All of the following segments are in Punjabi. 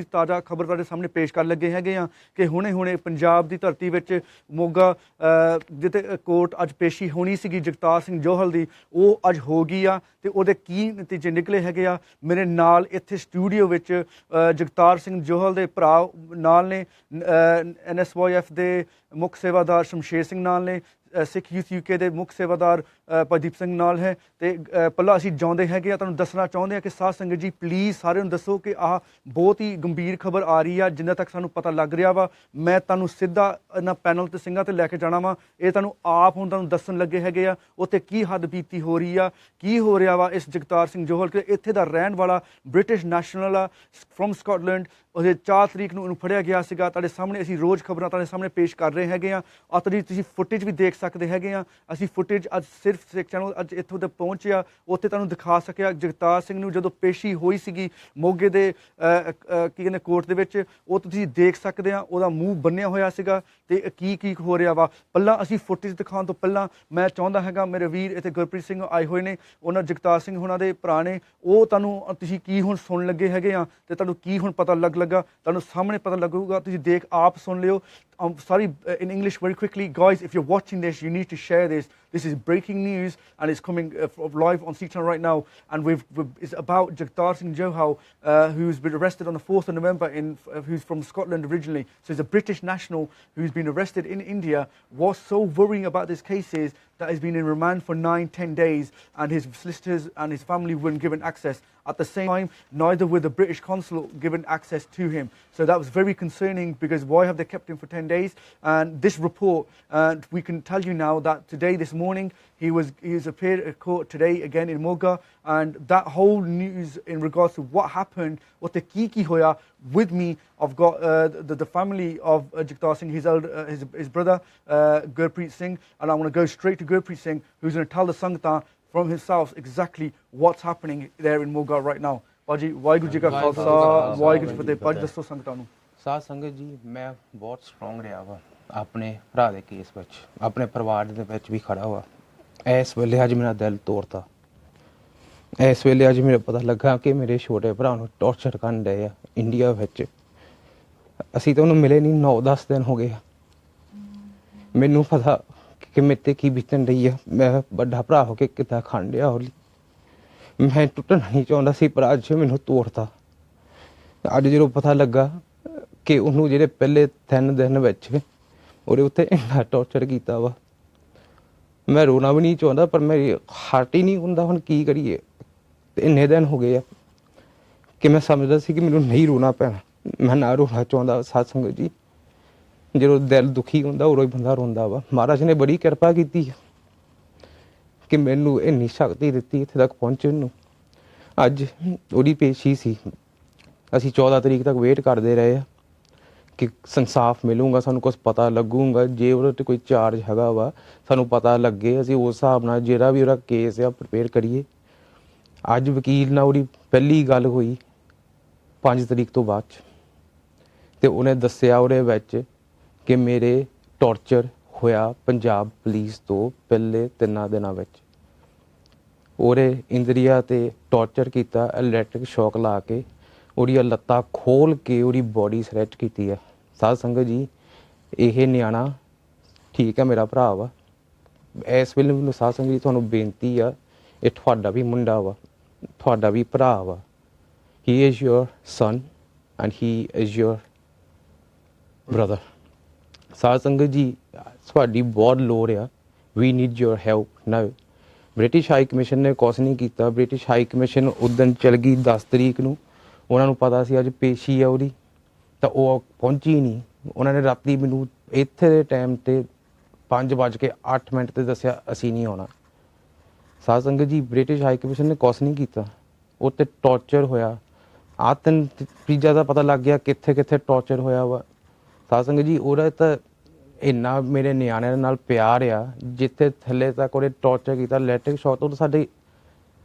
ਤਾਜ਼ਾ ਖਬਰ ਤੁਹਾਡੇ ਸਾਹਮਣੇ ਪੇਸ਼ ਕਰਨ ਲੱਗੇ ਹੈਗੇ ਆ ਕਿ ਹੁਣੇ ਪੰਜਾਬ ਦੀ ਧਰਤੀ ਵਿੱਚ ਮੋਗਾ ਜਿੱਥੇ ਕੋਰਟ ਅੱਜ ਪੇਸ਼ੀ ਹੋਣੀ ਸੀਗੀ ਜਗਤਾਰ ਸਿੰਘ ਜੋਹਲ ਦੀ, ਉਹ ਅੱਜ ਹੋ ਗਈ ਆ ਤੇ ਉਹਦੇ ਕੀ ਨਤੀਜੇ ਨਿਕਲੇ ਹੈਗੇ ਆ। ਮੇਰੇ ਨਾਲ ਇੱਥੇ ਸਟੂਡੀਓ ਵਿੱਚ ਜਗਤਾਰ ਸਿੰਘ ਜੋਹਲ ਦੇ ਭਰਾ ਨਾਲ ਨੇ, NSYF ਦੇ ਮੁੱਖ ਸੇਵਾਦਾਰ ਸ਼ਮਸ਼ੇਰ ਸਿੰਘ ਨਾਲ ਨੇ, ਸਿੱਖ ਯੂਥ UK ਦੇ ਮੁੱਖ ਸੇਵਾਦਾਰ ਪ੍ਰਦੀਪ ਸਿੰਘ ਨਾਲ ਹੈ। ਤੇ ਪਹਿਲਾਂ ਅਸੀਂ ਚਾਹੁੰਦੇ ਹੈਗੇ ਆ, ਤੁਹਾਨੂੰ ਦੱਸਣਾ ਚਾਹੁੰਦੇ ਆ ਕਿ ਸਾਧ ਸੰਗਤ ਜੀ ਪਲੀਜ਼ ਸਾਰਿਆਂ ਨੂੰ ਦੱਸੋ ਕਿ ਆਹ ਬਹੁਤ ਹੀ ਗੰਭੀਰ ਖਬਰ ਆ ਰਹੀ ਆ। ਜਿੰਨਾ ਤੱਕ ਸਾਨੂੰ ਪਤਾ ਲੱਗ ਰਿਹਾ ਵਾ, ਮੈਂ ਤੁਹਾਨੂੰ ਸਿੱਧਾ ਇਹਨਾਂ ਪੈਨਲ ਤੇ ਸਿੰਘਾਂ ਤੇ ਲੈ ਕੇ ਜਾਣਾ ਵਾ। ਇਹ ਤੁਹਾਨੂੰ ਆਪ ਹੁਣ ਤੁਹਾਨੂੰ ਦੱਸਣ ਲੱਗੇ ਹੈਗੇ ਆ ਉੱਥੇ ਕੀ ਹੱਦ ਬੀਤੀ ਹੋ ਰਹੀ ਆ, ਕੀ ਹੋ ਰਿਹਾ ਵਾ ਇਸ ਜਗਤਾਰ ਸਿੰਘ ਜੋਹਲ ਕਿ ਇੱਥੇ ਦਾ ਰਹਿਣ ਵਾਲਾ ਬ੍ਰਿਟਿਸ਼ ਨੈਸ਼ਨਲ ਆ ਫਰੋਮ ਸਕਾਟਲੈਂਡ। ਉਹਦੇ 4 ਤਰੀਕ ਨੂੰ ਉਹਨੂੰ ਫੜਿਆ ਗਿਆ ਸੀਗਾ। ਤੁਹਾਡੇ ਸਾਹਮਣੇ ਅਸੀਂ ਰੋਜ਼ ਖਬਰਾਂ ਤੁਹਾਡੇ ਸਾਹਮਣੇ ਪੇਸ਼ ਕਰ ਰਹੇ ਹੈਗੇ ਆ। ਤੁਸੀਂ ਫੁਟੇਜ ਵੀ ਦੇਖ ਸਕਦੇ ਹੈਗੇ ਆ। ਅਸੀਂ ਫੁਟੇਜ ਅੱਜ ਸਿਰਫ ਸਿੱਖ ਚੈਨਲ ਅੱਜ ਇੱਥੋਂ ਤੱਕ ਪਹੁੰਚਿਆ, ਉੱਥੇ ਤੁਹਾਨੂੰ ਦਿਖਾ ਸਕਿਆ ਜਗਤਾਰ ਸਿੰਘ ਨੂੰ ਜਦੋਂ ਪੇਸ਼ੀ ਹੋਈ ਸੀਗੀ ਮੋਗੇ ਦੇ ਕੀ ਕਹਿੰਦੇ ਕੋਰਟ ਦੇ ਵਿੱਚ। ਉਹ ਤੁਸੀਂ ਦੇਖ ਸਕਦੇ ਆ, ਉਹਦਾ ਮੂੰਹ ਬੰਨਿਆ ਹੋਇਆ ਸੀਗਾ ਤੇ ਕੀ ਹੋ ਰਿਹਾ ਵਾ। ਪਹਿਲਾਂ ਅਸੀਂ ਫੁਟੇਜ ਦਿਖਾਉਣ ਤੋਂ ਪਹਿਲਾਂ ਮੈਂ ਚਾਹੁੰਦਾ ਹੈਗਾ ਮੇਰੇ ਵੀਰ ਇੱਥੇ ਗੁਰਪ੍ਰੀਤ ਸਿੰਘ ਆਏ ਹੋਏ ਨੇ, ਉਹਨਾਂ ਜਗਤਾਰ ਸਿੰਘ ਉਹਨਾਂ ਦੇ ਭਰਾ ਨੇ, ਉਹ ਤੁਹਾਨੂੰ ਤੁਸੀਂ ਕੀ ਹੁਣ ਸੁਣਨ ਲੱਗੇ ਹੈਗੇ ਆ ਤੇ ਤੁਹਾਨੂੰ ਕੀ ਹੁਣ ਪਤਾ ਲੱਗਾ, ਤੁਹਾਨੂੰ ਸਾਹਮਣੇ ਪਤਾ ਲੱਗੂਗਾ। ਤੁਸੀਂ ਦੇਖ ਆਪ ਸੁਣ ਲਿਓ। Sorry, in English very quickly, guys, if you're watching this, you need to share this. This is breaking news and it's coming live on CTN right now. And it's about Jagtar Singh Johal, who's been arrested on the 4th of November, who's from Scotland originally. So he's a British national who's been arrested in India. What's so worrying about this case is that he's been in remand for 9-10 days and his solicitors and his family weren't given access. At the same time, neither were the British consulate given access to him. So that was very concerning because why have they kept him for 10 days? And this report, we can tell you now that today, this morning, he's appeared at court today again in Moga, and that whole news in regards to what happened, what the kiki hoya with me, I've got the family of Jagtar Singh, his brother Gurpreet Singh, and I want to go straight to Gurpreet Singh, who's going to tell the Sangtan from himself exactly what's happening there in Moga right now. Paji, Waheguru ji ਕਾ ਖਾਲਸਾ, ਵਾਹਿਗੁਰੂ ਜੀ ਕੀ ਫਤਿਹ। ਪਾਜੀ ਦੱਸੋ ਸੰਗਤਾਂ ਨੂੰ। ਸਾਧ ਸੰਗਤ ਜੀ, ਮੈਂ ਬਹੁਤ ਸਟਰੋਂਗ ਰਿਹਾ ਵਾ ਆਪਣੇ ਭਰਾ ਦੇ ਕੇਸ ਵਿੱਚ, ਆਪਣੇ ਪਰਿਵਾਰ ਦੇ ਵਿੱਚ ਵੀ ਖੜਾ ਵਾ। ਇਸ ਵੇਲੇ ਅੱਜ ਮੇਰਾ ਦਿਲ ਤੋੜਤਾ। ਇਸ ਵੇਲੇ ਅੱਜ ਮੈਨੂੰ ਪਤਾ ਲੱਗਾ ਕਿ ਮੇਰੇ ਛੋਟੇ ਭਰਾ ਨੂੰ ਟੌਰਚਰ ਕਰਨ ਡਏ ਆ ਇੰਡੀਆ ਵਿੱਚ। ਅਸੀਂ ਤਾਂ ਉਹਨੂੰ ਮਿਲੇ ਨਹੀਂ, 9-10 ਦਿਨ ਹੋ ਗਏ ਆ। ਮੈਨੂੰ ਪਤਾ ਕਿ ਮੇਰੇ 'ਤੇ ਕੀ ਬੀਤਣ ਰਹੀ ਆ। ਮੈਂ ਵੱਡਾ ਭਰਾ ਹੋ ਕੇ ਕਿੱਦਾਂ ਖਾਣ ਡਿਆ ਹੌਲੀ। ਮੈਂ ਟੁੱਟਣਾ ਨਹੀਂ ਚਾਹੁੰਦਾ ਸੀ, ਪਰ ਅੱਜ ਮੈਨੂੰ ਤੋੜਤਾ। ਅੱਜ ਜਦੋਂ ਪਤਾ ਲੱਗਾ ਕਿ ਉਹਨੂੰ ਜਿਹੜੇ ਪਹਿਲੇ 3 ਦਿਨ ਵਿੱਚ ਉਹਦੇ ਉੱਤੇ ਇੰਨਾ ਟੌਰਚਰ ਕੀਤਾ ਵਾ, ਮੈਂ ਰੋਣਾ ਵੀ ਨਹੀਂ ਚਾਹੁੰਦਾ, ਪਰ ਮੇਰੀ ਹਾਰਟ ਹੀ ਨਹੀਂ ਹੁੰਦਾ। ਹੁਣ ਕੀ ਕਰੀਏ? ਇੰਨੇ ਦਿਨ ਹੋ ਗਏ ਆ ਕਿ ਮੈਂ ਸਮਝਦਾ ਸੀ ਕਿ ਮੈਨੂੰ ਨਹੀਂ ਰੋਣਾ ਪੈਣਾ। ਮੈਂ ਨਾ ਰੋਣਾ ਚਾਹੁੰਦਾ। ਸਾਧ ਸੰਗਤ ਜੀ, ਜਦੋਂ ਦਿਲ ਦੁਖੀ ਹੁੰਦਾ ਉਦੋਂ ਹੀ ਬੰਦਾ ਰੋਂਦਾ ਵਾ। ਮਹਾਰਾਜ ਨੇ ਬੜੀ ਕਿਰਪਾ ਕੀਤੀ ਕਿ ਮੈਨੂੰ ਇੰਨੀ ਸ਼ਕਤੀ ਦਿੱਤੀ ਇੱਥੇ ਤੱਕ ਪਹੁੰਚਣ ਨੂੰ। ਅੱਜ ਉਹਦੀ ਪੇਸ਼ੀ ਸੀ। ਅਸੀਂ 14 ਤਰੀਕ ਤੱਕ ਵੇਟ ਕਰਦੇ ਰਹੇ ਆ ਕਿ ਇਨਸਾਫ ਮਿਲੂਗਾ, ਸਾਨੂੰ ਕੁਛ ਪਤਾ ਲੱਗੂਗਾ। ਜੇ ਉਹਦੇ 'ਤੇ ਕੋਈ ਚਾਰਜ ਹੈਗਾ ਵਾ ਸਾਨੂੰ ਪਤਾ ਲੱਗੇ, ਅਸੀਂ ਉਸ ਹਿਸਾਬ ਨਾਲ ਜਿਹੜਾ ਵੀ ਉਹਦਾ ਕੇਸ ਆ ਪ੍ਰਪੇਅਰ ਕਰੀਏ। ਅੱਜ ਵਕੀਲ ਨਾਲ ਉਹਦੀ ਪਹਿਲੀ ਗੱਲ ਹੋਈ 5 ਤਰੀਕ ਤੋਂ ਬਾਅਦ 'ਚ, ਅਤੇ ਉਹਨੇ ਦੱਸਿਆ ਉਹਦੇ ਵਿੱਚ ਕਿ ਮੇਰੇ ਟੌਰਚਰ ਹੋਇਆ ਪੰਜਾਬ ਪੁਲਿਸ ਤੋਂ ਪਹਿਲੇ 3 ਦਿਨਾਂ ਵਿੱਚ। ਉਹਦੇ ਇੰਦਰੀਆ 'ਤੇ ਟੌਰਚਰ ਕੀਤਾ, ਇਲੈਕਟ੍ਰਿਕ ਸ਼ੌਕ ਲਾ ਕੇ ਉਹਦੀਆਂ ਲੱਤਾਂ ਖੋਲ੍ਹ ਕੇ ਉਹਦੀ ਬੋਡੀ ਸਰੈਚ ਕੀਤੀ ਹੈ। ਸਾਧ ਸੰਗਤ ਜੀ, ਇਹ ਨਿਆਣਾ ਠੀਕ ਹੈ, ਮੇਰਾ ਭਰਾ ਵਾ। ਇਸ ਵੇਲੇ ਮੈਨੂੰ ਸਾਧ ਸੰਗਤ ਜੀ ਤੁਹਾਨੂੰ ਬੇਨਤੀ ਆ, ਇਹ ਤੁਹਾਡਾ ਵੀ ਮੁੰਡਾ ਵਾ, ਤੁਹਾਡਾ ਵੀ ਭਰਾ ਵਾ। He is your son and he is your brother. ਸਾਧ ਸੰਗਤ ਜੀ, ਤੁਹਾਡੀ ਬਹੁਤ ਲੋੜ ਆ। We need your help now. British High Commission ਨੇ ਕੁਛ ਨਹੀਂ ਕੀਤਾ। ਬ੍ਰਿਟਿਸ਼ ਹਾਈ ਕਮਿਸ਼ਨ ਉਦਣ ਚਲ ਗਈ 10 ਤਰੀਕ ਨੂੰ। ਉਹਨਾਂ ਨੂੰ ਪਤਾ ਸੀ ਅੱਜ ਪੇਸ਼ੀ ਆ ਉਹਦੀ, ਤਾਂ ਉਹ ਪਹੁੰਚੀ ਨਹੀਂ। ਉਹਨਾਂ ਨੇ ਰਾਤੀ ਮੈਨੂੰ ਇੱਥੇ ਦੇ ਟਾਈਮ 'ਤੇ 5:08 'ਤੇ ਦੱਸਿਆ ਅਸੀਂ ਨਹੀਂ ਆਉਣਾ। ਸਾਧ ਸੰਗਤ ਜੀ, ਬ੍ਰਿਟਿਸ਼ ਹਾਈ ਕਮਿਸ਼ਨ ਨੇ ਕੁਛ ਨਹੀਂ ਕੀਤਾ। ਉਹ 'ਤੇ ਟੌਰਚਰ ਹੋਇਆ। ਆਹ 3 ਚੀਜ਼ਾਂ ਦਾ ਪਤਾ ਲੱਗ ਗਿਆ ਕਿੱਥੇ ਕਿੱਥੇ ਟੌਰਚਰ ਹੋਇਆ ਵਾ। ਸਾਧ ਸੰਗਤ ਜੀ, ਉਹਦਾ ਤਾਂ ਇੰਨਾ ਮੇਰੇ ਨਿਆਣਿਆਂ ਨਾਲ ਪਿਆਰ ਆ, ਜਿੱਥੇ ਥੱਲੇ ਤੱਕ ਉਹਦੇ ਟੌਰਚਰ ਕੀਤਾ। ਇਲੈਕਟ੍ਰਿਕ ਸ਼ੌਕ ਤੋਂ ਸਾਡੀ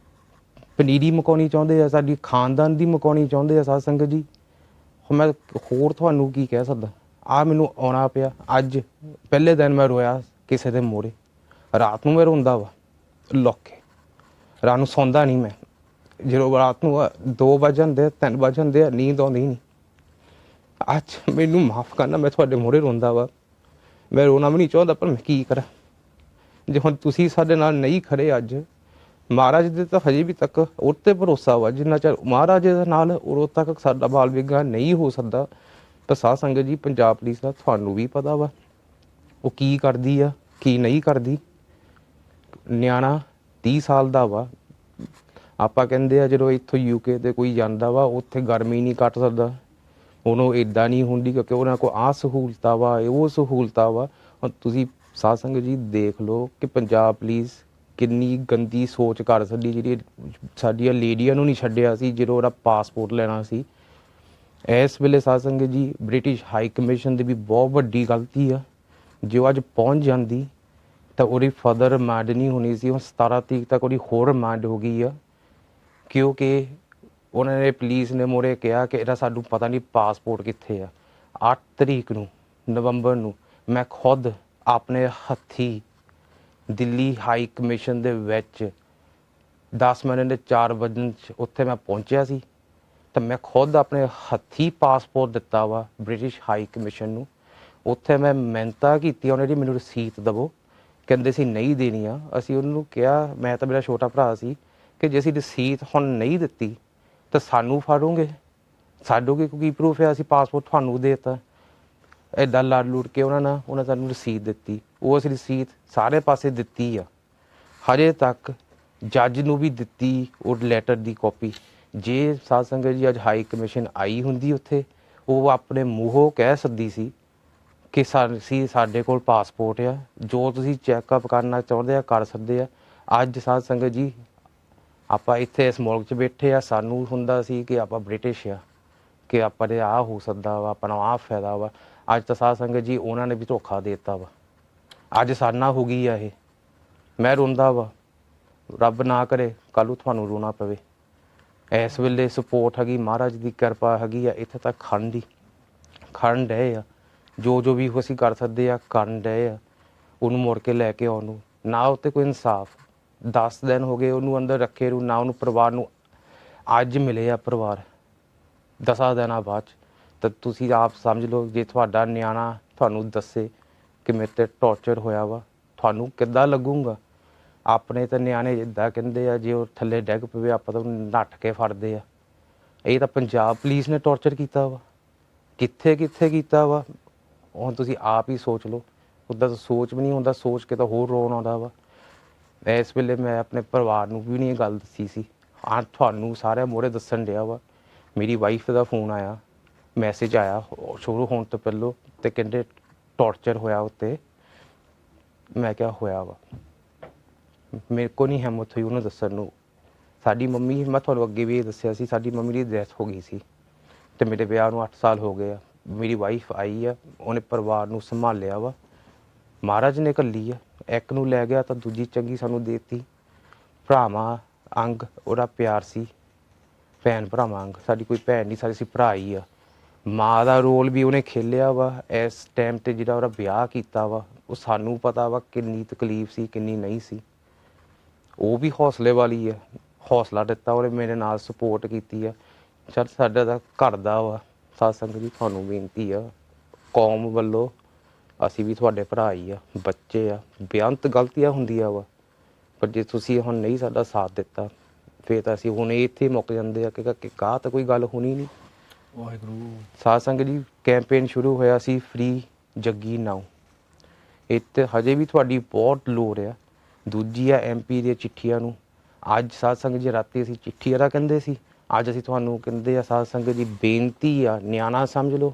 ਪਨੀਰੀ ਮੁਕਾਉਣੀ ਚਾਹੁੰਦੇ ਆ, ਸਾਡੀ ਖਾਨਦਾਨ ਦੀ ਮੁਕਾਉਣੀ ਚਾਹੁੰਦੇ ਆ। ਸਾਧ ਸੰਗਤ ਜੀ, ਮੈਂ ਹੋਰ ਤੁਹਾਨੂੰ ਕੀ ਕਹਿ ਸਕਦਾ। ਆਹ ਮੈਨੂੰ ਆਉਣਾ ਪਿਆ। ਅੱਜ ਪਹਿਲੇ ਦਿਨ ਮੈਂ ਰੋਇਆ ਕਿਸੇ ਦੇ ਮੋਹਰੇ। ਰਾਤ ਨੂੰ ਮੈਂ ਰੋਂਦਾ ਵਾ ਲੁੱਕ ਕੇ। ਰਾਤ ਨੂੰ ਸੌਂਦਾ ਨਹੀਂ ਮੈਂ। ਜਦੋਂ ਰਾਤ ਨੂੰ 2 ਵੱਜ ਜਾਂਦੇ, 3 ਵੱਜ ਜਾਂਦੇ ਆ, ਨੀਂਦ ਆਉਂਦੀ ਨਹੀਂ। ਅੱਜ ਮੈਨੂੰ ਮਾਫ ਕਰਨਾ, ਮੈਂ ਤੁਹਾਡੇ ਮੂਹਰੇ ਰੋਂਦਾ ਵਾ, ਮੈਂ ਰੋਣਾ ਵੀ ਨਹੀਂ ਚਾਹੁੰਦਾ, ਪਰ ਮੈਂ ਕੀ ਕਰਾਂ। ਜੇ ਹੁਣ ਤੁਸੀਂ ਸਾਡੇ ਨਾਲ ਨਹੀਂ ਖੜੇ ਅੱਜ, ਮਹਾਰਾਜ ਦੇ ਤਾਂ ਹਜੇ ਵੀ ਤੱਕ ਉਹ 'ਤੇ ਭਰੋਸਾ ਵਾ, ਜਿੰਨਾ ਚਿਰ ਮਹਾਰਾਜ ਦੇ ਨਾਲ ਉਦੋਂ ਤੱਕ ਸਾਡਾ ਬਾਲ ਵਿਗਾੜ ਨਹੀਂ ਹੋ ਸਕਦਾ। ਤਾਂ ਸਾਧ ਸੰਗਤ ਜੀ, ਪੰਜਾਬ ਪੁਲਿਸ ਦਾ ਤੁਹਾਨੂੰ ਵੀ ਪਤਾ ਵਾ ਉਹ ਕੀ ਕਰਦੀ ਆ, ਕੀ ਨਹੀਂ ਕਰਦੀ। ਨਿਆਣਾ 30 ਸਾਲ ਦਾ ਵਾ, ਆਪਾਂ ਕਹਿੰਦੇ ਆ ਜਦੋਂ ਇੱਥੋਂ UK ਤੇ ਕੋਈ ਜਾਂਦਾ ਵਾ ਉੱਥੇ ਗਰਮੀ ਨਹੀਂ ਕੱਟ ਸਕਦਾ, ਉਹਨੂੰ ਇੱਦਾਂ ਨਹੀਂ ਹੁੰਦੀ ਕਿਉਂਕਿ ਉਹਨਾਂ ਕੋਲ ਆਹ ਸਹੂਲਤਾਂ ਵਾ, ਉਹ ਸਹੂਲਤਾਂ ਵਾ। ਹੁਣ ਤੁਸੀਂ ਸਾਧ ਸੰਗਤ ਜੀ ਦੇਖ ਲਓ ਕਿ ਪੰਜਾਬ ਪੁਲਿਸ ਕਿੰਨੀ ਗੰਦੀ ਸੋਚ ਕਰ ਸਕਦੀ, ਜਿਹੜੀ ਸਾਡੀਆਂ ਲੇਡੀਆਂ ਨੂੰ ਨਹੀਂ ਛੱਡਿਆ ਸੀ ਜਦੋਂ ਉਹਦਾ ਪਾਸਪੋਰਟ ਲੈਣਾ ਸੀ। ਇਸ ਵੇਲੇ ਸਾਧ ਸੰਗਤ ਜੀ ਬ੍ਰਿਟਿਸ਼ ਹਾਈ ਕਮਿਸ਼ਨ ਦੀ ਵੀ ਬਹੁਤ ਵੱਡੀ ਗਲਤੀ ਆ। ਜੋ ਅੱਜ ਪਹੁੰਚ ਜਾਂਦੀ ਤਾਂ ਉਹਦੀ ਫਰਦਰ ਰਿਮਾਂਡ ਨਹੀਂ ਹੋਣੀ ਸੀ। ਹੁਣ 17 ਤਰੀਕ ਤੱਕ ਉਹਦੀ ਹੋਰ ਰਿਮਾਂਡ ਹੋ ਗਈ ਆ, ਕਿਉਂਕਿ ਉਹਨਾਂ ਨੇ ਪੁਲਿਸ ਨੇ ਮੋਰੇ ਕਿਹਾ ਕਿ ਇਹਦਾ ਸਾਨੂੰ ਪਤਾ ਨਹੀਂ ਪਾਸਪੋਰਟ ਕਿੱਥੇ ਆ। 8 ਤਰੀਕ ਨੂੰ ਨਵੰਬਰ ਨੂੰ ਮੈਂ ਖੁਦ ਆਪਣੇ ਹੱਥੀਂ ਦਿੱਲੀ ਹਾਈ ਕਮਿਸ਼ਨ ਦੇ ਵਿੱਚ 10 ਮਿੰਟ ਦੇ 4 ਵਜੇ ਉੱਥੇ ਮੈਂ ਪਹੁੰਚਿਆ ਸੀ, ਤਾਂ ਮੈਂ ਖੁਦ ਆਪਣੇ ਹੱਥੀਂ ਪਾਸਪੋਰਟ ਦਿੱਤਾ ਵਾ ਬ੍ਰਿਟਿਸ਼ ਹਾਈ ਕਮਿਸ਼ਨ ਨੂੰ। ਉੱਥੇ ਮੈਂ ਮਿਹਨਤਾਂ ਕੀਤੀਆਂ, ਉਹਨੇ ਜੀ ਮੈਨੂੰ ਰਸੀਦ ਦੇਵੋ, ਕਹਿੰਦੇ ਸੀ ਨਹੀਂ ਦੇਣੀ ਆ। ਅਸੀਂ ਉਹਨੂੰ ਕਿਹਾ, ਮੈਂ ਤਾਂ ਮੇਰਾ ਛੋਟਾ ਭਰਾ ਸੀ, ਕਿ ਜੇ ਅਸੀਂ ਰਸੀਦ ਹੁਣ ਨਹੀਂ ਦਿੱਤੀ ਤਾਂ ਸਾਨੂੰ ਫੜੋਗੇ, ਸਾਨੂੰ ਕੀ ਪ੍ਰੂਫ ਹੈ ਅਸੀਂ ਪਾਸਪੋਰਟ ਤੁਹਾਨੂੰ ਦੇ ਦਿੱਤਾ। ਇੱਦਾਂ ਲੜ ਲੁੜ ਕੇ ਉਹਨਾਂ ਸਾਨੂੰ ਰਸੀਦ ਦਿੱਤੀ। ਉਹ ਅਸੀਂ ਰਸੀਦ ਸਾਰੇ ਪਾਸੇ ਦਿੱਤੀ ਆ, ਹਜੇ ਤੱਕ ਜੱਜ ਨੂੰ ਵੀ ਦਿੱਤੀ ਉਹ ਲੈਟਰ ਦੀ ਕਾਪੀ। ਜੇ ਸਾਧ ਸੰਗਤ ਜੀ ਅੱਜ ਹਾਈ ਕਮਿਸ਼ਨ ਆਈ ਹੁੰਦੀ ਉੱਥੇ, ਉਹ ਆਪਣੇ ਮੂੰਹੋਂ ਕਹਿ ਸਕਦੀ ਸੀ ਕਿ ਸਾਡੇ ਕੋਲ ਪਾਸਪੋਰਟ ਆ, ਜੋ ਤੁਸੀਂ ਚੈੱਕਅਪ ਕਰਨਾ ਚਾਹੁੰਦੇ ਆ ਕਰ ਸਕਦੇ ਆ। ਅੱਜ ਸਾਧ ਸੰਗਤ ਜੀ ਆਪਾਂ ਇੱਥੇ ਇਸ ਮੁਲਕ 'ਚ ਬੈਠੇ ਆ, ਸਾਨੂੰ ਹੁੰਦਾ ਸੀ ਕਿ ਆਪਾਂ ਬ੍ਰਿਟਿਸ਼ ਆ, ਕਿ ਆਪਾਂ ਦੇ ਆਹ ਹੋ ਸਕਦਾ ਵਾ, ਆਪਣਾ ਆਹ ਫਾਇਦਾ ਵਾ। ਅੱਜ ਤਾਂ ਸਾਧ ਸੰਗਤ ਜੀ ਉਹਨਾਂ ਨੇ ਵੀ ਧੋਖਾ ਦੇ ਦਿੱਤਾ ਵਾ, ਅੱਜ ਸਾਨਾ ਹੋ ਗਈ ਆ ਇਹ। ਮੈਂ ਰੋਂਦਾ ਵਾ, ਰੱਬ ਨਾ ਕਰੇ ਕੱਲ੍ਹ ਨੂੰ ਤੁਹਾਨੂੰ ਰੋਣਾ ਪਵੇ। ਇਸ ਵੇਲੇ ਸਪੋਰਟ ਹੈਗੀ, ਮਹਾਰਾਜ ਦੀ ਕਿਰਪਾ ਹੈਗੀ ਆ, ਇੱਥੇ ਤੱਕ ਖੜਨ ਡਏ ਆ। ਜੋ ਵੀ ਅਸੀਂ ਕਰ ਸਕਦੇ ਆ ਕਰਨ ਡਏ ਆ, ਉਹਨੂੰ ਮੁੜ ਕੇ ਲੈ ਕੇ ਆਉਣ ਨੂੰ। ਨਾ ਉੱਤੇ ਕੋਈ ਇਨਸਾਫ, 10 ਦਿਨ ਹੋ ਗਏ ਉਹਨੂੰ ਅੰਦਰ ਰੱਖੇ ਨੂੰ, ਨਾ ਉਹਨੂੰ ਪਰਿਵਾਰ ਨੂੰ ਅੱਜ ਮਿਲੇ ਆ ਪਰਿਵਾਰ 10 ਦਿਨਾਂ ਬਾਅਦ 'ਚ। ਤਾਂ ਤੁਸੀਂ ਆਪ ਸਮਝ ਲਓ, ਜੇ ਤੁਹਾਡਾ ਨਿਆਣਾ ਤੁਹਾਨੂੰ ਦੱਸੇ ਕਿ ਮੇਰੇ 'ਤੇ ਟੌਰਚਰ ਹੋਇਆ ਵਾ, ਤੁਹਾਨੂੰ ਕਿੱਦਾਂ ਲੱਗੂਗਾ। ਆਪਣੇ ਤਾਂ ਨਿਆਣੇ ਇੱਦਾਂ ਕਹਿੰਦੇ ਆ, ਜੇ ਉਹ ਥੱਲੇ ਡਿੱਗ ਪਵੇ ਆਪਾਂ ਤਾਂ ਉਹਨੂੰ ਨੱਠ ਕੇ ਫੜਦੇ ਆ। ਇਹ ਤਾਂ ਪੰਜਾਬ ਪੁਲਿਸ ਨੇ ਟੌਰਚਰ ਕੀਤਾ ਵਾ, ਕਿੱਥੇ ਕੀਤਾ ਵਾ। ਹੁਣ ਤੁਸੀਂ ਆਪ ਹੀ ਸੋਚ ਲਓ, ਉੱਦਾਂ ਤਾਂ ਸੋਚ ਵੀ ਨਹੀਂ ਹੁੰਦਾ, ਸੋਚ ਕੇ ਤਾਂ ਹੋਰ ਰੋਣ ਆਉਂਦਾ ਵਾ। ਇਸ ਵੇਲੇ ਮੈਂ ਆਪਣੇ ਪਰਿਵਾਰ ਨੂੰ ਵੀ ਨਹੀਂ ਇਹ ਗੱਲ ਦੱਸੀ ਸੀ, ਤੁਹਾਨੂੰ ਸਾਰਿਆਂ ਮੂਹਰੇ ਦੱਸਣ ਡਿਆ ਵਾ। ਮੇਰੀ ਵਾਈਫ ਦਾ ਫੋਨ ਆਇਆ, ਮੈਸੇਜ ਆਇਆ ਸ਼ੁਰੂ ਹੋਣ ਤੋਂ ਪਹਿਲੋਂ, ਤੇ ਕਹਿੰਦੇ ਟੌਰਚਰ ਹੋਇਆ ਉੱਤੇ। ਮੈਂ ਕਿਹਾ ਹੋਇਆ ਵਾ, ਮੇਰੇ ਕੋਲ ਨਹੀਂ ਹਿੰਮਤ ਹੋਈ ਉਹਨੂੰ ਦੱਸਣ ਨੂੰ। ਸਾਡੀ ਮੰਮੀ, ਮੈਂ ਤੁਹਾਨੂੰ ਅੱਗੇ ਵੀ ਇਹ ਦੱਸਿਆ ਸੀ, ਸਾਡੀ ਮੰਮੀ ਦੀ ਡੈਥ ਹੋ ਗਈ ਸੀ ਅਤੇ ਮੇਰੇ ਵਿਆਹ ਨੂੰ 8 ਸਾਲ ਹੋ ਗਏ ਆ। ਮੇਰੀ ਵਾਈਫ ਆਈ ਆ, ਉਹਨੇ ਪਰਿਵਾਰ ਨੂੰ ਸੰਭਾਲਿਆ ਵਾ, ਮਹਾਰਾਜ ਨੇ ਘੱਲੀ ਆ। ਇੱਕ ਨੂੰ ਲੈ ਗਿਆ ਤਾਂ ਦੂਜੀ ਚੰਗੀ ਸਾਨੂੰ ਦੇ ਦਿੱਤੀ। ਭਰਾਵਾਂ ਅੰਗ ਉਹਦਾ ਪਿਆਰ ਸੀ, ਭੈਣ ਭਰਾਵਾਂ ਅੰਗ। ਸਾਡੀ ਕੋਈ ਭੈਣ ਨਹੀਂ, ਸਾਡੀ ਭਰਾ ਹੀ ਆ। ਮਾਂ ਦਾ ਰੋਲ ਵੀ ਉਹਨੇ ਖੇਲਿਆ ਵਾ ਇਸ ਟਾਈਮ 'ਤੇ ਜਿਹੜਾ ਉਹਦਾ ਵਿਆਹ ਕੀਤਾ ਵਾ। ਉਹ ਸਾਨੂੰ ਪਤਾ ਵਾ ਕਿੰਨੀ ਤਕਲੀਫ ਸੀ, ਕਿੰਨੀ ਨਹੀਂ ਸੀ। ਉਹ ਵੀ ਹੌਸਲੇ ਵਾਲੀ ਆ, ਹੌਸਲਾ ਦਿੱਤਾ ਉਹਨੇ, ਮੇਰੇ ਨਾਲ ਸਪੋਰਟ ਕੀਤੀ ਆ। ਚੱਲ ਸਾਡਾ ਤਾਂ ਘਰ ਦਾ ਵਾ। ਸਾਧ ਸੰਗਤ ਜੀ ਤੁਹਾਨੂੰ ਬੇਨਤੀ ਆ, ਕੌਮ ਵੱਲੋਂ ਅਸੀਂ ਵੀ ਤੁਹਾਡੇ ਭਰਾ ਹੀ ਆ, ਬੱਚੇ ਆ, ਬੇਅੰਤ ਗਲਤੀਆਂ ਹੁੰਦੀਆਂ ਵਾ, ਪਰ ਜੇ ਤੁਸੀਂ ਹੁਣ ਨਹੀਂ ਸਾਡਾ ਸਾਥ ਦਿੱਤਾ ਫਿਰ ਤਾਂ ਅਸੀਂ ਹੁਣ ਇੱਥੇ ਮੁੱਕ ਜਾਂਦੇ ਆ ਕਿ ਕਾਹ ਤਾਂ ਕੋਈ ਗੱਲ ਹੋਣੀ ਨਹੀਂ। ਵਾਹਿਗੁਰੂ। ਸਾਧ ਸੰਗਤ ਜੀ ਕੈਂਪੇਨ ਸ਼ੁਰੂ ਹੋਇਆ ਸੀ ਫ੍ਰੀ ਜੱਗੀ ਨਾਓ, ਇੱਥੇ ਹਜੇ ਵੀ ਤੁਹਾਡੀ ਬਹੁਤ ਲੋੜ ਆ। ਦੂਜੀ ਆ MP ਦੀਆਂ ਚਿੱਠੀਆਂ ਨੂੰ। ਅੱਜ ਸਾਧ ਸੰਗਤ ਜੀ ਰਾਤੀ ਅਸੀਂ ਚਿੱਠੀ ਦਾ ਕਹਿੰਦੇ ਸੀ, ਅੱਜ ਅਸੀਂ ਤੁਹਾਨੂੰ ਕਹਿੰਦੇ ਆ ਸਾਧ ਸੰਗਤ ਜੀ ਬੇਨਤੀ ਆ। ਨਿਆਣਾ ਸਮਝ ਲਓ,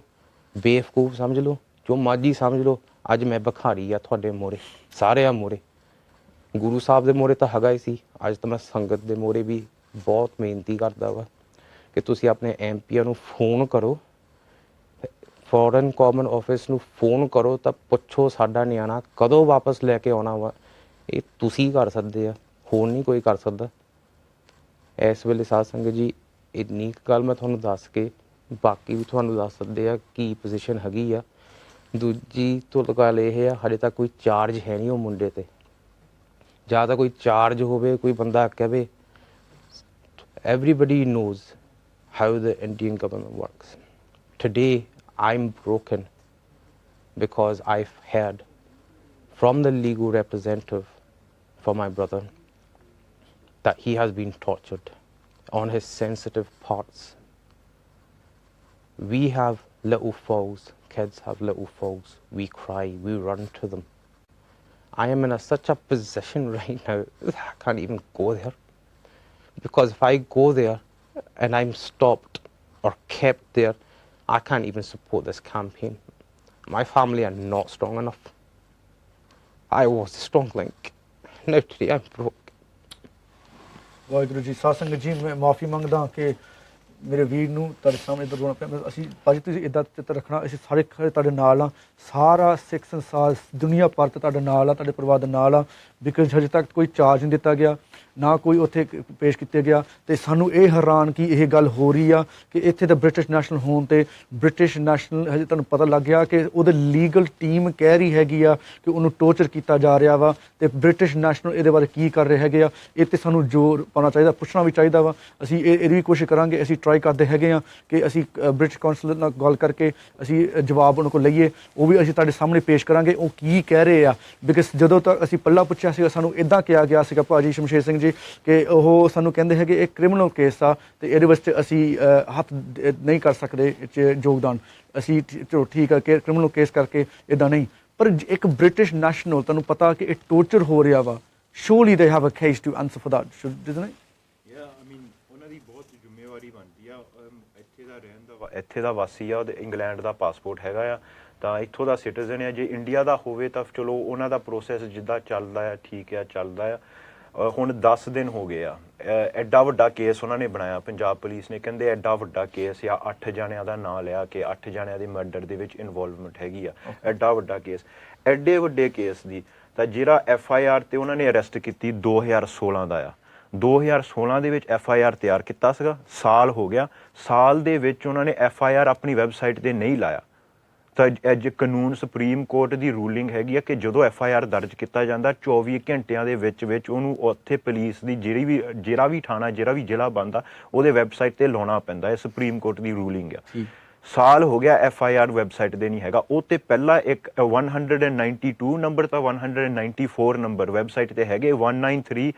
ਬੇਵਕੂਫ ਸਮਝ ਲਓ, ਜੋ ਮਰਜ਼ੀ ਸਮਝ ਲਓ, ਅੱਜ ਮੈਂ ਭਿਖਾਰੀ ਆ ਤੁਹਾਡੇ ਮੋਹਰੇ, ਸਾਰਿਆਂ ਮੋਹਰੇ। ਗੁਰੂ ਸਾਹਿਬ ਦੇ ਮੋਹਰੇ ਤਾਂ ਹੈਗਾ ਹੀ ਸੀ, ਅੱਜ ਤਾਂ ਮੈਂ ਸੰਗਤ ਦੇ ਮੋਹਰੇ ਵੀ ਬਹੁਤ ਬੇਨਤੀ ਕਰਦਾ ਵਾ ਕਿ ਤੁਸੀਂ ਆਪਣੇ MPਆਂ ਨੂੰ ਫੋਨ ਕਰੋ, ਫੋਰਨ ਕਾਮਨ ਆਫਿਸ ਨੂੰ ਫੋਨ ਕਰੋ ਤਾਂ ਪੁੱਛੋ ਸਾਡਾ ਨਿਆਣਾ ਕਦੋਂ ਵਾਪਸ ਲੈ ਕੇ ਆਉਣਾ ਵਾ। ਇਹ ਤੁਸੀਂ ਕਰ ਸਕਦੇ ਆ, ਹੋਰ ਨਹੀਂ ਕੋਈ ਕਰ ਸਕਦਾ। ਇਸ ਵੇਲੇ ਸਾਧ ਸੰਗਤ ਜੀ ਇੰਨੀ ਗੱਲ ਮੈਂ ਤੁਹਾਨੂੰ ਦੱਸ ਕੇ, ਬਾਕੀ ਵੀ ਤੁਹਾਨੂੰ ਦੱਸ ਸਕਦੇ ਆ ਕੀ ਪੋਜੀਸ਼ਨ ਹੈਗੀ ਆ। ਦੂਜੀ ਤੋਂ ਗੱਲ ਇਹ ਆ, ਹਾਲੇ ਤੱਕ ਕੋਈ ਚਾਰਜ ਹੈ ਨਹੀਂ ਉਹ ਮੁੰਡੇ 'ਤੇ। ਜਾਂ ਤਾਂ ਕੋਈ ਚਾਰਜ ਹੋਵੇ, ਕੋਈ ਬੰਦਾ ਕਹੇ। Everybody knows how the Indian government works. Today, I'm broken because I've heard from the legal representative for my brother that he has been tortured on his sensitive parts. We have little foes, kids have little foes. We cry, we run to them. I am in such a position right now that I can't even go there. Because if I go there and I'm stopped or kept there, I can't even support this campaign. My family are not strong enough. I was a strong link. Now today I'm broke. Waheguru ji ਸਾਧ ਸੰਗਤ ਜੀ ਮੈਂ ਮਾਫੀ ਮੰਗਦਾ ਕਿ ਮੇਰੇ ਵੀਰ ਨੂੰ ਤੁਹਾਡੇ ਸਾਹਮਣੇ ਇੱਧਰ ਰੋਣਾ ਪਿਆ ਅਸੀਂ ਭਾਜੀ ਤੁਸੀਂ ਇੱਦਾਂ ਚਿੱਤ ਰੱਖਣਾ ਅਸੀਂ ਸਾਰੇ ਖੜੇ ਤੁਹਾਡੇ ਨਾਲ ਆ ਸਾਰਾ ਸਿੱਖ ਸੰਸਾਰ ਦੁਨੀਆ ਭਰ ਤੇ ਤੁਹਾਡੇ ਨਾਲ ਆ ਤੁਹਾਡੇ ਪਰਿਵਾਰ ਦੇ ਨਾਲ ਆ ਬਿਕਾਜ਼ ਹਜੇ ਤੱਕ ਕੋਈ ਚਾਰਜ ਨਹੀਂ ਦਿੱਤਾ ਗਿਆ ਨਾ ਕੋਈ ਉੱਥੇ ਪੇਸ਼ ਕੀਤਾ ਗਿਆ ਤੇ ਸਾਨੂੰ ਇਹ ਹੈਰਾਨ ਕਿ ਇਹ ਗੱਲ ਹੋ ਰਹੀ ਆ ਕਿ ਇੱਥੇ ਤਾਂ ਬ੍ਰਿਟਿਸ਼ ਨੈਸ਼ਨਲ ਹੋਣ ਤੇ ਬ੍ਰਿਟਿਸ਼ ਨੈਸ਼ਨਲ ਹਜੇ ਤੁਹਾਨੂੰ ਪਤਾ ਲੱਗ ਗਿਆ ਕਿ ਉਹਦੇ ਲੀਗਲ ਟੀਮ ਕਹਿ ਰਹੀ ਹੈਗੀ ਆ ਕਿ ਉਹਨੂੰ ਟੌਰਚਰ ਕੀਤਾ ਜਾ ਰਿਹਾ ਵਾ ਤੇ ਬ੍ਰਿਟਿਸ਼ ਨੈਸ਼ਨਲ ਇਹਦੇ ਬਾਰੇ ਕੀ ਕਰ ਰਹੇ ਹੈਗੇ ਆ ਇਹ ਤੇ ਸਾਨੂੰ ਜ਼ੋਰ ਪਾਉਣਾ ਚਾਹੀਦਾ ਪੁੱਛਣਾ ਵੀ ਚਾਹੀਦਾ ਵਾ ਅਸੀਂ ਇਹਦੀ ਵੀ ਕੋਸ਼ਿਸ਼ ਕਰਾਂਗੇ ਅਸੀਂ ਟਰਾਈ ਕਰਦੇ ਹੈਗੇ ਆ ਕਿ ਅਸੀਂ ਬ੍ਰਿਟਿਸ਼ ਕੌਂਸਲ ਨਾਲ ਗੱਲ ਕਰਕੇ ਅਸੀਂ ਜਵਾਬ ਉਹਨਾਂ ਕੋਲ ਲਈਏ ਉਹ ਵੀ ਅਸੀਂ ਤੁਹਾਡੇ ਸਾਹਮਣੇ ਪੇਸ਼ ਕਰਾਂਗੇ ਉਹ ਕੀ ਕਹਿ ਰਹੇ ਆ ਬਿਕਾਜ਼ ਜਦੋਂ ਤੱਕ ਅਸੀਂ ਪੱਲਾ ਪੁੱਛਿਆ ਸੀਗਾ ਸਾਨੂੰ ਇੱਦਾਂ ਕਿਹਾ ਗਿਆ ਸੀਗਾ ਭਾਜੀ ਸ਼ਮਸ਼ੇਰ ਸਿੰਘ ਜੀ ਕਿ ਉਹ ਸਾਨੂੰ ਕਹਿੰਦੇ ਹੈਗੇ ਇਹ ਕ੍ਰਿਮੀਨਲ ਕੇਸ ਆ ਤੇ ਇਹਦੇ ਵਿੱਚ ਅਸੀਂ ਹੱਥ ਨਹੀਂ ਕਰ ਸਕਦੇ ਯੋਗਦਾਨ ਅਸੀਂ ਚਲੋ ਠੀਕ ਆ ਕਿ ਕ੍ਰਿਮੀਨਲ ਕੇਸ ਕਰਕੇ ਇੱਦਾਂ ਨਹੀਂ ਪਰ ਇੱਕ ਬ੍ਰਿਟਿਸ਼ ਨੈਸ਼ਨਲ ਤੁਹਾਨੂੰ ਪਤਾ ਕਿ ਇਹ ਟੌਰਚਰ ਹੋ ਰਿਹਾ ਵਾ surely they have a case to answer for that shouldn't they? ਉਹਨਾਂ ਦੀ ਬਹੁਤ ਜ਼ਿੰਮੇਵਾਰੀ ਬਣਦੀ ਆ ਇੱਥੇ ਦਾ ਰਹਿਣ ਦਾ ਇੱਥੇ ਦਾ ਵਾਸੀ ਆ ਉਹਦੇ ਇੰਗਲੈਂਡ ਦਾ ਪਾਸਪੋਰਟ ਹੈਗਾ ਆ ਤਾਂ ਇੱਥੋਂ ਦਾ ਸਿਟੀਜ਼ਨ ਆ ਜੇ ਇੰਡੀਆ ਦਾ ਹੋਵੇ ਤਾਂ ਚਲੋ ਉਹਨਾਂ ਦਾ ਪ੍ਰੋਸੈਸ ਜਿੱਦਾਂ ਚੱਲਦਾ ਆ ਠੀਕ ਆ ਚੱਲਦਾ ਆ ਹੁਣ 10 ਦਿਨ ਹੋ ਗਏ ਆ ਐਡਾ ਵੱਡਾ ਕੇਸ ਉਹਨਾਂ ਨੇ ਬਣਾਇਆ ਪੰਜਾਬ ਪੁਲਿਸ ਨੇ ਕਹਿੰਦੇ ਐਡਾ ਵੱਡਾ ਕੇਸ ਆ 8 ਜਣਿਆਂ ਦਾ ਨਾਂ ਲਿਆ ਕਿ 8 ਜਣਿਆਂ ਦੇ ਮਰਡਰ ਦੇ ਵਿੱਚ ਇਨਵੋਲਵਮੈਂਟ ਹੈਗੀ ਆ ਐਡਾ ਵੱਡਾ ਕੇਸ ਐਡੇ ਵੱਡੇ ਕੇਸ ਦੀ ਤਾਂ ਜਿਹੜਾ FIR ਤੇ ਉਹਨਾਂ ਨੇ ਅਰੈਸਟ ਕੀਤੀ 2016 ਦਾ ਆ 2016 ਦੇ ਵਿੱਚ FIR ਤਿਆਰ ਕੀਤਾ ਸੀਗਾ ਸਾਲ ਹੋ ਗਿਆ ਸਾਲ ਦੇ ਵਿੱਚ ਉਹਨਾਂ ਨੇ FIR ਆਪਣੀ ਵੈਬਸਾਈਟ ਤੇ ਨਹੀਂ ਲਾਇਆ ਤਾਂ ਅੱਜ ਕਾਨੂੰਨ ਸੁਪਰੀਮ ਕੋਰਟ ਦੀ ਰੂਲਿੰਗ ਹੈਗੀ ਆ ਕਿ ਜਦੋਂ FIR ਦਰਜ ਕੀਤਾ ਜਾਂਦਾ 24 ਘੰਟਿਆਂ ਦੇ ਵਿੱਚ ਉਹਨੂੰ ਉੱਥੇ ਪੁਲਿਸ ਦੀ ਜਿਹੜਾ ਵੀ ਥਾਣਾ ਜਿਹੜਾ ਵੀ ਜ਼ਿਲ੍ਹਾ ਬਣਦਾ ਉਹਦੇ ਵੈਬਸਾਈਟ ਤੇ ਲਾਉਣਾ ਪੈਂਦਾ ਇਹ ਸੁਪਰੀਮ ਕੋਰਟ ਦੀ ਰੂਲਿੰਗ ਆ ਸਾਲ ਹੋ ਗਿਆ FIR ਵੈਬਸਾਈਟ ਤੇ ਨਹੀਂ ਹੈਗਾ ਉਹ ਤੇ ਪਹਿਲਾਂ ਇੱਕ 192 ਨੰਬਰ ਤਾਂ 194 ਨੰਬਰ ਵੈਬਸਾਈਟ ਤੇ ਹੈਗੇ 193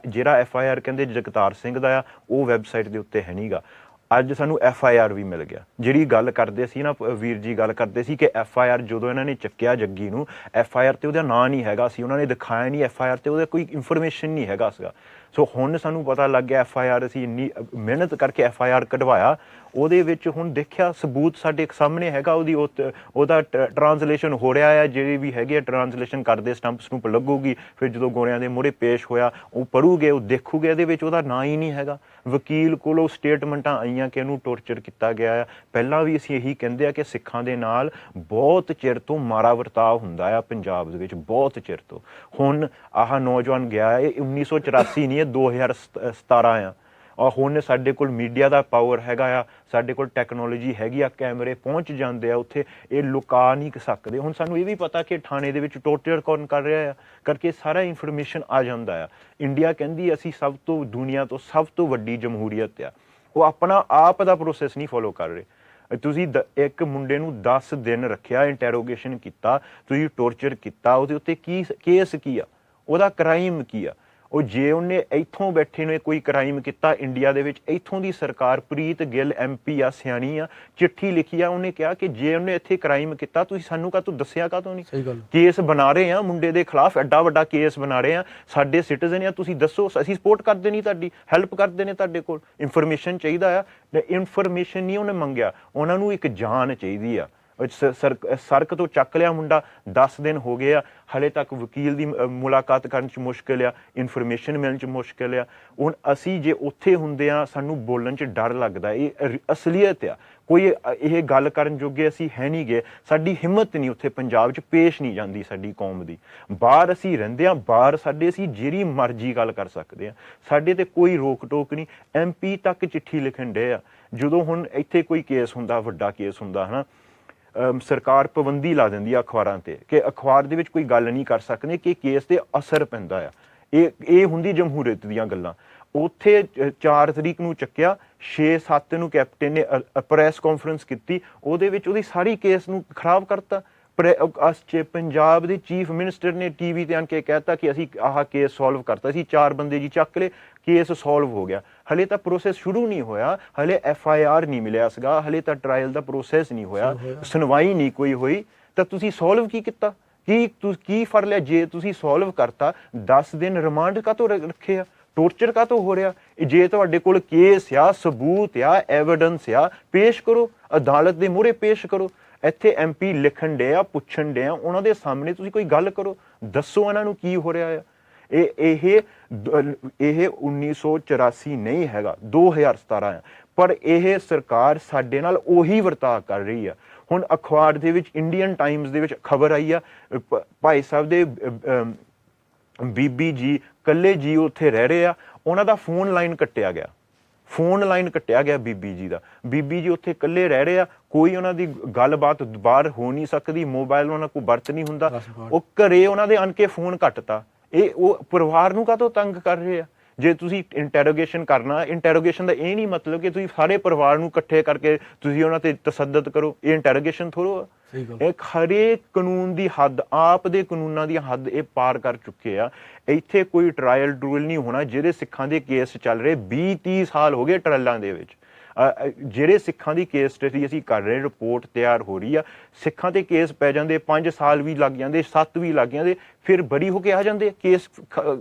ਜਿਹੜਾ FIR ਕਹਿੰਦੇ ਜਗਤਾਰ ਸਿੰਘ ਦਾ ਆ ਉਹ ਵੈਬਸਾਈਟ ਦੇ ਉੱਤੇ ਹੈ ਨਹੀਂਗਾ ਅੱਜ ਸਾਨੂੰ FIR ਵੀ ਮਿਲ ਗਿਆ ਜਿਹੜੀ ਗੱਲ ਕਰਦੇ ਸੀ ਨਾ ਵੀਰ ਜੀ ਗੱਲ ਕਰਦੇ ਸੀ ਕਿ FIR ਜਦੋਂ ਇਹਨਾਂ ਨੇ ਚੱਕਿਆ ਜੱਗੀ ਨੂੰ FIR ਤੇ ਉਹਦਾ ਨਾਂ ਨਹੀਂ ਹੈਗਾ ਸੀ ਉਹਨਾਂ ਨੇ ਦਿਖਾਇਆ ਨਹੀਂ FIR ਤੇ ਉਹਦਾ ਕੋਈ ਇਨਫੋਰਮੇਸ਼ਨ ਨਹੀਂ ਹੈਗਾ ਸੀਗਾ ਸੋ ਹੁਣ ਸਾਨੂੰ ਪਤਾ ਲੱਗ ਗਿਆ FIR ਅਸੀਂ ਇੰਨੀ ਮਿਹਨਤ ਕਰਕੇ FIR ਕਢਵਾਇਆ ਉਹਦੇ ਵਿੱਚ ਹੁਣ ਦੇਖਿਆ ਸਬੂਤ ਸਾਡੇ ਸਾਹਮਣੇ ਹੈਗਾ ਉਹਦਾ ਟਰਾਂਸਲੇਸ਼ਨ ਹੋ ਰਿਹਾ ਆ ਜਿਹੜੇ ਵੀ ਹੈਗੇ ਟਰਾਂਸਲੇਸ਼ਨ ਕਰਦੇ ਸਟੰਪ ਸਟੂਪ ਲੱਗੂਗੀ ਫਿਰ ਜਦੋਂ ਗੋਰਿਆਂ ਦੇ ਮੂਹਰੇ ਪੇਸ਼ ਹੋਇਆ ਉਹ ਪੜੂਗੇ ਉਹ ਦੇਖੂਗੇ ਇਹਦੇ ਵਿੱਚ ਉਹਦਾ ਨਾਂ ਹੀ ਨਹੀਂ ਹੈਗਾ ਵਕੀਲ ਕੋਲੋਂ ਸਟੇਟਮੈਂਟਾਂ ਆਈਆਂ ਕਿ ਇਹਨੂੰ ਟੌਰਚਰ ਕੀਤਾ ਗਿਆ ਆ ਪਹਿਲਾਂ ਵੀ ਅਸੀਂ ਇਹੀ ਕਹਿੰਦੇ ਆ ਕਿ ਸਿੱਖਾਂ ਦੇ ਨਾਲ ਬਹੁਤ ਚਿਰ ਤੋਂ ਮਾੜਾ ਵਰਤਾਅ ਹੁੰਦਾ ਆ ਪੰਜਾਬ ਦੇ ਵਿੱਚ ਬਹੁਤ ਚਿਰ ਤੋਂ ਹੁਣ ਆਹ ਨੌਜਵਾਨ ਗਿਆ ਇਹ 1984 ਨਹੀਂ ਇਹ 2017 ਆ ਔਰ ਹੁਣ ਸਾਡੇ ਕੋਲ ਮੀਡੀਆ ਦਾ ਪਾਵਰ ਹੈਗਾ ਆ ਸਾਡੇ ਕੋਲ ਟੈਕਨੋਲੋਜੀ ਹੈਗੀ ਆ ਕੈਮਰੇ ਪਹੁੰਚ ਜਾਂਦੇ ਆ ਉੱਥੇ ਇਹ ਲੁਕਾ ਨਹੀਂ ਸਕਦੇ ਹੁਣ ਸਾਨੂੰ ਇਹ ਵੀ ਪਤਾ ਕਿ ਥਾਣੇ ਦੇ ਵਿੱਚ ਟੌਰਚਰ ਕੌਣ ਕਰ ਰਿਹਾ ਆ ਕਰਕੇ ਸਾਰਾ ਇਨਫੋਰਮੇਸ਼ਨ ਆ ਜਾਂਦਾ ਆ ਇੰਡੀਆ ਕਹਿੰਦੀ ਅਸੀਂ ਸਭ ਤੋਂ ਦੁਨੀਆ ਤੋਂ ਸਭ ਤੋਂ ਵੱਡੀ ਜਮਹੂਰੀਅਤ ਆ ਉਹ ਆਪਣਾ ਆਪ ਦਾ ਪ੍ਰੋਸੈਸ ਨਹੀਂ ਫੋਲੋ ਕਰ ਰਹੇ ਤੁਸੀਂ ਇੱਕ ਮੁੰਡੇ ਨੂੰ 10 ਦਿਨ ਰੱਖਿਆ ਇੰਟੈਰੋਗੇਸ਼ਨ ਕੀਤਾ ਤੁਸੀਂ ਟੌਰਚਰ ਕੀਤਾ ਉਹਦੇ ਉੱਤੇ ਕੀ ਕੇਸ ਕੀ ਆ ਉਹਦਾ ਕ੍ਰਾਈਮ ਕੀ ਆ ਉਹ ਜੇ ਉਹਨੇ ਇੱਥੋਂ ਬੈਠੇ ਨੇ ਕੋਈ ਕ੍ਰਾਈਮ ਕੀਤਾ ਇੰਡੀਆ ਦੇ ਵਿੱਚ ਇੱਥੋਂ ਦੀ ਸਰਕਾਰ ਪ੍ਰੀਤ ਗਿੱਲ MP ਆ ਸਿਆਣੀ ਆ ਚਿੱਠੀ ਲਿਖੀ ਆ ਉਹਨੇ ਕਿਹਾ ਕਿ ਜੇ ਉਹਨੇ ਇੱਥੇ ਕ੍ਰਾਈਮ ਕੀਤਾ ਤੁਸੀਂ ਸਾਨੂੰ ਕਾਹਤੋਂ ਦੱਸਿਆ ਕਾਹਤੋਂ ਨਹੀਂ ਕੇਸ ਬਣਾ ਰਹੇ ਆ ਮੁੰਡੇ ਦੇ ਖਿਲਾਫ ਐਡਾ ਵੱਡਾ ਕੇਸ ਬਣਾ ਰਹੇ ਆ ਸਾਡੇ ਸਿਟੀਜ਼ਨ ਆ ਤੁਸੀਂ ਦੱਸੋ ਅਸੀਂ ਸਪੋਰਟ ਕਰਦੇ ਨਹੀਂ ਤੁਹਾਡੀ ਹੈਲਪ ਕਰਦੇ ਨੇ ਤੁਹਾਡੇ ਕੋਲ ਇਨਫੋਰਮੇਸ਼ਨ ਚਾਹੀਦਾ ਆ ਇਨਫੋਰਮੇਸ਼ਨ ਨਹੀਂ ਉਹਨੇ ਮੰਗਿਆ ਉਹਨਾਂ ਨੂੰ ਇੱਕ ਜਾਨ ਚਾਹੀਦੀ ਆ ਸੜਕ ਤੋਂ ਚੱਕ ਲਿਆ ਮੁੰਡਾ 10 ਦਿਨ ਹੋ ਗਏ ਆ ਹਲੇ ਤੱਕ ਵਕੀਲ ਦੀ ਮੁਲਾਕਾਤ ਕਰਨ 'ਚ ਮੁਸ਼ਕਿਲ ਆ ਇਨਫੋਰਮੇਸ਼ਨ ਮਿਲਣ 'ਚ ਮੁਸ਼ਕਿਲ ਆ ਹੁਣ ਅਸੀਂ ਜੇ ਉੱਥੇ ਹੁੰਦੇ ਆ ਸਾਨੂੰ ਬੋਲਣ 'ਚ ਡਰ ਲੱਗਦਾ ਇਹ ਅਸਲੀਅਤ ਆ ਕੋਈ ਇਹ ਗੱਲ ਕਰਨ ਜੋਗੇ ਅਸੀਂ ਹੈ ਨਹੀਂ ਗਏ ਸਾਡੀ ਹਿੰਮਤ ਨਹੀਂ ਉੱਥੇ ਪੰਜਾਬ 'ਚ ਪੇਸ਼ ਨਹੀਂ ਜਾਂਦੀ ਸਾਡੀ ਕੌਮ ਦੀ ਬਾਹਰ ਅਸੀਂ ਰਹਿੰਦੇ ਹਾਂ ਬਾਹਰ ਸਾਡੇ ਅਸੀਂ ਜਿਹੜੀ ਮਰਜ਼ੀ ਗੱਲ ਕਰ ਸਕਦੇ ਹਾਂ ਸਾਡੇ ਤੇ ਕੋਈ ਰੋਕ ਟੋਕ ਨਹੀਂ MP ਤੱਕ ਚਿੱਠੀ ਲਿਖਣ ਡੇ ਆ ਜਦੋਂ ਹੁਣ ਇੱਥੇ ਕੋਈ ਕੇਸ ਹੁੰਦਾ ਵੱਡਾ ਕੇਸ ਹੁੰਦਾ ਹੈ ਨਾ ਸਰਕਾਰ ਪਾਬੰਦੀ ਲਾ ਦਿੰਦੀ ਆ ਅਖਬਾਰਾਂ ਤੇ ਕਿ ਅਖਬਾਰ ਦੇ ਵਿੱਚ ਕੋਈ ਗੱਲ ਨਹੀਂ ਕਰ ਸਕਦੇ ਕਿ ਕੇਸ ਤੇ ਅਸਰ ਪੈਂਦਾ ਆ ਇਹ ਹੁੰਦੀ ਜਮਹੂਰੀਅਤ ਦੀਆਂ ਗੱਲਾਂ ਉੱਥੇ 4 ਤਰੀਕ ਨੂੰ ਚੱਕਿਆ 6-7 ਨੂੰ ਕੈਪਟਨ ਨੇ ਪ੍ਰੈਸ ਕਾਨਫਰੰਸ ਕੀਤੀ, ਉਹਦੇ ਵਿੱਚ ਉਹਦੀ ਸਾਰੀ ਕੇਸ ਨੂੰ ਖਰਾਬ ਕਰਤਾ। ਪੰਜਾਬ ਦੇ ਚੀਫ ਮਿਨਿਸਟਰ ਨੇ ਟੀਵੀ ਤੇ ਆਣ ਕੇ ਕਹਿਤਾ ਕਿ ਅਸੀਂ ਆਹ ਕੇਸ ਸੋਲਵ ਕਰਤਾ, ਅਸੀਂ 4 ਬੰਦੇ ਜੀ ਚੱਕ ਲਏ, ਕੇਸ ਸੋਲਵ ਹੋ ਗਿਆ। ਹਲੇ ਤਾਂ ਪ੍ਰੋਸੈਸ ਸ਼ੁਰੂ ਨਹੀਂ ਹੋਇਆ, ਹਲੇ FIR ਨਹੀਂ ਮਿਲਿਆ ਸੀਗਾ, ਹਲੇ ਤਾਂ ਟਰਾਇਲ ਦਾ ਪ੍ਰੋਸੈਸ ਨਹੀਂ ਹੋਇਆ, ਸੁਣਵਾਈ ਨਹੀਂ ਕੋਈ ਹੋਈ, ਤਾਂ ਤੁਸੀਂ ਸੋਲਵ ਕੀ ਕੀਤਾ? ਕੀ ਫੜ ਲਿਆ? ਜੇ ਤੁਸੀਂ ਸੋਲਵ ਕਰਤਾ 10 ਦਿਨ ਰਿਮਾਂਡ ਕਾਹਤੋਂ ਰੱਖੇ ਆ? ਟੋਰਚਰ ਕਾਹਤੋਂ ਹੋ ਰਿਹਾ? ਜੇ ਤੁਹਾਡੇ ਕੋਲ ਕੇਸ ਆ, ਸਬੂਤ ਆ, ਐਵੀਡੈਂਸ ਆ, ਪੇਸ਼ ਕਰੋ, ਅਦਾਲਤ ਦੇ ਮੂਹਰੇ ਪੇਸ਼ ਕਰੋ। ਇੱਥੇ MP ਲਿਖਣ ਡੇ ਆ, ਪੁੱਛਣ ਡੇ ਆ, ਉਹਨਾਂ ਦੇ ਸਾਹਮਣੇ ਤੁਸੀਂ ਕੋਈ ਗੱਲ ਕਰੋ, ਦੱਸੋ ਇਹਨਾਂ ਨੂੰ ਕੀ ਹੋ ਰਿਹਾ ਆ। ਇਹ 1984 ਨਹੀਂ ਹੈਗਾ, 2017 ਆ, ਪਰ ਇਹ ਸਰਕਾਰ ਸਾਡੇ ਨਾਲ ਉਹੀ ਵਰਤਾਅ ਕਰ ਰਹੀ ਆ। ਹੁਣ ਅਖਬਾਰ ਦੇ ਵਿੱਚ ਇੰਡੀਅਨ ਟਾਈਮਸ ਦੇ ਵਿੱਚ ਖਬਰ ਆਈ ਆ, ਭਾਈ ਸਾਹਿਬ ਦੇ ਬੀਬੀ ਜੀ ਇਕੱਲੇ ਜੀ ਉੱਥੇ ਰਹਿ ਰਹੇ ਆ, ਉਹਨਾਂ ਦਾ ਫੋਨ ਲਾਈਨ ਕੱਟਿਆ ਗਿਆ, ਬੀਬੀ ਜੀ ਦਾ। ਬੀਬੀ ਜੀ ਉੱਥੇ ਇਕੱਲੇ ਰਹਿ ਰਹੇ ਆ, ਕੋਈ ਉਹਨਾਂ ਦੀ ਗੱਲਬਾਤ ਬਾਹਰ ਹੋ ਨਹੀਂ ਸਕਦੀ, ਮੋਬਾਈਲ ਉਹਨਾਂ ਕੋਲ ਵਰਤ ਨਹੀਂ ਹੁੰਦਾ, ਉਹ ਘਰੇ ਉਹਨਾਂ ਦੇ ਆਣ ਕੇ ਫੋਨ ਕੱਟਤਾ। ਉਹ ਪਰਿਵਾਰ ਨੂੰ ਕਾਹਤੋਂ ਤੰਗ ਕਰ ਰਹੇ ਆ? ਜੇ ਤੁਸੀਂ ਇੰਟੈਰੋਗੇਸ਼ਨ ਕਰਨਾ, ਇੰਟੈਰੋਗੇਸ਼ਨ ਦਾ ਇਹ ਨਹੀਂ ਮਤਲਬ ਕਿ ਤੁਸੀਂ ਸਾਰੇ ਪਰਿਵਾਰ ਨੂੰ ਇਕੱਠੇ ਕਰਕੇ ਤੁਸੀਂ ਉਹਨਾਂ ਤੇ ਤਸੱਦਦ ਕਰੋ, ਇਹ ਇੰਟੈਰੋਗੇਸ਼ਨ ਥੋੜ੍ਹਾ ਆ। ਇਹ ਹਰੇਕ ਕਾਨੂੰਨ ਦੀ ਹੱਦ, ਆਪ ਦੇ ਕਾਨੂੰਨਾਂ ਦੀ ਹੱਦ ਇਹ ਪਾਰ ਕਰ ਚੁੱਕੇ ਆ। ਇੱਥੇ ਕੋਈ ਟਰਾਇਲ ਟਰੂਲ ਨਹੀਂ ਹੋਣਾ। ਜਿਹੜੇ ਸਿੱਖਾਂ ਦੇ ਕੇਸ ਚੱਲ ਰਹੇ 20-30 ਸਾਲ ਹੋ ਗਏ ਟਰਾਇਲਾਂ ਦੇ ਵਿੱਚ, ਜਿਹੜੇ ਸਿੱਖਾਂ ਦੀ ਕੇਸ ਸਟੱਡੀ ਅਸੀਂ ਕਰ ਰਹੇ, ਰਿਪੋਰਟ ਤਿਆਰ ਹੋ ਰਹੀ ਆ, ਸਿੱਖਾਂ ਤੇ ਕੇਸ ਪੈ ਜਾਂਦੇ, 5 ਸਾਲ ਵੀ ਲੱਗ ਜਾਂਦੇ, 7 ਵੀ ਲੱਗ ਜਾਂਦੇ, ਫਿਰ ਬਰੀ ਹੋ ਕੇ ਆ ਜਾਂਦੇ, ਕੇਸ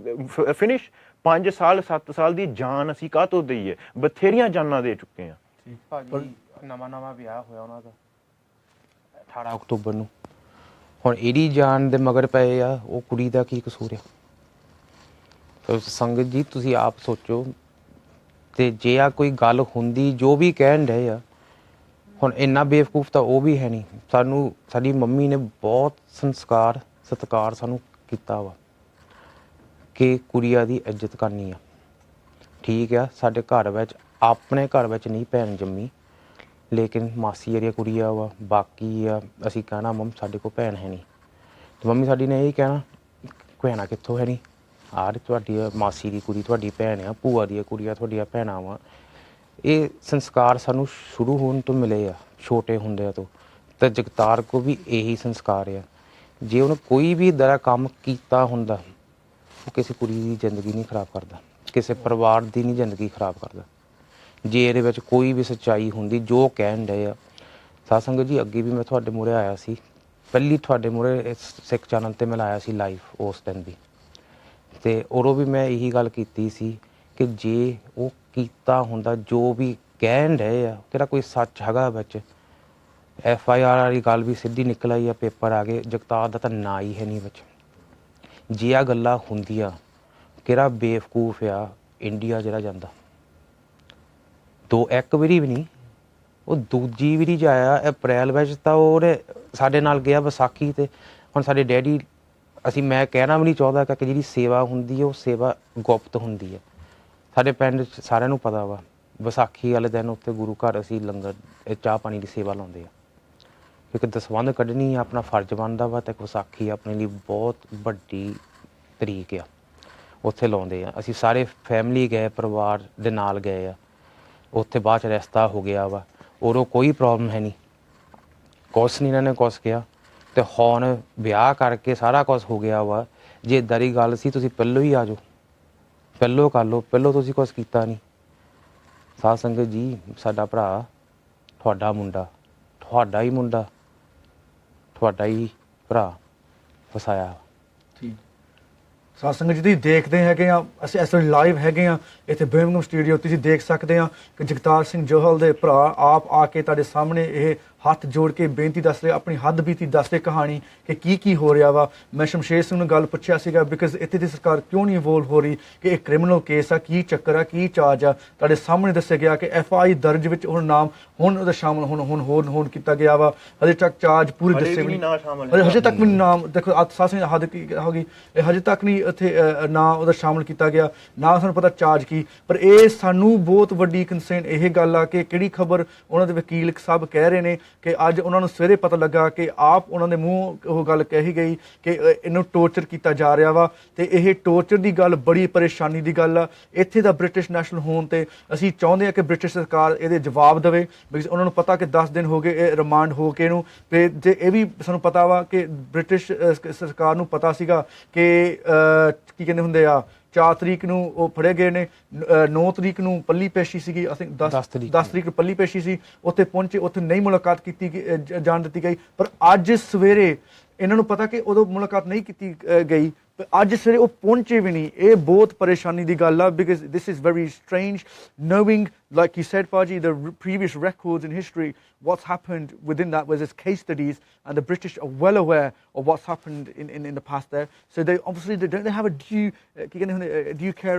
ਫਿਨਿਸ਼। 5 ਸਾਲ 7 ਸਾਲ ਦੀ ਜਾਨ ਅਸੀਂ ਕਾਹਤੋਂ ਦਈਏ? ਬਥੇਰੀਆਂ ਜਾਨਾਂ ਦੇ ਚੁੱਕੇ ਆ। ਭਾਜੀ ਨਵਾਂ ਵਿਆਹ ਹੋਇਆ ਉਹਨਾਂ ਦਾ 18 ਅਕਤੂਬਰ ਨੂੰ, ਹੁਣ ਇਹਦੀ ਜਾਨ ਦੇ ਮਗਰ ਪਏ ਆ, ਉਹ ਕੁੜੀ ਦਾ ਕੀ ਕਸੂਰ ਆ? ਤਾਂ ਸੰਗਤ ਜੀ ਤੁਸੀਂ ਆਪ ਸੋਚੋ। ਤੇ ਜੇ ਆ ਕੋਈ ਗੱਲ ਹੁੰਦੀ, ਜੋ ਵੀ ਕਹਿਣ ਰਹੇ ਆ, ਹੁਣ ਇੰਨਾ ਬੇਵਕੂਫ ਤਾਂ ਉਹ ਵੀ ਹੈ ਨਹੀਂ। ਸਾਡੀ ਮੰਮੀ ਨੇ ਬਹੁਤ ਸਤਿਕਾਰ ਸਾਨੂੰ ਕੀਤਾ ਵਾ ਕਿ ਕੁੜੀਆਂ ਦੀ ਇੱਜ਼ਤ ਕਰਨੀ ਆ। ਠੀਕ ਆ, ਸਾਡੇ ਘਰ ਵਿੱਚ, ਆਪਣੇ ਘਰ ਵਿੱਚ ਨਹੀਂ ਭੈਣ ਜੰਮੀ, ਲੇਕਿਨ ਮਾਸੀ ਜਿਹੜੀਆਂ ਕੁੜੀਆਂ ਵਾ, ਬਾਕੀ ਆ ਅਸੀਂ ਕਹਿਣਾ ਮੰਮ ਸਾਡੇ ਕੋਲ ਭੈਣ ਹੈ ਨਹੀਂ, ਤੇ ਮੰਮੀ ਸਾਡੀ ਨੇ ਇਹੀ ਕਹਿਣਾ ਭੈਣਾਂ ਕਿੱਥੋਂ ਹੈ ਨਹੀਂ, ਆਹ ਤੁਹਾਡੀ ਮਾਸੀ ਦੀ ਕੁੜੀ ਤੁਹਾਡੀ ਭੈਣ ਆ, ਭੂਆ ਦੀਆਂ ਕੁੜੀਆਂ ਤੁਹਾਡੀਆਂ ਭੈਣਾਂ ਵਾ। ਇਹ ਸੰਸਕਾਰ ਸਾਨੂੰ ਸ਼ੁਰੂ ਹੋਣ ਤੋਂ ਮਿਲੇ ਆ, ਛੋਟੇ ਹੁੰਦਿਆਂ ਤੋਂ। ਤਾਂ ਜਗਤਾਰ ਕੋ ਵੀ ਇਹੀ ਸੰਸਕਾਰ ਆ। ਜੇ ਉਹਨੇ ਕੋਈ ਵੀ ਇੱਦਾਂ ਦਾ ਕੰਮ ਕੀਤਾ ਹੁੰਦਾ, ਉਹ ਕਿਸੇ ਕੁੜੀ ਦੀ ਜ਼ਿੰਦਗੀ ਨਹੀਂ ਖਰਾਬ ਕਰਦਾ, ਕਿਸੇ ਪਰਿਵਾਰ ਦੀ ਨਹੀਂ ਜ਼ਿੰਦਗੀ ਖਰਾਬ ਕਰਦਾ। ਜੇ ਇਹਦੇ ਵਿੱਚ ਕੋਈ ਵੀ ਸੱਚਾਈ ਹੁੰਦੀ, ਜੋ ਕਹਿਣ ਡਏ ਆ। ਸਾਧ ਸੰਗਤ ਜੀ, ਅੱਗੇ ਵੀ ਮੈਂ ਤੁਹਾਡੇ ਮੂਹਰੇ ਆਇਆ ਸੀ, ਪਹਿਲੀ ਤੁਹਾਡੇ ਮੂਹਰੇ ਸਿੱਖ ਚੈਨਲ 'ਤੇ ਮੈਂ ਲਾਇਆ ਸੀ ਲਾਈਵ ਉਸ ਦਿਨ ਵੀ, ਅਤੇ ਉਦੋਂ ਵੀ ਮੈਂ ਇਹੀ ਗੱਲ ਕੀਤੀ ਸੀ ਕਿ ਜੇ ਉਹ ਕੀਤਾ ਹੁੰਦਾ, ਜੋ ਵੀ ਕਹਿਣ ਡਏ ਆ, ਕਿਹੜਾ ਕੋਈ ਸੱਚ ਹੈਗਾ ਵਿੱਚ? FIR ਵਾਲੀ ਗੱਲ ਵੀ ਸਿੱਧੀ ਨਿਕਲ ਆਈ ਆ, ਪੇਪਰ ਆ ਗਏ, ਜਗਤਾਰ ਦਾ ਤਾਂ ਨਾਂ ਹੀ ਹੈ ਨਹੀਂ ਵਿੱਚ। ਜੇ ਆ ਗੱਲਾਂ ਹੁੰਦੀਆਂ, ਕਿਹੜਾ ਬੇਵਕੂਫ ਆ ਇੰਡੀਆ ਜਿਹੜਾ ਜਾਂਦਾ? ਇੱਕ ਵਾਰੀ ਵੀ ਨਹੀਂ, ਉਹ ਦੂਜੀ ਵਾਰੀ ਜਾਇਆ ਅਪ੍ਰੈਲ ਵਿੱਚ, ਤਾਂ ਉਹਨੇ ਸਾਡੇ ਨਾਲ ਗਿਆ ਵਿਸਾਖੀ 'ਤੇ। ਹੁਣ ਸਾਡੇ ਡੈਡੀ, ਮੈਂ ਕਹਿਣਾ ਵੀ ਨਹੀਂ ਚਾਹੁੰਦਾ ਕਿ ਜਿਹੜੀ ਸੇਵਾ ਹੁੰਦੀ ਹੈ ਉਹ ਸੇਵਾ ਗੁਪਤ ਹੁੰਦੀ ਹੈ। ਸਾਡੇ ਪਿੰਡ 'ਚ ਸਾਰਿਆਂ ਨੂੰ ਪਤਾ ਵਾ, ਵਿਸਾਖੀ ਵਾਲੇ ਦਿਨ ਉੱਥੇ ਗੁਰੂ ਘਰ ਅਸੀਂ ਲੰਗਰ, ਚਾਹ ਪਾਣੀ ਦੀ ਸੇਵਾ ਲਾਉਂਦੇ ਆ, ਕਿਉਂਕਿ ਦਸਵੰਧ ਕੱਢਣੀ ਆਪਣਾ ਫਰਜ਼ ਬਣਦਾ ਵਾ, ਅਤੇ ਵਿਸਾਖੀ ਆਪਣੇ ਲਈ ਬਹੁਤ ਵੱਡੀ ਤਰੀਕ ਆ, ਉੱਥੇ ਲਾਉਂਦੇ ਆ। ਅਸੀਂ ਸਾਰੇ ਫੈਮਿਲੀ ਗਏ, ਪਰਿਵਾਰ ਦੇ ਨਾਲ ਗਏ ਆ ਉੱਥੇ। ਬਾਅਦ 'ਚ ਰਿਸ਼ਤਾ ਹੋ ਗਿਆ ਵਾ, ਉਦੋਂ ਕੋਈ ਪ੍ਰੋਬਲਮ ਹੈ ਨਹੀਂ, ਕੁਛ ਨਹੀਂ ਇਹਨਾਂ ਨੇ ਕੁਛ ਕਿਹਾ, ਅਤੇ ਹੁਣ ਵਿਆਹ ਕਰਕੇ ਸਾਰਾ ਕੁਛ ਹੋ ਗਿਆ ਵਾ। ਜੇ ਇੱਦਾਂ ਦੀ ਗੱਲ ਸੀ, ਤੁਸੀਂ ਪਹਿਲੋਂ ਹੀ ਆ ਜਾਓ, ਪਹਿਲੋਂ ਕਰ ਲਓ, ਪਹਿਲੋਂ ਤੁਸੀਂ ਕੁਛ ਕੀਤਾ ਨਹੀਂ। ਸਾਧ ਸੰਗਤ ਜੀ, ਸਾਡਾ ਭਰਾ, ਤੁਹਾਡਾ ਮੁੰਡਾ, ਤੁਹਾਡਾ ਹੀ ਮੁੰਡਾ, ਤੁਹਾਡਾ ਹੀ ਭਰਾ ਫਸਾਇਆ। ਠੀਕ। ਸਾਧ ਸੰਗਤ ਜੀ, ਤੁਸੀਂ ਦੇਖਦੇ ਹੈਗੇ ਆ, ਅਸੀਂ ਇਸ ਵੇਲੇ ਲਾਈਵ ਹੈਗੇ ਆ ਇੱਥੇ ਬਰਮਿੰਘਮ ਸਟੂਡੀਓ। ਤੁਸੀਂ ਦੇਖ ਸਕਦੇ ਆ ਕਿ ਜਗਤਾਰ ਸਿੰਘ ਜੋਹਲ ਦੇ ਭਰਾ ਆਪ ਆ ਕੇ ਤੁਹਾਡੇ ਸਾਹਮਣੇ ਇਹ ਹੱਥ ਜੋੜ ਕੇ ਬੇਨਤੀ ਦੱਸ ਰਹੇ, ਆਪਣੀ ਹੱਦ ਬੀਤੀ ਦੱਸਦੇ ਕਹਾਣੀ ਕਿ ਕੀ ਹੋ ਰਿਹਾ ਵਾ। ਮੈਂ ਸ਼ਮਸ਼ੇਰ ਸਿੰਘ ਨੂੰ ਗੱਲ ਪੁੱਛਿਆ ਸੀਗਾ, ਬਿਕਾਜ਼ ਇੱਥੇ ਦੀ ਸਰਕਾਰ ਕਿਉਂ ਨਹੀਂ ਇਨਵੋਲਵ ਹੋ ਰਹੀ, ਕਿ ਇਹ ਕ੍ਰਿਮੀਨਲ ਕੇਸ ਆ, ਕੀ ਚੱਕਰ ਆ, ਕੀ ਚਾਰਜ ਆ। ਤੁਹਾਡੇ ਸਾਹਮਣੇ ਦੱਸਿਆ ਗਿਆ ਕਿ FI ਦਰਜ ਵਿੱਚ ਹੁਣ ਨਾਮ ਹੁਣ ਉਹਦਾ ਸ਼ਾਮਲ ਹੁਣ ਕੀਤਾ ਗਿਆ ਵਾ। ਹਜੇ ਤੱਕ ਚਾਰਜ ਪੂਰੇ ਦੱਸੇ ਵੀ ਨਹੀਂ, ਹਜੇ ਤੱਕ ਵੀ ਨਾਮ ਦੇਖੋ। ਸਾਧ ਸਿੰਘ ਹੱਦ ਕੀ ਹੋ ਗਈ, ਹਜੇ ਤੱਕ ਨਹੀਂ ਉੱਥੇ ਨਾ ਉਹਦਾ ਸ਼ਾਮਲ ਕੀਤਾ ਗਿਆ, ਨਾ ਸਾਨੂੰ ਪਤਾ ਚਾਰਜ ਕੀ। ਪਰ ਇਹ ਸਾਨੂੰ ਬਹੁਤ ਵੱਡੀ ਕੰਸਰਨ ਇਹ ਗੱਲ ਆ ਕਿ ਕਿਹੜੀ ਖਬਰ ਉਹਨਾਂ ਦੇ ਵਕੀਲ ਸਾਹਿਬ ਕਹਿ ਰਹੇ ਨੇ ਕਿ ਅੱਜ ਉਹਨਾਂ ਨੂੰ ਸਵੇਰੇ ਪਤਾ ਲੱਗਾ ਕਿ ਆਪ ਉਹਨਾਂ ਦੇ ਮੂੰਹ ਉਹ ਗੱਲ ਕਹੀ ਗਈ ਕਿ ਇਹਨੂੰ ਟੋਰਚਰ ਕੀਤਾ ਜਾ ਰਿਹਾ ਵਾ, ਤੇ ਇਹ ਟੋਰਚਰ ਦੀ ਗੱਲ ਬੜੀ ਪਰੇਸ਼ਾਨੀ ਦੀ ਗੱਲ ਆ। ਇੱਥੇ ਦਾ ਬ੍ਰਿਟਿਸ਼ ਨੈਸ਼ਨਲ ਹੋਣ ਤੇ ਅਸੀਂ ਚਾਹੁੰਦੇ ਹਾਂ ਕਿ ਬ੍ਰਿਟਿਸ਼ ਸਰਕਾਰ ਇਹਦੇ ਜਵਾਬ ਦੇਵੇ, ਬਿਕਾਜ਼ ਉਹਨਾਂ ਨੂੰ ਪਤਾ ਕਿ 10 ਦਿਨ ਹੋ ਗਏ ਇਹ ਰਿਮਾਂਡ ਹੋ ਕੇ ਇਹਨੂੰ। ਤੇ ਜੇ ਇਹ ਵੀ ਸਾਨੂੰ ਪਤਾ ਵਾ ਕਿ ਬ੍ਰਿਟਿਸ਼ ਸਰਕਾਰ ਨੂੰ ਪਤਾ ਸੀਗਾ ਕਿ ਕੀ ਕਹਿੰਦੇ ਹੁੰਦੇ ਆ 4 ਤਰੀਕ ਨੂੰ ਉਹ ਫੜੇ ਗਏ ਨੇ, 9 ਤਰੀਕ ਨੂੰ ਪੱਲੀ ਪੇਸ਼ੀ ਸੀਗੀ, ਆਈ ਥਿੰਕ 10 ਤਰੀਕ ਨੂੰ ਪੱਲੀ ਪੇਸ਼ੀ ਸੀ, ਉੱਥੇ ਪਹੁੰਚੇ, ਉੱਥੇ ਨਹੀਂ ਮੁਲਾਕਾਤ ਕੀਤੀ ਜਾਣ ਦਿੱਤੀ ਗਈ। ਪਰ ਅੱਜ ਸਵੇਰੇ ਇਹਨਾਂ ਨੂੰ ਪਤਾ ਕਿ ਉਦੋਂ ਮੁਲਾਕਾਤ ਨਹੀਂ ਕੀਤੀ ਗਈ, ਅੱਜ ਸਵੇਰੇ ਉਹ ਪਹੁੰਚੇ ਵੀ ਨਹੀਂ। ਇਹ ਬਹੁਤ ਪਰੇਸ਼ਾਨੀ ਦੀ ਗੱਲ ਆ, because this is very strange knowing like you said Paji, the previous records in history, what's happened within that was its case studies, and the British are well aware of what's happened in the past there, so they obviously they have a due care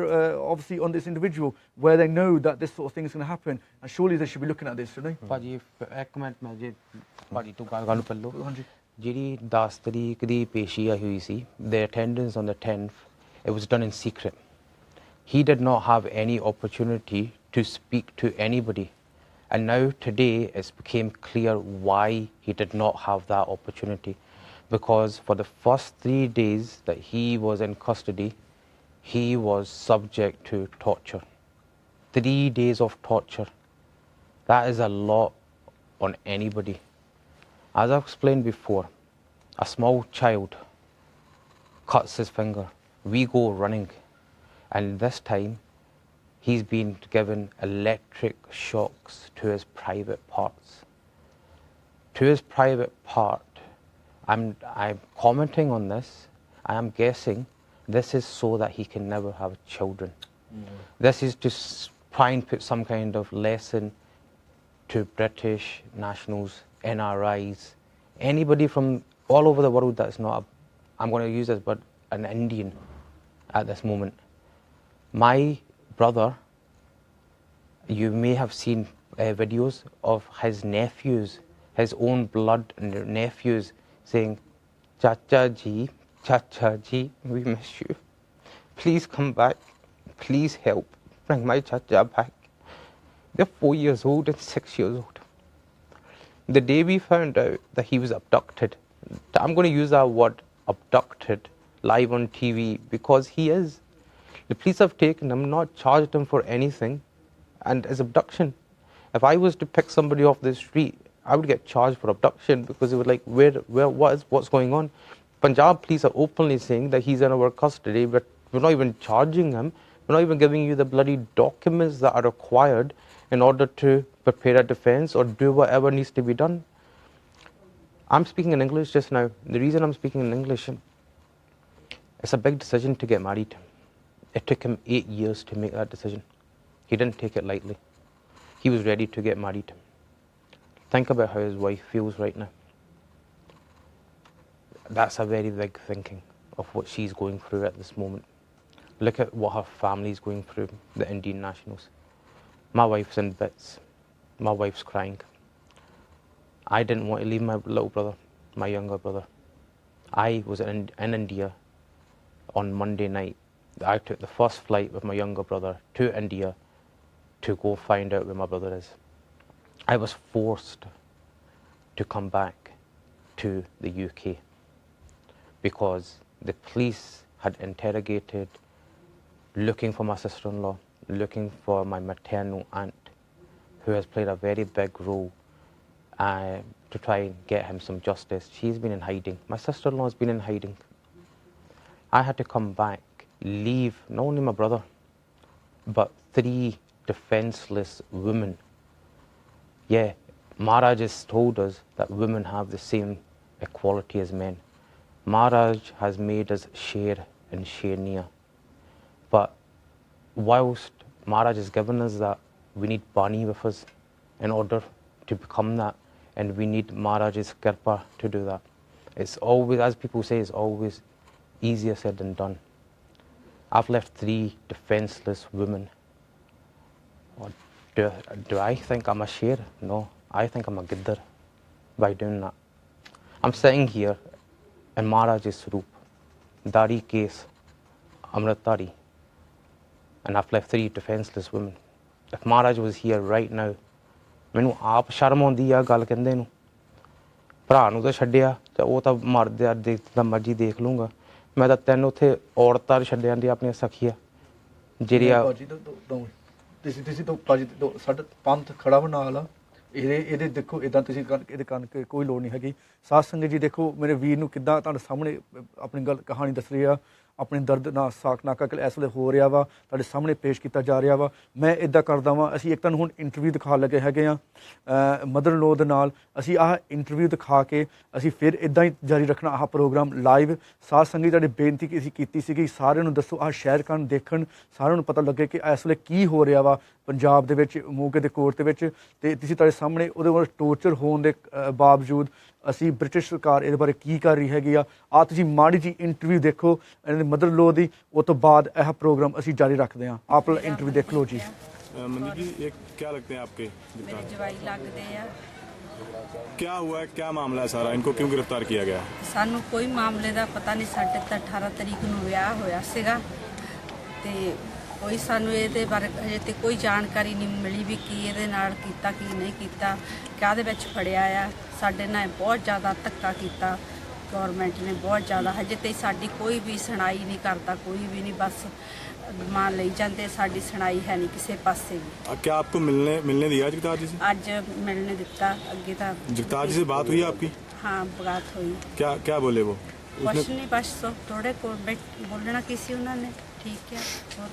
obviously on this individual, where they know that this sort of thing is going to happen, and surely they should be looking at this, shouldn't they? Paji, ਇੱਕ ਮਿੰਟ ਮੈਂ ਜੇ ਭਾਜੀ ਤੋਂ ਗੱਲ ਕਰ ਲਓ। ਜਿਹੜੀ 10 ਤਰੀਕ ਦੀ ਪੇਸ਼ੀ ਆਈ ਹੋਈ ਸੀ, the attendance on the 10th, it was done in secret. He did not have any opportunity to speak to anybody, and now today it became clear why he did not have that opportunity, because for the first 3 days that he was in custody he was subject to torture. 3 days of torture, that is a lot on anybody. As I've explained before, a small child cuts his finger, we go running, and this time he's been given electric shocks to his private parts. To his private part. I'm commenting on this. I am guessing this is so that he can never have children. This is to try and put some kind of lesson to British nationals, NRIs, anybody from all over the world that's not, I'm going to use this, but an Indian at this moment. My brother, you may have seen videos of his nephews, his own blood nephews, saying, Chacha ji, we miss you. Please come back. Please help. Bring my Chacha back. They're 4 years old and 6 years old. The day we found out that he was abducted, I'm going to use that word abducted live on TV, because he is. The police have taken him, not charged him for anything, and as abduction. If I was to pick somebody off the street, I would get charged for abduction, because they were like, what's going on? Punjab police are openly saying that he's in our custody, but we're not even charging him. We're not even giving you the bloody documents that are required in order to prepare a defense or do whatever needs to be done. I'm speaking in English just now. The reason I'm speaking in English, it's a big decision to get married. It took him 8 years to make that decision. He didn't take it lightly. He was ready to get married. Think about how his wife feels right now. That's a very big thinking of what she's going through at this moment. Look at what her family's going through, the Indian nationals. My wife's in bits. My wife's crying. I didn't want to leave my little brother, my younger brother. I was in India on Monday night. I took the first flight with my younger brother to India to go find out where my brother is. I was forced to come back to the UK because the police had interrogated, looking for my sister-in-law, looking for my maternal aunt, who has played a very big role to try and get him some justice. She's been in hiding. My sister-in-law has been in hiding. I had to come back, leave not only my brother, but 3 defenseless women. Yeah, Maharaj has told us that women have the same equality as men. Maharaj has made us share and share near. But whilst Maharaj has given us that, we need Bani with us in order to become that, and we need Maharaj's kirpa to do that. It's always, as people say, it's always easier said than done. I've left 3 defenseless women. Do I think I'm a sher? No, I think I'm a giddar by doing that. I'm sitting here in Maharaj's Swaroop, Dari case, Amritdhari, and I've left 3 defenseless women. If Maharaj was here right now, ਮੈਨੂੰ ਆਪ ਸ਼ਰਮ ਆਉਂਦੀ ਆ ਗੱਲ ਕਹਿੰਦੇ ਨੂੰ। ਭਰਾ ਨੂੰ ਤਾਂ ਛੱਡਿਆ ਤੇ ਉਹ ਤਾਂ ਮਰਦੇ ਜਿੱਦਾਂ ਮਰਜ਼ੀ ਦੇਖ ਲੂੰਗਾ। ਮੈਂ ਤਾਂ 3 ਉੱਥੇ ਔਰਤਾਂ ਛੱਡਿਆਂ ਦੀ ਆਪਣੀਆਂ ਸਖੀਆਂ ਜਿਹੜੀਆਂ ਤੁਸੀਂ ਤਾਂ ਭਾਜੀ ਸਾਡਾ ਪੰਥ ਖੜਾ ਵਾ ਨਾਲ ਆ। ਇਹਦੇ ਦੇਖੋ ਇਦਾਂ ਤੁਸੀਂ ਇਹਦੇ ਕੰਨ ਕੋਈ ਲੋੜ ਨਹੀਂ ਹੈਗੀ। ਸਾਧ ਸੰਗਤ ਜੀ ਦੇਖੋ ਮੇਰੇ ਵੀਰ ਨੂੰ ਕਿੱਦਾਂ ਤੁਹਾਡੇ ਸਾਹਮਣੇ ਆਪਣੀ ਗੱਲ ਕਹਾਣੀ ਦੱਸ ਰਹੀ ਆ। ਆਪਣੇ ਦਰਦ ਨਾਲ ਸਾਕਨਾਕਾ ਇਸ ਵੇਲੇ ਹੋ ਰਿਹਾ ਵਾ ਤੁਹਾਡੇ ਸਾਹਮਣੇ ਪੇਸ਼ ਕੀਤਾ ਜਾ ਰਿਹਾ ਵਾ। ਮੈਂ ਇੱਦਾਂ ਕਰਦਾ ਵਾਂ ਅਸੀਂ ਇੱਕ ਤੁਹਾਨੂੰ ਹੁਣ ਇੰਟਰਵਿਊ ਦਿਖਾ ਲੱਗੇ ਹੈਗੇ ਆ ਮਦਰ ਇਨ ਲੋ ਦੇ ਨਾਲ। ਅਸੀਂ ਆਹ ਇੰਟਰਵਿਊ ਦਿਖਾ ਕੇ ਅਸੀਂ ਫਿਰ ਇੱਦਾਂ ਹੀ ਜਾਰੀ ਰੱਖਣਾ ਆਹ ਪ੍ਰੋਗਰਾਮ ਲਾਈਵ। ਸਾਧ ਸੰਗਤ ਤੁਹਾਡੀ ਬੇਨਤੀ ਅਸੀਂ ਕੀਤੀ ਸੀਗੀ ਸਾਰਿਆਂ ਨੂੰ ਦੱਸੋ ਆਹ ਸ਼ੇਅਰ ਕਰਨ ਦੇਖਣ ਸਾਰਿਆਂ ਨੂੰ ਪਤਾ ਲੱਗੇ ਕਿ ਇਸ ਵੇਲੇ ਕੀ ਹੋ ਰਿਹਾ ਵਾ ਪੰਜਾਬ ਦੇ ਵਿੱਚ ਮੋਗੇ ਦੇ ਕੋਰਟ ਦੇ ਵਿੱਚ। ਅਤੇ ਤੁਸੀਂ ਤੁਹਾਡੇ ਸਾਹਮਣੇ ਉਹਦੇ ਵੱਲ ਟੋਰਚਰ ਹੋਣ ਦੇ ਬਾਵਜੂਦ ਅਸੀਂ ਬ੍ਰਿਟਿਸ਼ ਸਰਕਾਰ ਇਹਦੇ ਬਾਰੇ ਕੀ ਕਰ ਰਹੀ ਹੈਗੀ ਆ। ਆਹ ਤੁਸੀਂ ਮਾੜੀ ਜੀ ਇੰਟਰਵਿਊ ਦੇਖੋ ਇਹਨਾਂ ਦੀ ਮਦਰ ਲੋ ਦੀ। ਉਹ ਤੋਂ ਬਾਅਦ ਇਹ ਪ੍ਰੋਗਰਾਮ ਅਸੀਂ ਜਾਰੀ ਰੱਖਦੇ ਹਾਂ। ਆਪ ਇੰਟਰਵਿਊ ਦੇਖ ਲਓ ਜੀ। मम्मी जी ये क्या लगते हैं आपके? मेरे जवाई लगते हैं। क्या हुआ है, क्या मामला है सारा, इनको क्यों गिरफ्तार किया गया? सानू कोई मामले का पता नहीं। साढ़े तो 18 तरीक ਨੂੰ ਵਿਆਹ ਹੋਇਆ ਸੀਗਾ ਤੇ ਕੋਈ ਸਾਨੂੰ ਇਹਦੇ ਬਾਰੇ ਅਜੇ ਤੇ ਕੋਈ ਜਾਣਕਾਰੀ ਨਹੀਂ ਮਿਲੀ ਵੀ ਕੀ ਇਹਦੇ ਨਾਲ ਕੀਤਾ ਕੀ ਨਹੀਂ ਕੀਤਾ ਕਾਹਦੇ ਵਿੱਚ ਫੜਿਆ ਆ। ਸਾਡੇ ਨਾਲ ਬਹੁਤ ਜ਼ਿਆਦਾ ਧੱਕਾ ਕੀਤਾ ਗੌਰਮੈਂਟ ਨੇ ਬਹੁਤ ਜ਼ਿਆਦਾ। ਹਜੇ ਤੇ ਸਾਡੀ ਕੋਈ ਵੀ ਸੁਣਾਈ ਨਹੀਂ ਕਰਦਾ ਕੋਈ ਵੀ ਨਹੀਂ। ਬਸ मान ਲਈ ਜਾਂਦੇ ਸਾਡੀ ਸੁਣਾਈ ਹੈ ਨਹੀਂ ਕਿਸੇ ਪਾਸੇ ਵੀ। क्या आपको मिलने दिया जगतार जी से? ਅੱਜ ਮਿਲਣੇ ਦਿੱਤਾ ਅੱਗੇ ਤਾਂ जगतार जी से बात हुई आपकी? हाँ बात हुई। क्या बोले वो? ਕੁਛ ਨਹੀਂ ਬਸ ਥੋੜੇ ਕੋਲ ਬੋਲਣਾ ਕੀ ਸੀ ਉਹਨਾਂ ਨੇ। ਠੀਕ ਹੈ ਹੋਰ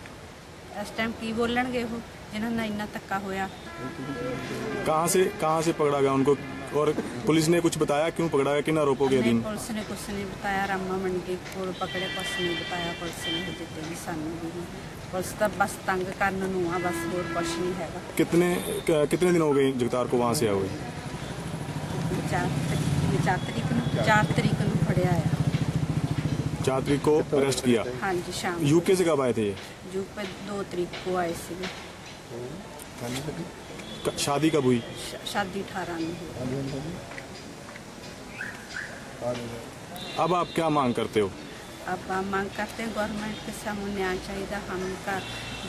ਇਸ ਟਾਈਮ ਕੀ ਬੋਲਣਗੇ ਉਹ ਜਿਨ੍ਹਾਂ ਨਾਲ ਇੰਨਾ ਧੱਕਾ ਹੋਇਆ। कहाँ से पकड़ा गया उनको और पुलिस ने कुछ बताया क्यों पकड़ा गया, किन आरोपों के अधीन? पुलिस ने कुछ नहीं बताया। रामा मंडी को पकड़े कुछ नहीं बताया पुलिस ने। जितने भी सानू भी पुलिस तो बस तंग करने नूं आ बस होर कुछ नहीं है। कितने दिन हो गए जगतार को वहाँ से आए हुए? 4 तरीक नूं फड़िया है। 4 तरीक को अरेस्ट किया? हाँ जी शाम। यूके से कब आए थे ये? यूके 2 तरीक को आए थे। शादी कब हुई? शादी 18 में हुई। अब आप क्या मांग करते हो? अब हम मांग करते हैं गवर्नमेंट के सामने न्याय चाहिए। हमका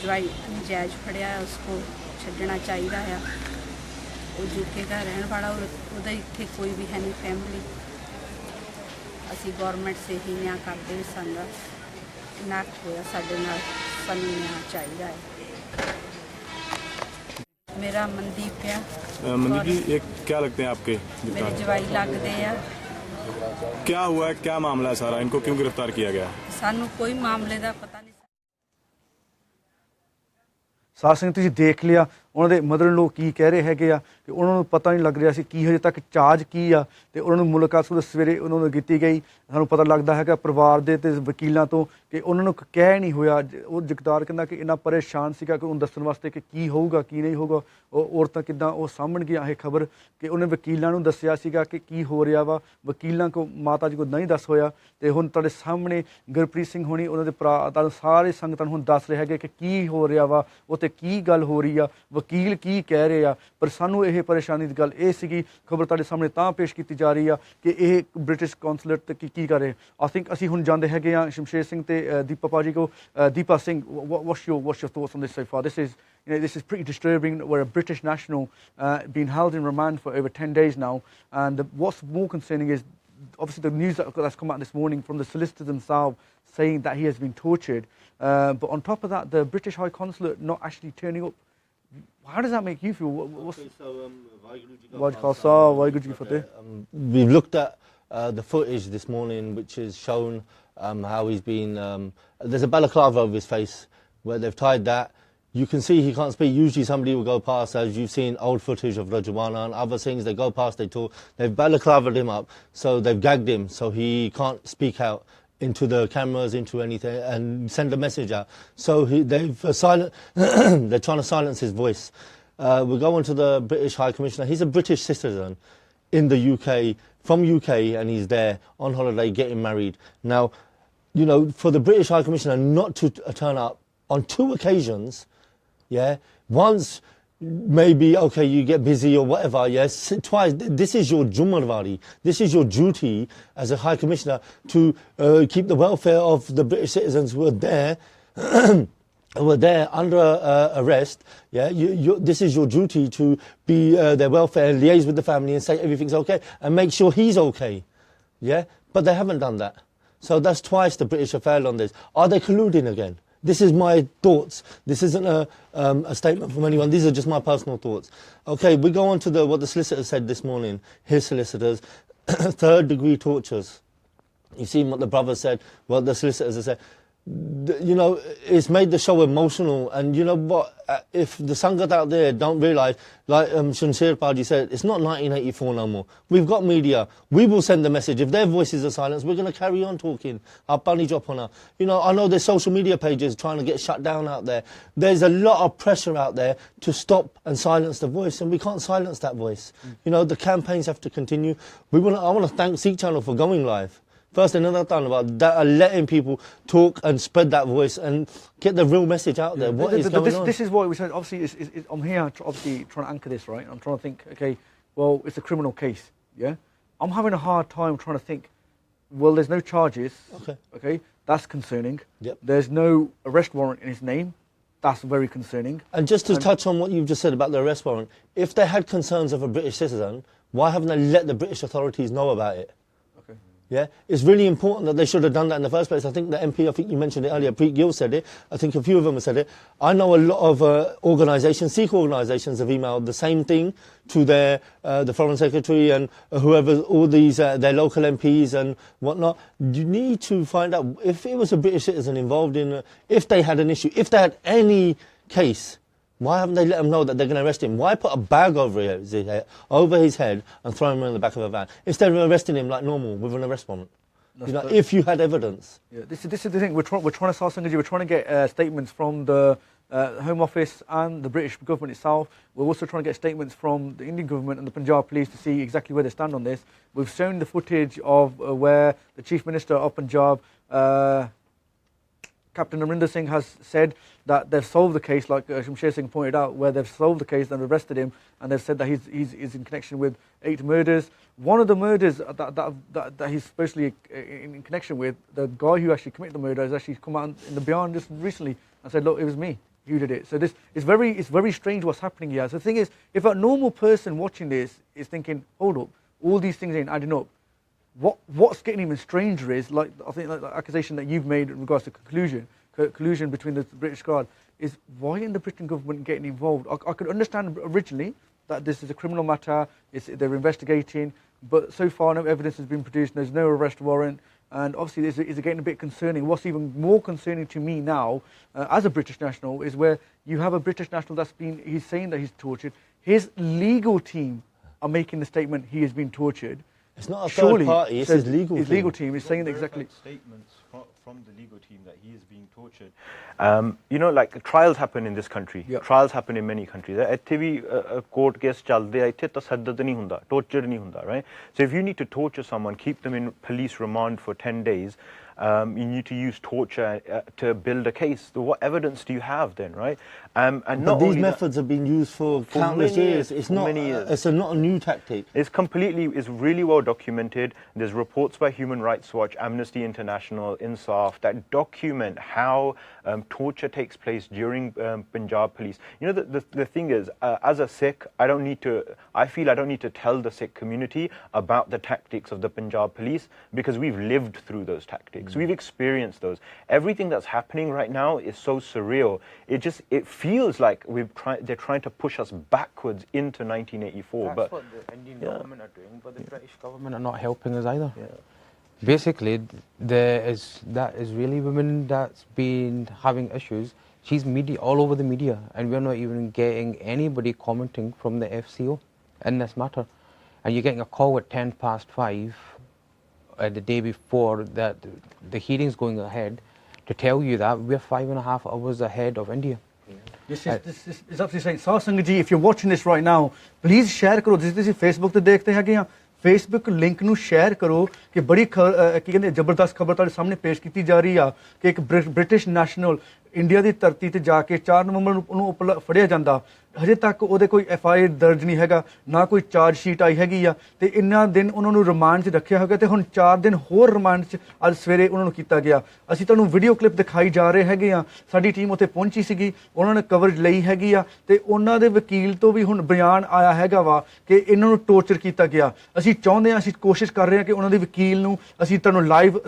जवाई जायज फड़िया है उसको छड्डना चाहिए है। वो यूके का रहने वाला उधर इतने कोई भी है नहीं फैमिली। असी गवर्नमेंट से ही न्याय करते सारा ना होया साडे नाल सानू न्याय चाहिए है। मेरा मनदीप है। मनदीप जी ये क्या लगते हैं आपके? मेरे जवाई लगते हैं। क्या हुआ है, क्या मामला है सारा, इनको क्यों गिरफ्तार किया गया? सानू कोई मामले का पता नहीं। ਸਾਧ ਸੰਗਤ ਤੁਸੀਂ ਦੇਖ ਲਿਆ ਉਹਨਾਂ ਦੇ ਮਦਰ ਇਨ ਲੋ ਕੀ ਕਹਿ ਰਹੇ ਹੈਗੇ ਆ ਕਿ ਉਹਨਾਂ ਨੂੰ ਪਤਾ ਨਹੀਂ ਲੱਗ ਰਿਹਾ ਸੀ ਕੀ ਹਜੇ ਤੱਕ ਚਾਰਜ ਕੀ ਆ। ਤੇ ਉਹਨਾਂ ਨੂੰ ਮੁਲਾਕਾਤ ਸਵੇਰੇ ਉਹਨਾਂ ਨੂੰ ਕੀਤੀ ਗਈ। ਸਾਨੂੰ ਪਤਾ ਲੱਗਦਾ ਹੈਗਾ ਪਰਿਵਾਰ ਦੇ ਤੇ ਵਕੀਲਾਂ ਤੋਂ ਕਿ ਉਹਨਾਂ ਨੂੰ ਕਹਿ ਨਹੀਂ ਹੋਇਆ। ਉਹ ਜਗਤਾਰ ਕਹਿੰਦਾ ਕਿ ਇੰਨਾ ਪਰੇਸ਼ਾਨ ਸੀਗਾ ਕਿ ਉਹਨੂੰ ਦੱਸਣ ਵਾਸਤੇ ਕਿ ਕੀ ਹੋਊਗਾ ਕੀ ਨਹੀਂ ਹੋਊਗਾ। ਉਹ ਔਰਤਾਂ ਕਿੱਦਾਂ ਉਹ ਸਾਹਮਣਗੀਆਂ ਇਹ ਖਬਰ ਕਿ ਉਹਨੇ ਵਕੀਲਾਂ ਨੂੰ ਦੱਸਿਆ ਸੀਗਾ ਕਿ ਕੀ ਹੋ ਰਿਹਾ ਵਾ। ਵਕੀਲਾਂ ਕੋ ਮਾਤਾ ਜੀ ਕੋ ਨਹੀਂ ਦੱਸ ਹੋਇਆ। ਤੇ ਹੁਣ ਤੁਹਾਡੇ ਸਾਹਮਣੇ ਗੁਰਪ੍ਰੀਤ ਸਿੰਘ ਹੋਣੀ ਉਹਨਾਂ ਦੇ ਭਰਾ ਤੁਹਾਨੂੰ ਸਾਰੇ ਸੰਗਤਾਂ ਨੂੰ ਹੁਣ ਦੱਸ ਰਹੇ ਹੈਗੇ ਕਿ ਕੀ ਹੋ ਰਿਹਾ ਵਾ ਉੱਥੇ ਕੀ ਗੱਲ ਹੋ ਰਹੀ ਆ ਵਕੀਲ ਕੀ ਕਹਿ ਰਹੇ ਆ। ਪਰ ਸਾਨੂੰ ਇਹ ਪਰੇਸ਼ਾਨੀ ਦੀ ਗੱਲ ਇਹ ਸੀਗੀ ਖਬਰ ਤੁਹਾਡੇ ਸਾਹਮਣੇ ਤਾਂ ਪੇਸ਼ ਕੀਤੀ ਜਾ ਰਹੀ ਆ ਕਿ ਇਹ ਬ੍ਰਿਟਿਸ਼ ਕੌਂਸੂਲੇਟ ਤੇ ਕੀ ਕਰ ਰਹੇ। ਆਈ ਥਿੰਕ ਅਸੀਂ ਹੁਣ ਜਾਂਦੇ ਹੈਗੇ ਆ ਸ਼ਮਸ਼ੇਰ ਸਿੰਘ ਤੇ ਦੀਪਾ ਭਾਜੀ ਕੋ। Deepa Singh what's your thoughts on this so far? This is pretty disturbing. We're a British national being held in remand for over 10 days now, and what's more concerning is obviously the news that's come out this morning from the solicitors themselves saying that he has been tortured, but on top of that the British High Consulate not actually turning up. How does that make you feel? We've looked at the footage this morning which has shown how he's been there's a balaclava over his face where they've tied that. You can see he can't speak. Usually somebody will go past, as you've seen old footage of Rajwana and other things, they go past, they talk. They've balaclavaed him up, so they've gagged him, so he can't speak out into the cameras, into anything, and send a message out. So they've they're trying to silence his voice. We'll go on to the British High Commissioner. He's a British citizen in the UK, from UK, and he's there on holiday getting married. Now, you know, for the British High Commissioner not to turn up on 2 occasions, yeah, once maybe, okay, you get busy or whatever, yes, twice. This is your Jummarwari. This is your duty as a High Commissioner to keep the welfare of the British citizens who are there under arrest. Yeah, this is your duty to be their welfare, liaise with the family and say everything's okay and make sure he's okay. Yeah, but they haven't done that. So that's twice the British have failed on this. Are they colluding again? This is my thoughts. This isn't a statement from anyone. These are just my personal thoughts. Okay, we go on to what the solicitor said this morning. His solicitors, third-degree tortures. You see what the brother said, what the solicitors have said. You know, it's made the show emotional, and you know what, if the Sangat out there don't realise, like Shamsher Parji said, it's not 1984 no more. We've got media. We will send the message. If their voices are silenced, we're going to carry on talking. Our bunny drop on her. You know, I know there's social media pages trying to get shut down out there. There's a lot of pressure out there to stop and silence the voice, and we can't silence that voice. You know, the campaigns have to continue. I want to thank Sikh Channel for going live. First, another time about that, letting people talk and spread that voice and get the real message out there. What is going on? This is what we said. Obviously, I'm here, obviously, trying to anchor this, right? I'm trying to think, okay, well, it's a criminal case, yeah? I'm having a hard time trying to think, well, there's no charges, okay? That's concerning. Yep. There's no arrest warrant in his name. That's very concerning. And just to touch on what you've just said about the arrest warrant, if they had concerns of a British citizen, why haven't they let the British authorities know about it? Yeah, it's really important that they should have done that in the first place. I think the MP, I think you mentioned it earlier, Preet Gill said it. I think a few of them have said it. I know a lot of organisations, Sikh organisations have emailed the same thing to their the Foreign Secretary and whoever, all these, their local MPs and whatnot. You need to find out if it was a British citizen involved in, if they had an issue, if they had any case. Why haven't they let him know that they're going to arrest him? Why put a bag over his head and throw him in the back of a van instead of arresting him like normal with an arrest warrant? You know, if you had evidence. Yeah, this is the thing. We're trying to solve something. We're trying to get statements from the Home Office and the British government itself. We're also trying to get statements from the Indian government and the Punjab police to see exactly where they stand on this. We've shown the footage of where the Chief Minister of Punjab, Captain Amrinder Singh, has said that they've solved the case, like Shamsher Singh pointed out, where they've solved the case and arrested him, and they've said that he's in connection with 8 murders. One of the murders that he's supposedly in connection with, the guy who actually committed the murder has actually come out in the Beyond just recently and said, look, it was me who did it. So this is very strange what's happening here. So the thing is, if a normal person watching this is thinking, hold up, all these things ain't adding up, what's getting even stranger is, like I think like the accusation that you've made in regards to collusion between the British Guard, is why isn't the British government getting involved? I could understand originally that this is a criminal matter, they're investigating, but so far no evidence has been produced, there's no arrest warrant, and obviously it's getting a bit concerning. What's even more concerning to me now, as a British national, is where you have a British national he's saying that he's tortured, his legal team are making the statement he has been tortured. It's not a third party, it's his legal team. His legal team is saying exactly. Statements from the legal team that he is being tortured. You know, like trials happen in this country. Yeah. Trials happen in many countries. ਇੱਥੇ ਵੀ court case ਚੱਲਦੇ ਆ, ਇੱਥੇ ਤਸ਼ੱਦਦ ਨਹੀਂ ਹੁੰਦਾ, torture ਨਹੀਂ ਹੁੰਦਾ, right? So if you need to torture someone, keep them in police remand for 10 days, you need to use torture to build a case. So what evidence do you have then, right? And but not these only methods have been used for countless years. It's not a new tactic. It's really well documented. There's reports by Human Rights Watch, Amnesty International, INSAF that document how torture takes place during Punjab police. You know, the thing is, as a Sikh, I feel I don't need to tell the Sikh community about the tactics of the Punjab police because we've lived through those tactics. We've experienced those. Everything that's happening right now is so surreal. It feels like they're trying to push us backwards into 1984. That's what the Indian government are doing, but the British government are not helping us either. Yeah. Basically, that is really women that's been having issues. She's media all over the media, and we're not even getting anybody commenting from the FCO in this matter. And you're getting a call at 5:10 the day before that the hearing's going ahead to tell you that we're 5.5 hours ahead of India. This is absolutely saying, Sar Sangat ji, if you're watching this right now, please share karo. This is Facebook te dekhte hain ki Facebook link ਨੂੰ ਸ਼ੇਅਰ ਕਰੋ ਕਿ ਬੜੀ ਕੀ ਕਹਿੰਦੇ ਜ਼ਬਰਦਸਤ ਖਬਰ ਤੁਹਾਡੇ ਸਾਹਮਣੇ ਪੇਸ਼ ਕੀਤੀ ਜਾ ਰਹੀ ਆ ਕਿ ਇੱਕ ਬ੍ਰਿਟਿਸ਼ ਨੈਸ਼ਨਲ ਇੰਡੀਆ ਦੀ ਧਰਤੀ ਤੇ ਜਾ ਕੇ 4 ਨਵੰਬਰ ਨੂੰ ਉਹਨੂੰ ਫੜਿਆ ਜਾਂਦਾ, ਹਜੇ ਤੱਕ ਉਹਦੇ ਕੋਈ FIR ਦਰਜ ਨਹੀਂ ਹੈਗਾ, ਨਾ ਕੋਈ ਚਾਰਜ ਸ਼ੀਟ ਆਈ ਹੈਗੀ ਆ, ਤੇ ਇੰਨਾ ਦਿਨ ਉਹਨਾਂ ਨੂੰ ਰਿਮਾਂਡ 'ਚ ਰੱਖਿਆ ਹੋਇਆ ਤੇ ਹੁਣ 4 ਦਿਨ ਹੋਰ ਰਿਮਾਂਡ 'ਚ ਅੱਜ ਸਵੇਰੇ ਉਹਨਾਂ ਨੂੰ ਕੀਤਾ ਗਿਆ। ਅਸੀਂ ਤੁਹਾਨੂੰ ਵੀਡੀਓ ਕਲਿੱਪ ਦਿਖਾਈ ਜਾ ਰਹੇ ਹੈਗੇ ਆ, ਸਾਡੀ ਟੀਮ ਉੱਥੇ ਪਹੁੰਚੀ ਸੀਗੀ, ਉਹਨਾਂ ਨੇ ਕਵਰੇਜ ਲਈ ਹੈਗੀ ਆ, ਤੇ ਉਹਨਾਂ ਦੇ ਵਕੀਲ ਤੋਂ ਵੀ ਹੁਣ ਬਿਆਨ ਆਇਆ ਹੈਗਾ ਵਾ ਕਿ ਇਹਨਾਂ ਨੂੰ ਟੌਰਚਰ ਕੀਤਾ ਗਿਆ। ਅਸੀਂ ਚਾਹੁੰਦੇ ਹਾਂ, ਅਸੀਂ ਕੋਸ਼ਿਸ਼ ਕਰ ਰਹੇ ਹਾਂ ਕਿ ਉਹਨਾਂ ਦੇ ਵਕੀਲ ਨੂੰ ਅਸੀਂ ਤੁਹਾਨੂੰ ਲਾਈਵ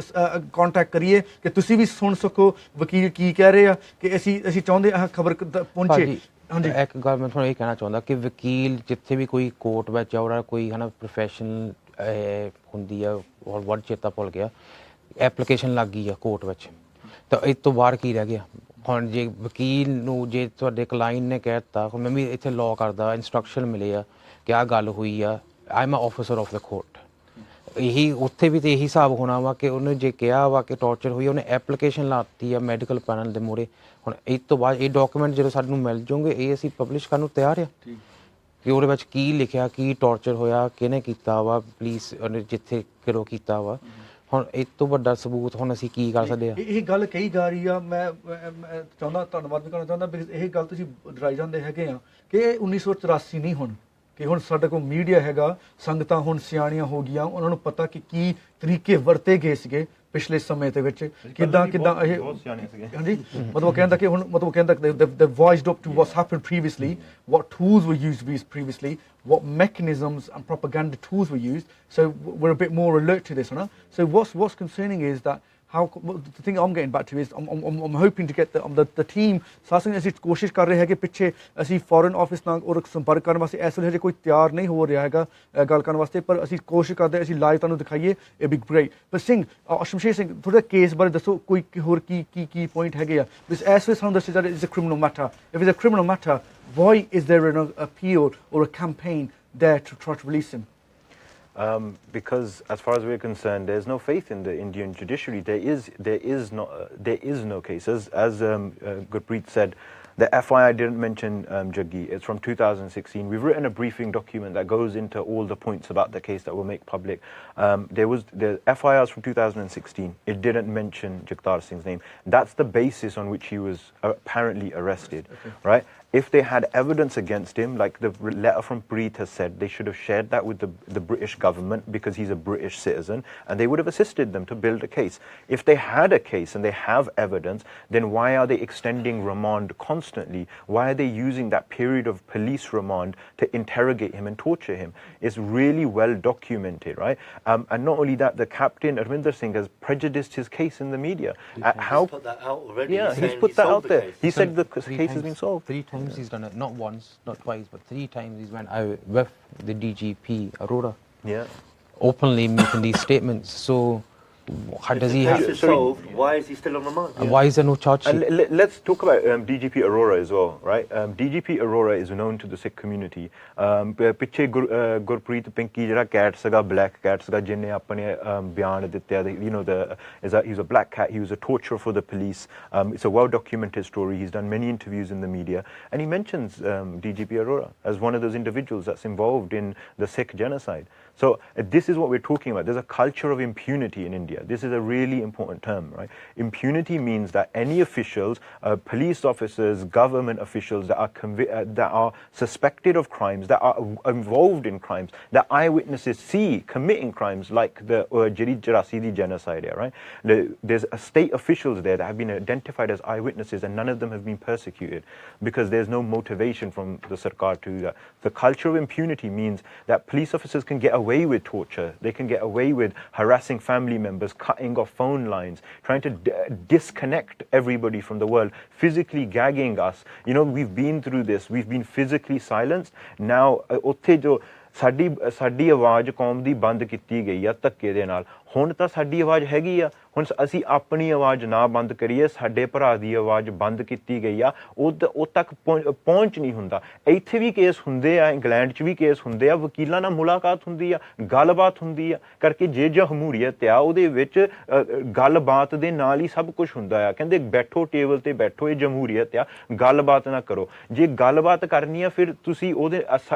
ਕੰਟੈਕਟ ਕਰੀਏ ਕਿ ਤੁਸੀਂ ਵੀ ਸੁਣ ਸਕੋ ਵਕੀਲ ਕੀ ਕਹਿ ਰਹੇ ਆ, ਕਿ ਅਸੀਂ ਚਾਹੁੰਦੇ ਹਾਂ ਖਬਰ ਪਹੁੰਚੇ। ਹਾਂਜੀ, ਇੱਕ ਗੱਲ ਮੈਂ ਤੁਹਾਨੂੰ ਇਹ ਕਹਿਣਾ ਚਾਹੁੰਦਾ ਕਿ ਵਕੀਲ ਜਿੱਥੇ ਵੀ ਕੋਈ ਕੋਰਟ ਵਿੱਚ ਆਉਣਾ, ਕੋਈ ਹੈ ਨਾ ਪ੍ਰੋਫੈਸ਼ਨਲ ਹੁੰਦੀ ਆ, ਔਰ ਵਰਡ ਚੇਤਾ ਭੁੱਲ ਗਿਆ, ਐਪਲੀਕੇਸ਼ਨ ਲੱਗ ਗਈ ਆ ਕੋਰਟ ਵਿੱਚ, ਤਾਂ ਇਸ ਤੋਂ ਬਾਹਰ ਕੀ ਰਹਿ ਗਿਆ। ਹੁਣ ਜੇ ਵਕੀਲ ਨੂੰ ਜੇ ਤੁਹਾਡੇ ਕਲਾਇੰਟ ਨੇ ਕਹਿ ਦਿੱਤਾ, ਹੁਣ ਮੈਂ ਵੀ ਇੱਥੇ ਲਾਅ ਕਰਦਾ, ਇੰਸਟਰਕਸ਼ਨ ਮਿਲੇ ਆ ਕਿ ਆਹ ਗੱਲ ਹੋਈ ਆ, I am officer of the court, ਇਹੀ ਉੱਥੇ ਵੀ ਤਾਂ ਇਹੀ ਹਿਸਾਬ ਹੋਣਾ ਵਾ ਕਿ ਉਹਨੇ ਜੇ ਕਿਹਾ ਵਾ ਕਿ ਟੌਰਚਰ ਹੋਈ, ਉਹਨੇ ਐਪਲੀਕੇਸ਼ਨ ਲਾਤੀ ਆ ਮੈਡੀਕਲ ਪੈਨਲ ਦੇ ਮੂਹਰੇ। ਹੁਣ ਇਸ ਤੋਂ ਬਾਅਦ ਇਹ ਡਾਕੂਮੈਂਟ ਜਦੋਂ ਸਾਨੂੰ ਮਿਲ ਜਾਣਗੇ, ਇਹ ਅਸੀਂ ਪਬਲਿਸ਼ ਕਰਨ ਨੂੰ ਤਿਆਰ ਆ ਕਿ ਉਹਦੇ ਵਿੱਚ ਕੀ ਲਿਖਿਆ, ਕੀ ਟੌਰਚਰ ਹੋਇਆ, ਕਿਹਨੇ ਕੀਤਾ ਵਾ, ਪੁਲਿਸ ਉਹਨੇ ਜਿੱਥੇ ਕਿਹੜੋ ਕੀਤਾ ਵਾ। ਹੁਣ ਇਸ ਤੋਂ ਵੱਡਾ ਸਬੂਤ ਹੁਣ ਅਸੀਂ ਕੀ ਕਰ ਸਕਦੇ ਆ। ਇਹ ਗੱਲ ਕਹੀ ਜਾ ਰਹੀ ਆ, ਮੈਂ ਚਾਹੁੰਦਾ ਧੰਨਵਾਦ ਵੀ ਕਰਨਾ ਚਾਹੁੰਦਾ, ਬਿਕਾਜ਼ ਇਹ ਗੱਲ ਤੁਸੀਂ ਡਰਾਈ ਜਾਂਦੇ ਹੈਗੇ ਆ ਕਿ ਇਹ 1984 ਨਹੀਂ, ਹੁਣ ਕਿ ਹੁਣ ਸਾਡੇ ਕੋਲ ਮੀਡੀਆ ਹੈਗਾ, ਸੰਗਤਾਂ ਹੁਣ ਸਿਆਣੀਆਂ ਹੋ ਗਈਆਂ, ਉਹਨਾਂ ਨੂੰ ਪਤਾ ਕਿ ਕੀ ਤਰੀਕੇ ਵਰਤੇ ਗਏ ਸੀਗੇ ਪਿਛਲੇ ਸਮੇਂ ਦੇ ਵਿੱਚ, ਕਿੱਦਾਂ ਇਹ ਹਾਂਜੀ ਮਤਲਬ ਕਹਿੰਦਾ ਕਿ ਹੁਣ ਮਤਲਬ ਕਹਿੰਦਾ the voiced up to what's happened previously, what tools were used previously, what mechanisms and propaganda tools were used, so we're a bit more alert to this, so what's concerning is that the thing I'm getting back to is I'm hoping to get the team ਸਾਸਿੰਗ ਅਸੀਂ ਕੋਸ਼ਿਸ਼ ਕਰ ਰਹੇ ਹੈਗੇ ਪਿੱਛੇ ਅਸੀਂ ਫੋਰਨ ਆਫਿਸ ਨਾਲ ਔਰ ਸੰਪਰਕ ਕਰਨ ਵਾਸਤੇ ਇਸ ਵੇਲੇ ਹਜੇ ਕੋਈ ਤਿਆਰ ਨਹੀਂ ਹੋ ਰਿਹਾ ਹੈਗਾ ਗੱਲ ਕਰਨ ਵਾਸਤੇ, ਪਰ ਅਸੀਂ ਕੋਸ਼ਿਸ਼ ਕਰਦੇ ਅਸੀਂ ਲਾਈਵ ਤੁਹਾਨੂੰ ਦਿਖਾਈਏ, ਇਹ ਬਿਗ ਗ੍ਰੇਟ। ਪਰ ਸਿੰਘ ਸ਼ਮਸ਼ੇਰ ਸਿੰਘ ਥੋੜਾ ਕੇਸ ਬਾਰੇ ਦੱਸੋ, ਕੋਈ ਹੋਰ ਕੀ ਪੁਆਇੰਟ ਹੈਗੇ ਆ, ਇਸ ਵੇਲੇ ਸਾਨੂੰ ਦੱਸਿਆ ਜਾ ਰਿਹਾ it's a criminal matter, if it's a criminal matter why is there an appeal or a campaign there to try to release him? Because as far as we're concerned, there's no faith in the Indian judiciary. There is no case. As Gurpreet said, the FIR didn't mention Jaggi. It's from 2016. We've written a briefing document that goes into all the points about the case that we'll make public. The FIRs from 2016. It didn't mention Jagtar Singh's name. That's the basis on which he was apparently arrested, right? If they had evidence against him, like the letter from Preet has said, they should have shared that with the British government because he's a British citizen, and they would have assisted them to build a case. If they had a case and they have evidence, then why are they extending remand constantly? Why are they using that period of police remand to interrogate him and torture him? It's really well documented, right? And not only that, the captain, Arvinder Singh, has prejudiced his case in the media. He's put that out already. Yeah, he's put that out there. He said the case has been solved. 3 times he's done it, not once, not twice, but 3 times he's went out with the DGP Arora, openly making these statements. So how does he have solved? Why is he still on remand? and why is there no charge sheet? Let's talk about DGP Arora as well, right? DGP Arora is known to the Sikh community. ਪਿੱਛੇ ਗੁਰਪ੍ਰੀਤ ਪਿੰਕੀ ਜਿਹੜਾ ਕੈਟ ਸੀਗਾ, ਬਲੈਕ ਕੈਟ ਸੀਗਾ, ਜਿਹਨੇ ਆਪਣੇ ਬਿਆਨ ਦਿੱਤੇ ਆ, you know, he's a black cat, he was a torturer for the police. It's a well documented story. He's done many interviews in the media, and he mentions DGP Arora as one of those individuals that's involved in the Sikh genocide. So this is what we're talking about. There's a culture of impunity in India. This is a really important term, right? Impunity means that any officials, police officers, government officials that are suspected of crimes, that are involved in crimes, that eyewitnesses see committing crimes like the Jarasidi genocide, right? There's state officials there that have been identified as eyewitnesses, and none of them have been persecuted because there's no motivation from the Sarkar to do that. The culture of impunity means that police officers can get away with torture. They can get away with harassing family members, cutting off phone lines, trying to disconnect everybody from the world, physically gagging us. You know, we've been through this. We've been physically silenced. Now, ਉੱਥੇ ਜੋ ਸਾਡੀ ਆਵਾਜ਼ ਕੌਮ ਦੀ ਬੰਦ ਕੀਤੀ ਗਈ ਆ ਧੱਕੇ ਦੇ ਨਾਲ, ਹੁਣ ਤਾਂ ਸਾਡੀ ਆਵਾਜ਼ ਹੈਗੀ ਆ, ਹੁਣ ਅਸੀਂ ਆਪਣੀ ਆਵਾਜ਼ ਨਾ ਬੰਦ ਕਰੀਏ, ਸਾਡੇ ਭਰਾ ਦੀ ਆਵਾਜ਼ ਬੰਦ ਕੀਤੀ ਗਈ ਆ, ਉਹ ਤੱਕ ਪਹੁੰਚ ਨਹੀਂ ਹੁੰਦਾ। ਇੱਥੇ ਵੀ ਕੇਸ ਹੁੰਦੇ ਆ, ਇੰਗਲੈਂਡ 'ਚ ਵੀ ਕੇਸ ਹੁੰਦੇ ਆ, ਵਕੀਲਾਂ ਨਾਲ ਮੁਲਾਕਾਤ ਹੁੰਦੀ ਆ, ਗੱਲਬਾਤ ਹੁੰਦੀ ਆ, ਕਰਕੇ ਜੇ ਜਮਹੂਰੀਅਤ ਆ ਉਹਦੇ ਵਿੱਚ ਗੱਲਬਾਤ ਦੇ ਨਾਲ ਹੀ ਸਭ ਕੁਝ ਹੁੰਦਾ ਆ। ਕਹਿੰਦੇ ਬੈਠੋ ਟੇਬਲ ਤੇ ਬੈਠੋ, ਇਹ ਜਮਹੂਰੀਅਤ ਆ, ਗੱਲਬਾਤ ਨਾ ਕਰੋ। ਜੇ ਗੱਲਬਾਤ ਕਰਨੀ ਆ ਫਿਰ ਤੁਸੀਂ ਉਹਦੇ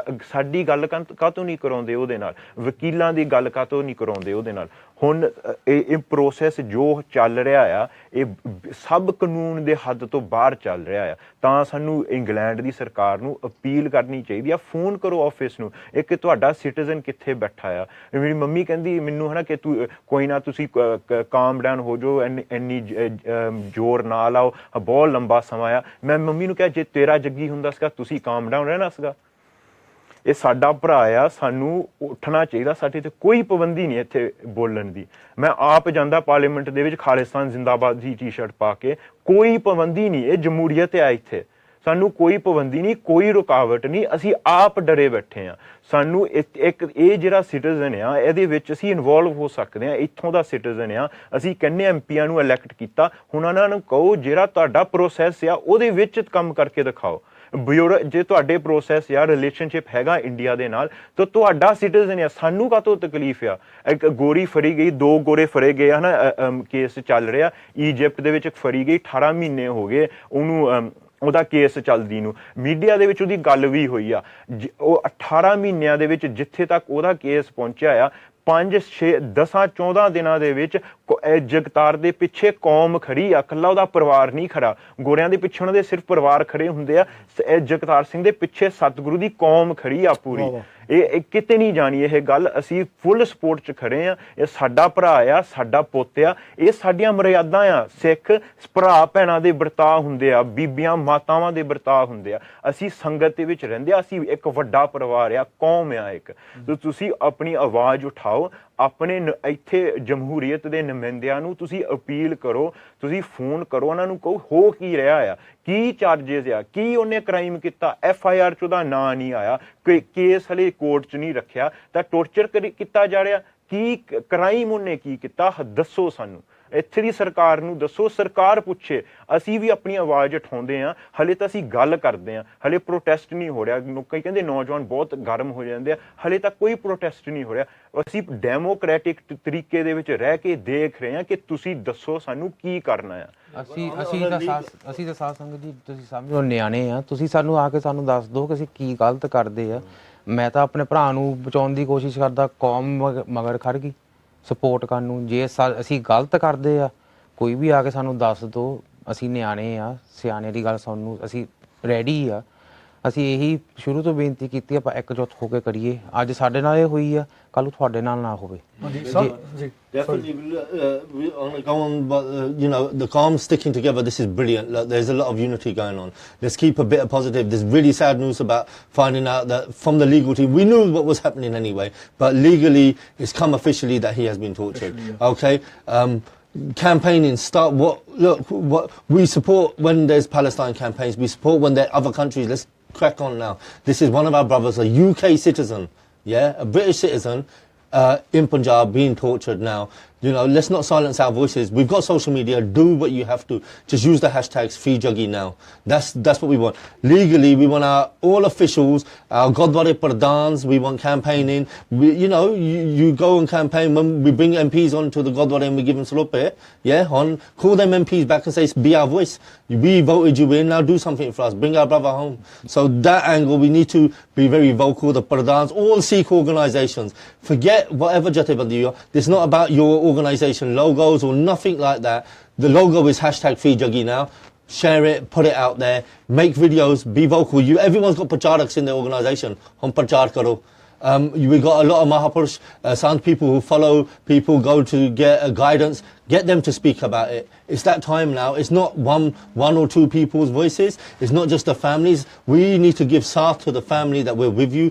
ਸਾਡੀ ਗੱਲ ਕਾਹਤੋਂ ਨਹੀਂ ਕਰਾਉਂਦੇ ਉਹਦੇ ਨਾਲ, ਵਕੀਲਾਂ ਦੀ ਗੱਲ ਕਾਹਤੋਂ ਨਹੀਂ ਕਰਾਉਂਦੇ ਉਹਦੇ ਨਾਲ। ਹੁਣ ਇਹ ਪ੍ਰੋਸੈਸ ਜੋ ਚੱਲ ਰਿਹਾ ਆ ਇਹ ਸਭ ਕਾਨੂੰਨ ਦੇ ਹੱਦ ਤੋਂ ਬਾਹਰ ਚੱਲ ਰਿਹਾ ਆ। ਤਾਂ ਸਾਨੂੰ ਇੰਗਲੈਂਡ ਦੀ ਸਰਕਾਰ ਨੂੰ ਅਪੀਲ ਕਰਨੀ ਚਾਹੀਦੀ ਆ, ਫੋਨ ਕਰੋ ਆਫਿਸ ਨੂੰ, ਇੱਕ ਤੁਹਾਡਾ ਸਿਟੀਜ਼ਨ ਕਿੱਥੇ ਬੈਠਾ ਆ। ਮੇਰੀ ਮੰਮੀ ਕਹਿੰਦੀ ਮੈਨੂੰ ਹੈ ਨਾ ਕਿ ਤੂੰ ਕੋਈ ਨਾ, ਤੁਸੀਂ ਕਾਮ ਡਾਊਨ ਹੋ ਜਾਓ, ਇੰਨੀ ਜ਼ੋਰ ਨਾ ਲਾਓ, ਬਹੁਤ ਲੰਬਾ ਸਮਾਂ ਆ। ਮੈਂ ਮੰਮੀ ਨੂੰ ਕਿਹਾ ਜੇ ਤੇਰਾ ਜੱਗੀ ਹੁੰਦਾ ਸੀਗਾ ਤੁਸੀਂ ਕਾਮ ਡਾਊਨ ਰਹਿਣਾ ਸੀਗਾ। ਇਹ ਸਾਡਾ ਭਰਾ ਆ, ਸਾਨੂੰ ਉੱਠਣਾ ਚਾਹੀਦਾ। ਸਾਡੇ ਤੇ ਕੋਈ ਪਾਬੰਦੀ ਨਹੀਂ ਇੱਥੇ ਬੋਲਣ ਦੀ। ਮੈਂ ਆਪ ਜਾਂਦਾ ਪਾਰਲੀਮੈਂਟ ਦੇ ਵਿੱਚ ਖਾਲਿਸਤਾਨ ਜ਼ਿੰਦਾਬਾਦ ਦੀ ਟੀ-ਸ਼ਰਟ ਪਾ ਕੇ, ਕੋਈ ਪਾਬੰਦੀ ਨਹੀਂ। ਇਹ ਜਮਹੂਰੀਅਤ ਆ ਇੱਥੇ, ਸਾਨੂੰ ਕੋਈ ਪਾਬੰਦੀ ਨਹੀਂ, ਕੋਈ ਰੁਕਾਵਟ ਨਹੀਂ। ਅਸੀਂ ਆਪ ਡਰੇ ਬੈਠੇ ਹਾਂ। ਸਾਨੂੰ ਇੱਕ ਇਹ ਜਿਹੜਾ ਸਿਟੀਜ਼ਨ ਆ ਇਹਦੇ ਵਿੱਚ ਅਸੀਂ ਇਨਵੋਲਵ ਹੋ ਸਕਦੇ ਹਾਂ। ਇੱਥੋਂ ਦਾ ਸਿਟੀਜ਼ਨ ਆ, ਅਸੀਂ ਕਹਿੰਦੇ ਐਮਪੀਆਂ ਨੂੰ ਇਲੈਕਟ ਕੀਤਾ, ਹੁਣ ਉਹਨਾਂ ਨੂੰ ਕਹੋ ਜਿਹੜਾ ਤੁਹਾਡਾ ਪ੍ਰੋਸੈਸ ਆ ਉਹਦੇ ਵਿੱਚ ਕੰਮ ਕਰਕੇ ਦਿਖਾਓ। ਜੇ ਤੁਹਾਡੇ ਪ੍ਰੋਸੈਸ ਜਾਂ ਰਿਲੇਸ਼ਨਸ਼ਿਪ ਹੈਗਾ ਇੰਡੀਆ ਦੇ ਨਾਲ ਤਾਂ ਤੁਹਾਡਾ ਸਿਟੀਜ਼ਨ ਆ, ਸਾਨੂੰ ਕਾਹਤੋਂ ਤਕਲੀਫ ਆ। ਇੱਕ ਗੋਰੀ ਫੜੀ ਗਈ, 2 ਗੋਰੇ ਫੜੇ ਗਏ ਹੈ ਨਾ, ਕੇਸ ਚੱਲ ਰਿਹਾ ਈਜਿਪਟ ਦੇ ਵਿੱਚ, ਫੜੀ ਗਈ 18 ਮਹੀਨੇ ਹੋ ਗਏ ਉਹਨੂੰ, ਉਹਦਾ ਕੇਸ ਚੱਲਦੀ ਨੂੰ। ਮੀਡੀਆ ਦੇ ਵਿੱਚ ਉਹਦੀ ਗੱਲ ਵੀ ਹੋਈ ਆ। ਉਹ 18 ਮਹੀਨਿਆਂ ਦੇ ਵਿੱਚ ਜਿੱਥੇ ਤੱਕ ਉਹਦਾ ਕੇਸ ਪਹੁੰਚਿਆ ਆ, 5 6 10 14 ਦਿਨਾਂ ਦੇ ਵਿੱਚ ਜਗਤਾਰ ਦੇ ਪਿੱਛੇ ਕੌਮ ਖੜੀ ਆ, ਇਕੱਲਾ ਉਹਦਾ ਪਰਿਵਾਰ ਨਹੀਂ ਖੜਾ। ਗੋਰਿਆਂ ਦੇ ਪਿੱਛੇ ਉਹਨਾਂ ਦੇ ਸਿਰਫ ਪਰਿਵਾਰ ਖੜੇ ਹੁੰਦੇ ਆ, ਜਗਤਾਰ ਸਿੰਘ ਦੇ ਪਿੱਛੇ ਸਤਿਗੁਰੂ ਦੀ ਕੌਮ ਖੜੀ ਆ ਪੂਰੀ। ਇਹ ਕਿਤੇ ਨਹੀਂ ਜਾਣੀ ਇਹ ਗੱਲ। ਅਸੀਂ ਫੁੱਲ ਸਪੋਰਟ 'ਚ ਖੜੇ ਆ। ਇਹ ਸਾਡਾ ਭਰਾ ਆ, ਸਾਡਾ ਪੁੱਤ ਆ, ਇਹ ਸਾਡੀਆਂ ਮਰਿਆਦਾ ਆ। ਸਿੱਖ ਭਰਾ ਭੈਣਾਂ ਦੇ ਵਰਤਾਅ ਹੁੰਦੇ ਆ, ਬੀਬੀਆਂ ਮਾਤਾਵਾਂ ਦੇ ਵਰਤਾਅ ਹੁੰਦੇ ਆ। ਅਸੀਂ ਸੰਗਤ ਦੇ ਵਿੱਚ ਰਹਿੰਦੇ ਆ, ਅਸੀਂ ਇੱਕ ਵੱਡਾ ਪਰਿਵਾਰ ਆ, ਕੌਮ ਆ ਇੱਕ। ਤੁਸੀਂ ਆਪਣੀ ਆਵਾਜ਼ ਉਠਾਓ, ਆਪਣੇ ਇੱਥੇ ਜਮਹੂਰੀਅਤ ਦੇ ਨੁਮਾਇੰਦਿਆਂ ਨੂੰ ਤੁਸੀਂ ਅਪੀਲ ਕਰੋ, ਤੁਸੀਂ ਫੋਨ ਕਰੋ, ਉਹਨਾਂ ਨੂੰ ਕਹੋ ਹੋ ਕੀ ਰਿਹਾ ਆ, ਕੀ ਚਾਰਜਿਸ ਆ, ਕੀ ਉਹਨੇ ਕ੍ਰਾਈਮ ਕੀਤਾ। FIR 'ਚ ਉਹਦਾ ਨਾਂ ਨਹੀਂ ਆਇਆ, ਕੇਸ ਹਲੇ ਕੋਰਟ 'ਚ ਨਹੀਂ ਰੱਖਿਆ, ਤਾਂ ਟੋਰਚਰ ਕੀਤਾ ਜਾ ਰਿਹਾ। ਕੀ ਕ੍ਰਾਈਮ ਉਹਨੇ ਕੀ ਕੀਤਾ, ਦੱਸੋ ਸਾਨੂੰ। ਇੱਥੇ ਦੀ ਸਰਕਾਰ ਨੂੰ ਦੱਸੋ, ਸਰਕਾਰ ਪੁੱਛੇ। ਅਸੀਂ ਵੀ ਆਪਣੀ ਆਵਾਜ਼ ਉਠਾਉਂਦੇ ਹਾਂ, ਹਲੇ ਤਾਂ ਅਸੀਂ ਗੱਲ ਕਰਦੇ ਹਾਂ, ਹਲੇ ਪ੍ਰੋਟੈਸਟ ਨਹੀਂ ਹੋ ਰਿਹਾ। ਕਈ ਕਹਿੰਦੇ ਨੌਜਵਾਨ ਬਹੁਤ ਗਰਮ ਹੋ ਜਾਂਦੇ ਆ, ਹਲੇ ਤੱਕ ਕੋਈ ਪ੍ਰੋਟੈਸਟ ਨਹੀਂ ਹੋ ਰਿਹਾ। ਅਸੀਂ ਡੈਮੋਕ੍ਰੈਟਿਕ ਤਰੀਕੇ ਦੇ ਵਿੱਚ ਰਹਿ ਕੇ ਦੇਖ ਰਹੇ ਹਾਂ ਕਿ ਤੁਸੀਂ ਦੱਸੋ ਸਾਨੂੰ ਕੀ ਕਰਨਾ ਆ। ਅਸੀਂ ਤਾਂ ਸਾਧ ਸੰਗਤ ਜੀ, ਤੁਸੀਂ ਸਮਝੋ ਨਿਆਣੇ ਆ, ਤੁਸੀਂ ਸਾਨੂੰ ਆ ਕੇ ਸਾਨੂੰ ਦੱਸ ਦਿਓ ਕਿ ਅਸੀਂ ਕੀ ਗਲਤ ਕਰਦੇ ਆ। ਮੈਂ ਤਾਂ ਆਪਣੇ ਭਰਾ ਨੂੰ ਬਚਾਉਣ ਦੀ ਕੋਸ਼ਿਸ਼ ਕਰਦਾ, ਕੌਮ ਮਗਰ ਖੜ ਗਈ ਸਪੋਰਟ ਕਰਨ ਨੂੰ। ਜੇ ਅਸੀਂ ਗਲਤ ਕਰਦੇ ਆ, ਕੋਈ ਵੀ ਆ ਕੇ ਸਾਨੂੰ ਦੱਸ ਦਿਓ। ਅਸੀਂ ਨਿਆਣੇ ਆ, ਸਿਆਣੇ ਦੀ ਗੱਲ ਸੁਣਨ ਨੂੰ ਅਸੀਂ ਰੈਡੀ ਆ। ਅਸੀਂ ਇਹੀ ਸ਼ੁਰੂ ਤੋਂ ਬੇਨਤੀ ਕੀਤੀ, ਆਪਾਂ ਇਕਜੁੱਟ ਹੋ ਕੇ ਕਰੀਏ। ਅੱਜ ਸਾਡੇ ਨਾਲ ਇਹ ਹੋਈ ਆ, ਕੱਲ ਨੂੰ ਤੁਹਾਡੇ ਨਾਲ ਨਾ ਹੋਵੇ। Definitely, we want to go on, but you know, the calm sticking together. This is brilliant. Look, there's a lot of unity going on. Let's keep a bit of positive. There's really sad news about finding out that from the legal team, we knew what was happening anyway, but legally, it's come officially that he has been tortured. Okay. Campaigning, what we support when there's Palestine campaigns. We support when there are other countries. Let's crack on now. This is one of our brothers, a UK citizen, a British citizen, in Punjab being tortured now. You know, let's not silence our voices. We've got social media. Do what you have to. Just use the hashtags #FreeJuggy now. That's what we want. Legally, we want all officials, our Godware Pradhans. We want campaigning. You go and campaign when we bring MPs on to the Godware and we give them salope. Call them MPs back and say, be our voice. We voted you in. Now do something for us. Bring our brother home. So that angle, we need to be very vocal. The Pradhans, all Sikh organisations. Forget whatever Jathebandi you are. It's not about your organisation logos or nothing like that. The logo is #FreeJuggy now. Share it, put it out there, make videos, be vocal. Everyone's got pracharaks in their organisation. Hum prachar karo. We got a lot of Mahapurush sound people who follow people, go to get guidance. Get them to speak about it. It's that time now. It's not one or two people's voices. It's not just the families. We need to give saath to the family that we're with you.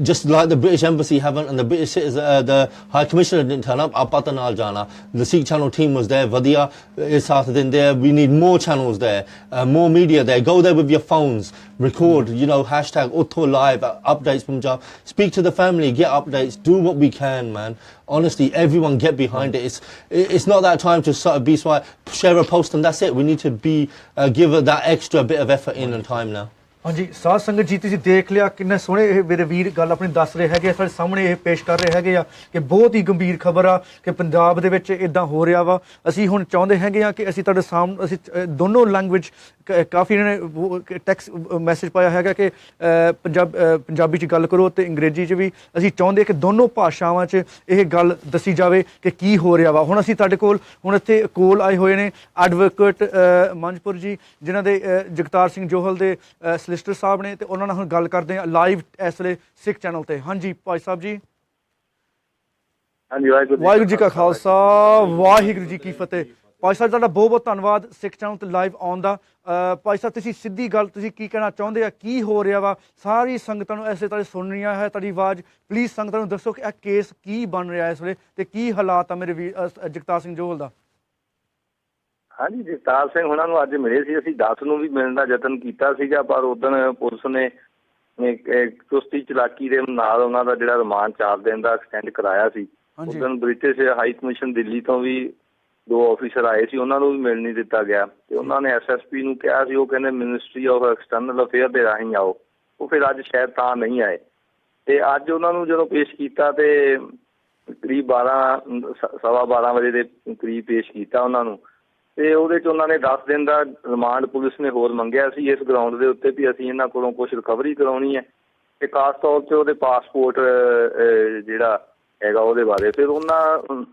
Just like the British Embassy haven't, and the British the High Commissioner didn't turn up. Apatanal Jana. The Sikh channel team was there. Vadia is saath in there. We need more channels there. More media there. Go there with your phones. Record. #Utto Live updates from Punjab. Speak to the family. Get updates. Do what we can, man. Honestly, everyone get behind it. It's not that time to sort of share a post and that's it. We need to give that extra bit of effort in and time now. ਹਾਂਜੀ ਸਾਧ ਸੰਗਤ ਜੀ ਤੁਸੀਂ ਦੇਖ ਲਿਆ ਕਿੰਨੇ ਸੋਹਣੇ ਇਹ ਮੇਰੇ ਵੀਰ ਗੱਲ ਆਪਣੀ ਦੱਸ ਰਹੇ ਹੈਗੇ ਸਾਡੇ ਸਾਹਮਣੇ ਇਹ ਪੇਸ਼ ਕਰ ਰਹੇ ਹੈਗੇ ਆ ਕਿ ਬਹੁਤ ਹੀ ਗੰਭੀਰ ਖਬਰ ਆ ਕਿ ਪੰਜਾਬ ਦੇ ਵਿੱਚ ਇਦਾਂ ਹੋ ਰਿਹਾ ਵਾ। ਅਸੀਂ ਹੁਣ ਚਾਹੁੰਦੇ ਹੈਗੇ ਆ ਕਿ ਅਸੀਂ ਤੁਹਾਡੇ ਸਾਹਮਣੇ ਅਸੀਂ ਦੋਨੋਂ ਲੈਂਗੁਏਜ ਕਾਫੀ ਇਹਨਾਂ ਨੇ ਟੈਕਸਟ ਮੈਸੇਜ ਪਾਇਆ ਹੈਗਾ ਕਿ ਪੰਜਾਬੀ 'ਚ ਗੱਲ ਕਰੋ ਅਤੇ ਅੰਗਰੇਜ਼ੀ 'ਚ ਵੀ। ਅਸੀਂ ਚਾਹੁੰਦੇ ਕਿ ਦੋਨੋਂ ਭਾਸ਼ਾਵਾਂ 'ਚ ਇਹ ਗੱਲ ਦੱਸੀ ਜਾਵੇ ਕਿ ਕੀ ਹੋ ਰਿਹਾ ਵਾ। ਹੁਣ ਅਸੀਂ ਤੁਹਾਡੇ ਕੋਲ ਹੁਣ ਇੱਥੇ ਕੋਲ ਆਏ ਹੋਏ ਨੇ ਐਡਵੋਕੇਟ ਮੰਜਪੁਰ ਜੀ ਜਿਨ੍ਹਾਂ ਦੇ ਜਗਤਾਰ ਸਿੰਘ ਜੋਹਲ ਦੇ ਸਲਿਸਟਰ ਸਾਹਿਬ ਨੇ, ਤੇ ਉਹਨਾਂ ਨਾਲ ਹੁਣ ਗੱਲ ਕਰਦੇ ਹਾਂ ਲਾਈਵ ਇਸ ਵੇਲੇ ਸਿੱਖ ਚੈਨਲ ਤੇ। ਹਾਂਜੀ ਭਾਈ ਸਾਹਿਬ ਜੀ। ਹਾਂਜੀ ਵਾਹਿਗੁਰੂ ਜੀ ਕਾ ਖਾਲਸਾ ਵਾਹਿਗੁਰੂ ਜੀ ਕੀ ਫਤਿਹ। ਭਾਈ ਸਾਹਿਬ ਤੁਹਾਡਾ ਬਹੁਤ ਬਹੁਤ ਧੰਨਵਾਦ ਸਿੱਖ ਚੈਨਲ ਤੇ ਲਾਈਵ ਆਉਣ ਦਾ। ਭਾਈ ਸਾਹਿਬ ਤੁਸੀਂ ਸਿੱਧੀ ਗੱਲ ਤੁਸੀਂ ਕੀ ਕਹਿਣਾ ਚਾਹੁੰਦੇ ਆ, ਕੀ ਹੋ ਰਿਹਾ ਵਾ? ਸਾਰੀ ਸੰਗਤਾਂ ਨੂੰ ਐਸੇ ਤਰ੍ਹਾਂ ਸੁਣ ਰਹੀਆਂ ਹੈ ਤੁਹਾਡੀ ਆਵਾਜ਼। ਪਲੀਜ਼ ਸੰਗਤਾਂ ਨੂੰ ਦੱਸੋ ਕਿ ਇਹ ਕੇਸ ਕੀ ਬਣ ਰਿਹਾ ਇਸ ਵੇਲੇ ਤੇ ਕੀ ਹਾਲਾਤ ਆ ਮੇਰੇ ਵੀਰ ਜਗਤਾਰ ਸਿੰਘ ਜੋਹਲ ਦਾ। ਹਾਂਜੀ ਜਗਤਾਰ ਸਿੰਘ ਉਹਨਾਂ ਨੂੰ ਅੱਜ ਮਿਲੇ ਸੀ, ਅਸੀਂ 10 ਨੂੰ ਵੀ ਮਿਲਣ ਦਾ ਯਤਨ ਕੀਤਾ ਸੀਗਾ, ਪਰ ਉਦੋਂ ਪੁਲਿਸ ਨੇ ਚੁਸਤੀ ਚਲਾਕੀ ਦੇ ਨਾਲ ਉਹਨਾਂ ਦਾ ਜਿਹੜਾ ਰਿਮਾਂਡ 4 ਦਿਨ ਦਾ ਐਕਸਟੈਂਡ ਕਰਾਇਆ ਸੀ। ਉਦੋਂ ਬ੍ਰਿਟਿਸ਼ ਹਾਈ ਕਮਿਸ਼ਨ ਦਿੱਲੀ ਤੋਂ ਵੀ 2 ਆਫੀਸਰ ਆਏ ਸੀ, ਉਹਨਾਂ ਨੂੰ ਵੀ ਮਿਲ ਨਹੀਂ ਦਿੱਤਾ ਗਿਆ ਤੇ ਉਹਨਾਂ ਨੇ SSP ਨੂੰ ਕਿਹਾ ਸੀ, ਉਹ ਕਹਿੰਦੇ ਮਿਨਿਸਟਰੀ ਆਫ ਐਕਸਟਰਨਲ ਅਫੇਅਰ ਦੇ ਰਾਹੀਂ ਆਓ। ਉਹ ਫਿਰ ਅੱਜ ਸ਼ਾਇਦ ਤਾਂ ਨਹੀਂ ਆਏ ਤੇ ਅੱਜ ਉਹਨਾਂ ਨੂੰ ਜਦੋਂ ਪੇਸ਼ ਕੀਤਾ ਤੇ ਕਰੀਬ 12:15 ਵਜੇ ਦੇ ਕਰੀਬ ਪੇਸ਼ ਕੀਤਾ ਉਹਨਾਂ ਨੂੰ ਤੇ ਉਹਦੇ 'ਚ ਉਹਨਾਂ ਨੇ 10 ਦਿਨ ਦਾ ਰਿਮਾਂਡ ਪੁਲਿਸ ਨੇ ਹੋਰ ਮੰਗਿਆ ਸੀ ਇਸ ਗਰਾਊਂਡ ਦੇ ਉੱਤੇ ਵੀ ਅਸੀਂ ਇਹਨਾਂ ਕੋਲੋਂ ਕੁਛ ਰਿਕਵਰੀ ਕਰਾਉਣੀ ਹੈ ਤੇ ਖਾਸ ਤੌਰ 'ਤੇ ਉਹਦੇ ਪਾਸਪੋਰਟ ਜਿਹੜਾ ਹੈਗਾ ਉਹਦੇ ਬਾਰੇ। ਫਿਰ ਉਹਨਾਂ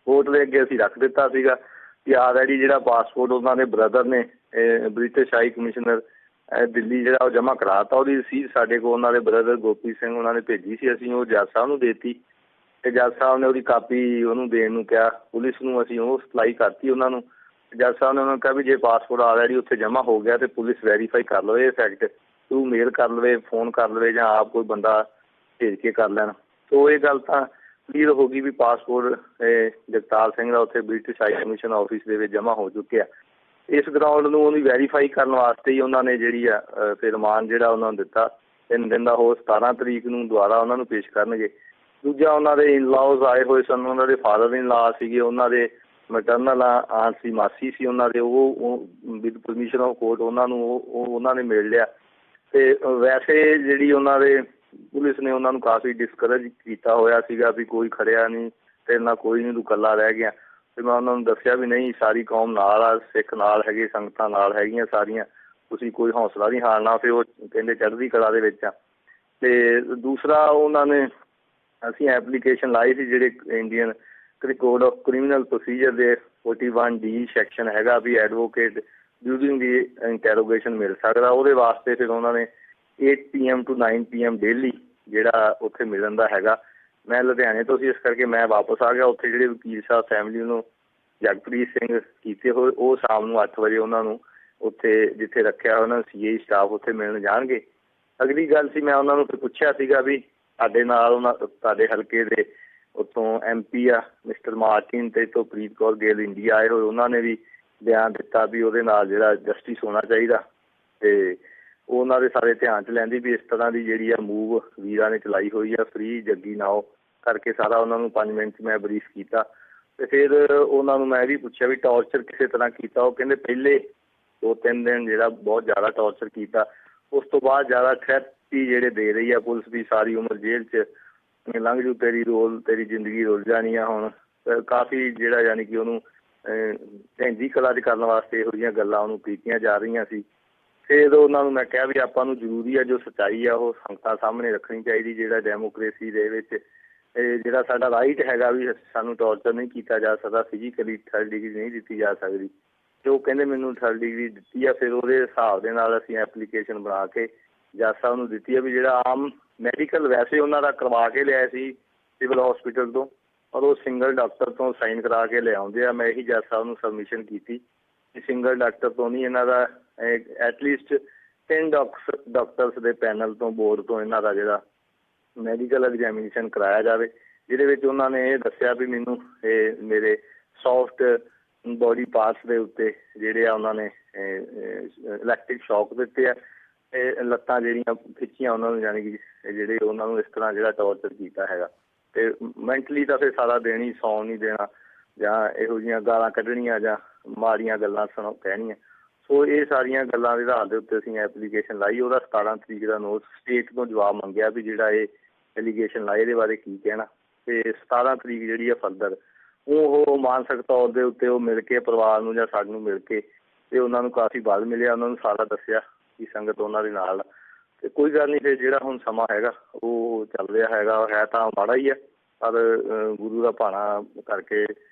ਕੋਰਟ ਦੇ ਅੱਗੇ ਅਸੀਂ ਰੱਖ ਦਿੱਤਾ ਸੀਗਾ ਕਿ ਆਲਰੇਡੀ ਜਿਹੜਾ ਪਾਸਪੋਰਟ ਉਹਨਾਂ ਦੇ ਬ੍ਰਦਰ ਨੇ ਬ੍ਰਿਟਿਸ਼ ਹਾਈ ਕਮਿਸ਼ਨਰ ਦਿੱਲੀ ਜਿਹੜਾ ਉਹ ਜਮ੍ਹਾਂ ਕਰਾਤਾ। ਉਹਦੀ ਰਸੀਦ ਸਾਡੇ ਕੋਲ ਉਹਨਾਂ ਦੇ ਬ੍ਰਦਰ ਗੋਪੀ ਸਿੰਘ ਉਹਨਾਂ ਨੇ ਭੇਜੀ ਸੀ, ਅਸੀਂ ਉਹ ਜੱਜ ਸਾਹਿਬ ਨੂੰ ਦੇਤੀ ਤੇ ਜੱਜ ਸਾਹਿਬ ਨੇ ਉਹਦੀ ਕਾਪੀ ਉਹਨੂੰ ਦੇਣ ਨੂੰ ਕਿਹਾ ਪੁਲਿਸ ਨੂੰ। ਅਸੀਂ ਉਹ ਸਪਲਾਈ ਕਰਤੀ ਉਹਨਾਂ ਨੂੰ। ਜੱਜ ਸਾਹਿਬ ਨੇ ਉਹਨਾਂ ਨੂੰ ਕਿਹਾ ਵੀ ਜੇ ਪਾਸਪੋਰਟ ਆਲਰੇਡੀ ਉੱਥੇ ਜਮ੍ਹਾਂ ਹੋ ਗਿਆ ਤੇ ਪੁਲਿਸ ਵੈਰੀਫਾਈ ਕਰ ਲਵੇ ਇਹ ਫੈਕਟ, ਤੂੰ ਮੇਲ ਕਰ ਲਵੇ, ਫੋਨ ਕਰ ਲਵੇ ਜਾਂ ਆਪ ਕੋਈ ਬੰਦਾ ਭੇਜ ਕੇ ਕਰ ਲੈਣ। ਸੋ ਇਹ ਗੱਲ ਤਾਂ ਕਲੀਅਰ ਹੋ ਗਈ ਵੀ ਪਾਸਪੋਰਟ ਜਗਤਾਰ ਸਿੰਘ ਦਾ ਉੱਥੇ ਬ੍ਰਿਟਿਸ਼ ਹਾਈ ਕਮਿਸ਼ਨ ਆਫਿਸ ਦੇ ਵਿੱਚ ਜਮ੍ਹਾਂ ਹੋ ਚੁੱਕਿਆ। ਇਸ ਗਰਾਊਂਡ ਨੂੰ ਉਹਨੂੰ ਵੈਰੀਫਾਈ ਕਰਨ ਵਾਸਤੇ ਹੀ ਉਹਨਾਂ ਨੇ ਜਿਹੜੀ ਆ ਫਿਰ ਰਿਮਾਂਡ ਜਿਹੜਾ ਉਹਨਾਂ ਨੂੰ ਦਿੱਤਾ 3 ਦਿਨ ਦਾ। ਹੋਰ 17 ਤਰੀਕ ਨੂੰ ਦੁਬਾਰਾ ਉਹਨਾਂ ਨੂੰ ਪੇਸ਼ ਕਰਨਗੇ। ਦੂਜਾ ਉਹਨਾਂ ਦੇ ਇਨਲਾਜ਼ ਆਏ ਹੋਏ ਸਨ, ਉਹਨਾਂ ਦੇ ਫਾਦਰ ਇਨ ਲਾ ਸੀਗੇ, ਉਹਨਾਂ ਦੇ ਮੈਟਰਨਲ ਆਂਟ ਸੀ, ਮਾਸੀ ਸੀ ਉਹਨਾਂ ਦੇ, ਉਹ ਵਿਦ ਪਰਮਿਸ਼ਨ ਆਫ ਕੋਰਟ ਉਹਨਾਂ ਨੂੰ ਉਹਨਾਂ ਨੇ ਮਿਲ ਲਿਆ। ਤੇ ਵੈਸੇ ਜਿਹੜੀ ਉਹਨਾਂ ਦੇ ਪੁਲਿਸ ਨੇ ਉਹਨਾਂ ਨੂੰ ਕਾਫੀ ਡਿਸਕਰੇਜ ਕੀਤਾ ਹੋਇਆ ਸੀਗਾ ਵੀ ਕੋਈ ਖੜਿਆ ਨਹੀਂ ਤੇ ਨਾ ਕੋਈ ਨਹੀਂ, ਤੂੰ ਇਕੱਲਾ ਰਹਿ ਗਿਆ। ਤੇ ਮੈਂ ਉਹਨਾਂ ਨੂੰ ਦੱਸਿਆ ਵੀ ਨਹੀਂ ਸਾਰੀ ਕੌਮ ਨਾਲ ਆ, ਸਿੱਖ ਨਾਲ ਹੈਗੇ, ਸੰਗਤਾਂ ਨਾਲ ਹੈਗੀਆਂ ਸਾਰੀਆਂ, ਤੁਸੀਂ ਕੋਈ ਹੌਸਲਾ ਨਹੀਂ ਹਾਰਨਾ। ਫਿਰ ਉਹ ਕਹਿੰਦੇ ਚੜ੍ਹਦੀ ਕਲਾ ਦੇ ਵਿੱਚ ਆ। ਤੇ ਦੂਸਰਾ ਉਹਨਾਂ ਨੇ ਅਸੀਂ ਐਪਲੀਕੇਸ਼ਨ ਲਾਈ ਸੀ ਜਿਹੜੇ Indian code of criminal procedure ਦੇ 41D ਸੈਕਸ਼ਨ ਹੈਗਾ ਵੀ ਐਡਵੋਕੇਟ ਡਿਊਰਿੰਗ ਦੀ ਇੰਟੈਰੋਗੇਸ਼ਨ ਮਿਲ ਸਕਦਾ। ਉਹਦੇ ਵਾਸਤੇ ਫਿਰ ਉਹਨਾਂ ਨੇ 8 PM to 9 PM ਡੇਲੀ ਜਿਹੜਾ ਉੱਥੇ ਮਿਲਣ ਦਾ ਹੈਗਾ। ਮੈਂ ਲੁਧਿਆਣੇ ਤੋਂ ਸੀ, ਇਸ ਕਰਕੇ ਮੈਂ ਵਾਪਸ ਆ ਗਿਆ। ਉੱਥੇ ਜਿਹੜੇ ਵਕੀਲ ਸਾਹਿਬ ਫੈਮਿਲੀ ਨੂੰ ਜਗਪ੍ਰੀਤ ਸਿੰਘ ਕੀਤੇ ਹੋਏ ਉਹ ਸ਼ਾਮ ਨੂੰ 8 ਵਜੇ ਉਹਨਾਂ ਨੂੰ ਉੱਥੇ ਜਿੱਥੇ ਰੱਖਿਆ ਉਹਨਾਂ ਨੂੰ CI ਸਟਾਫ ਉੱਥੇ ਮਿਲਣ ਜਾਣਗੇ। ਅਗਲੀ ਗੱਲ ਸੀ ਮੈਂ ਉਹਨਾਂ ਨੂੰ ਫਿਰ ਪੁੱਛਿਆ ਸੀਗਾ ਵੀ ਸਾਡੇ ਨਾਲ ਉਹਨਾਂ ਤੁਹਾਡੇ ਹਲਕੇ ਦੇ ਉੱਥੋਂ MP ਆ ਮਿਸਟਰ ਮਾਰਟਿਨ ਤੇ ਤੋਂ ਪ੍ਰੀਤ ਕੌਰ ਗਿੱਲ ਇੰਡੀਆ ਆਏ ਹੋਏ, ਉਹਨਾਂ ਨੇ ਵੀ ਬਿਆਨ ਦਿੱਤਾ ਵੀ ਉਹਦੇ ਨਾਲ ਜਿਹੜਾ ਜਸਟਿਸ ਹੋਣਾ ਚਾਹੀਦਾ ਤੇ ਉਹਨਾਂ ਦੇ ਸਾਰੇ ਧਿਆਨ 'ਚ ਲੈਂਦੀ ਵੀ ਇਸ ਤਰ੍ਹਾਂ ਦੀ ਜਿਹੜੀ ਆ ਮੂਵ ਵੀਰਾਂ ਨੇ ਚਲਾਈ ਹੋਈ ਆ ਫ੍ਰੀ ਜੱਗੀ ਨਾਓ ਕਰਕੇ ਸਾਰਾ ਉਹਨਾਂ ਨੂੰ 5 ਮਿੰਟ 'ਚ ਮੈਂ ਬਰੀਫ ਕੀਤਾ। ਤੇ ਫਿਰ ਉਹਨਾਂ ਨੂੰ ਮੈਂ ਵੀ ਪੁੱਛਿਆ ਵੀ ਟੌਰਚਰ ਕਿਸੇ ਤਰ੍ਹਾਂ ਕੀਤਾ। ਉਹ ਕਹਿੰਦੇ ਪਹਿਲੇ 2-3 ਦਿਨ ਜਿਹੜਾ ਬਹੁਤ ਜ਼ਿਆਦਾ ਟੌਰਚਰ ਕੀਤਾ, ਉਸ ਤੋਂ ਬਾਅਦ ਜ਼ਿਆਦਾ ਥ੍ਰੈਟ ਹੀ ਜਿਹੜੇ ਦੇ ਰਹੀ ਆ ਪੁਲਿਸ ਵੀ ਸਾਰੀ ਉਮਰ ਜੇਲ੍ਹ 'ਚ ਲੰਘ ਜੂ, ਤੇਰੀ ਜ਼ਿੰਦਗੀ ਰੁਲ ਜਾਣੀ ਆ। ਹੁਣ ਕਾਫੀ ਜਿਹੜਾ ਯਾਨੀ ਕਿ ਉਹਨੂੰ ਢੈਂਦੀ ਕਲਾ 'ਚ ਕਰਨ ਵਾਸਤੇ ਇਹੋ ਜਿਹੀਆਂ ਗੱਲਾਂ ਉਹਨੂੰ ਕੀਤੀਆਂ ਜਾ ਰਹੀਆਂ ਸੀ। ਫਿਰ ਉਹਨਾਂ ਨੂੰ ਮੈਂ ਕਿਹਾ ਵੀ ਆਪਾਂ ਨੂੰ ਜ਼ਰੂਰੀ ਆ ਜੋ ਸੱਚਾਈ ਆ ਉਹ ਸੰਗਤਾਂ ਸਾਹਮਣੇ ਰੱਖਣੀ ਚਾਹੀਦੀ। ਜਿਹੜਾ ਡੈਮੋਕ੍ਰੇਸੀ ਦੇ ਵਿੱਚ ਜਿਹੜਾ ਸਾਡਾ ਰਾਈਟ ਹੈਗਾ ਵੀ ਸਾਨੂੰ ਟੌਰਚਰ ਨਹੀਂ ਕੀਤਾ ਜਾ ਸਕਦਾ, ਫਿਜ਼ੀਕਲੀ 3rd ਡਿਗਰੀ ਨਹੀਂ ਦਿੱਤੀ ਜਾ ਸਕਦੀ। ਤੇ ਉਹ ਕਹਿੰਦੇ ਮੈਨੂੰ 3rd ਡਿਗਰੀ ਦਿੱਤੀ ਆ। ਫਿਰ ਉਹਦੇ ਹਿਸਾਬ ਦੇ ਨਾਲ ਅਸੀਂ ਐਪਲੀਕੇਸ਼ਨ ਬਣਾ ਕੇ ਜੱਜ ਸਾਹਿਬ ਨੂੰ ਦਿੱਤੀ ਆ ਵੀ ਜਿਹੜਾ ਆਮ ਮੈਡੀਕਲ ਵੈਸੇ ਉਹਨਾਂ ਦਾ ਕਰਵਾ ਕੇ ਲਿਆਇਆ ਸੀ ਸਿਵਲ ਹਸਪੀਟਲ ਤੋਂ, ਔਰ ਉਹ ਸਿੰਗਲ ਡਾਕਟਰ ਤੋਂ ਸਾਈਨ ਕਰਾ ਕੇ ਲਿਆਉਂਦੇ ਆ। ਮੈਂ ਇਹੀ ਜੱਜ ਸਾਹਿਬ ਨੂੰ ਸਬਮਿਸ਼ਨ ਕੀਤੀ ਕਿ ਸਿੰਗਲ ਡਾਕਟਰ ਤੋਂ ਨਹੀਂ, ਇਹਨਾਂ ਦਾ ਐਟਲੀਸਟ 10 ਡਾਕਟਰਸ ਦੇ ਪੈਨਲ ਤੋਂ ਬੋਰਡ ਤੋਂ ਇਹਨਾਂ ਦਾ ਜਿਹੜਾ ਮੈਡੀਕਲ ਐਗਜ਼ਾਮੀਨੇਸ਼ਨ ਕਰਾਇਆ ਜਾਵੇ, ਜਿਹਦੇ ਵਿੱਚ ਉਹਨਾਂ ਨੇ ਇਹ ਦੱਸਿਆ ਵੀ ਮੈਨੂੰ ਇਹ ਮੇਰੇ ਸੌਫਟ ਬੋਡੀ ਪਾਰਟਸ ਦੇ ਉੱਤੇ ਜਿਹੜੇ ਆ ਉਹਨਾਂ ਨੇ ਇਲੈਕਟ੍ਰਿਕ ਸ਼ੌਕ ਦਿੱਤੇ ਆ ਤੇ ਲੱਤਾਂ ਜਿਹੜੀਆਂ ਖਿੱਚੀਆਂ ਉਹਨਾਂ ਨੂੰ, ਯਾਨੀ ਕਿ ਜਿਹੜੇ ਉਹਨਾਂ ਨੂੰ ਇਸ ਤਰ੍ਹਾਂ ਜਿਹੜਾ ਟੌਰਚਰ ਕੀਤਾ ਹੈਗਾ। ਤੇ ਮੈਂਟਲੀ ਤਾਂ ਫਿਰ ਸਾਰਾ ਦਿਨ ਹੀ ਸੌਣ ਨਹੀਂ ਦੇਣਾ ਜਾਂ ਇਹੋ ਜਿਹੀਆਂ ਗਾਲਾਂ ਕੱਢਣੀਆਂ ਜਾਂ ਮਾੜੀਆਂ ਗੱਲਾਂ ਕਹਿਣੀਆਂ। ਸੋ ਇਹ ਸਾਰੀਆਂ ਗੱਲਾਂ ਦੇ ਆਧਾਰ ਦੇ ਉੱਤੇ ਅਸੀਂ ਐਪਲੀਕੇਸ਼ਨ ਲਾਈ। ਉਹਦਾ 17 ਤਰੀਕ ਦਾ ਨੋਟ ਸਟੇਟ ਤੋਂ ਜਵਾਬ ਮੰਗਿਆ ਵੀ ਜਿਹੜਾ ਇਹ ਐਲੀਗੇਸ਼ਨ ਲਾਏ ਇਹਦੇ ਬਾਰੇ ਕੀ ਕਹਿਣਾ। ਤੇ 17 ਤਰੀਕ ਜਿਹੜੀ ਆ ਫਰਦਰ ਉਹ ਮਾਨਸਿਕ ਤੌਰ ਦੇ ਉੱਤੇ ਉਹ ਮਿਲ ਕੇ ਪਰਿਵਾਰ ਨੂੰ ਜਾਂ ਸਾਨੂੰ ਮਿਲ ਕੇ ਤੇ ਉਹਨਾਂ ਨੂੰ ਕਾਫੀ ਬਲ ਮਿਲਿਆ, ਉਹਨਾਂ ਨੂੰ ਸਾਰਾ ਦੱਸਿਆ ਕਿ ਸੰਗਤ ਉਹਨਾਂ ਦੇ ਨਾਲ। ਤੇ ਕੋਈ ਗੱਲ ਨਹੀਂ, ਫਿਰ ਜਿਹੜਾ ਹੁਣ ਸਮਾਂ ਹੈਗਾ ਉਹ ਚੱਲ ਰਿਹਾ ਹੈਗਾ, ਹੈ ਤਾਂ ਮਾੜਾ ਹੀ ਹੈ ਪਰ ਗੁਰੂ ਦਾ ਭਾਣਾ ਕਰਕੇ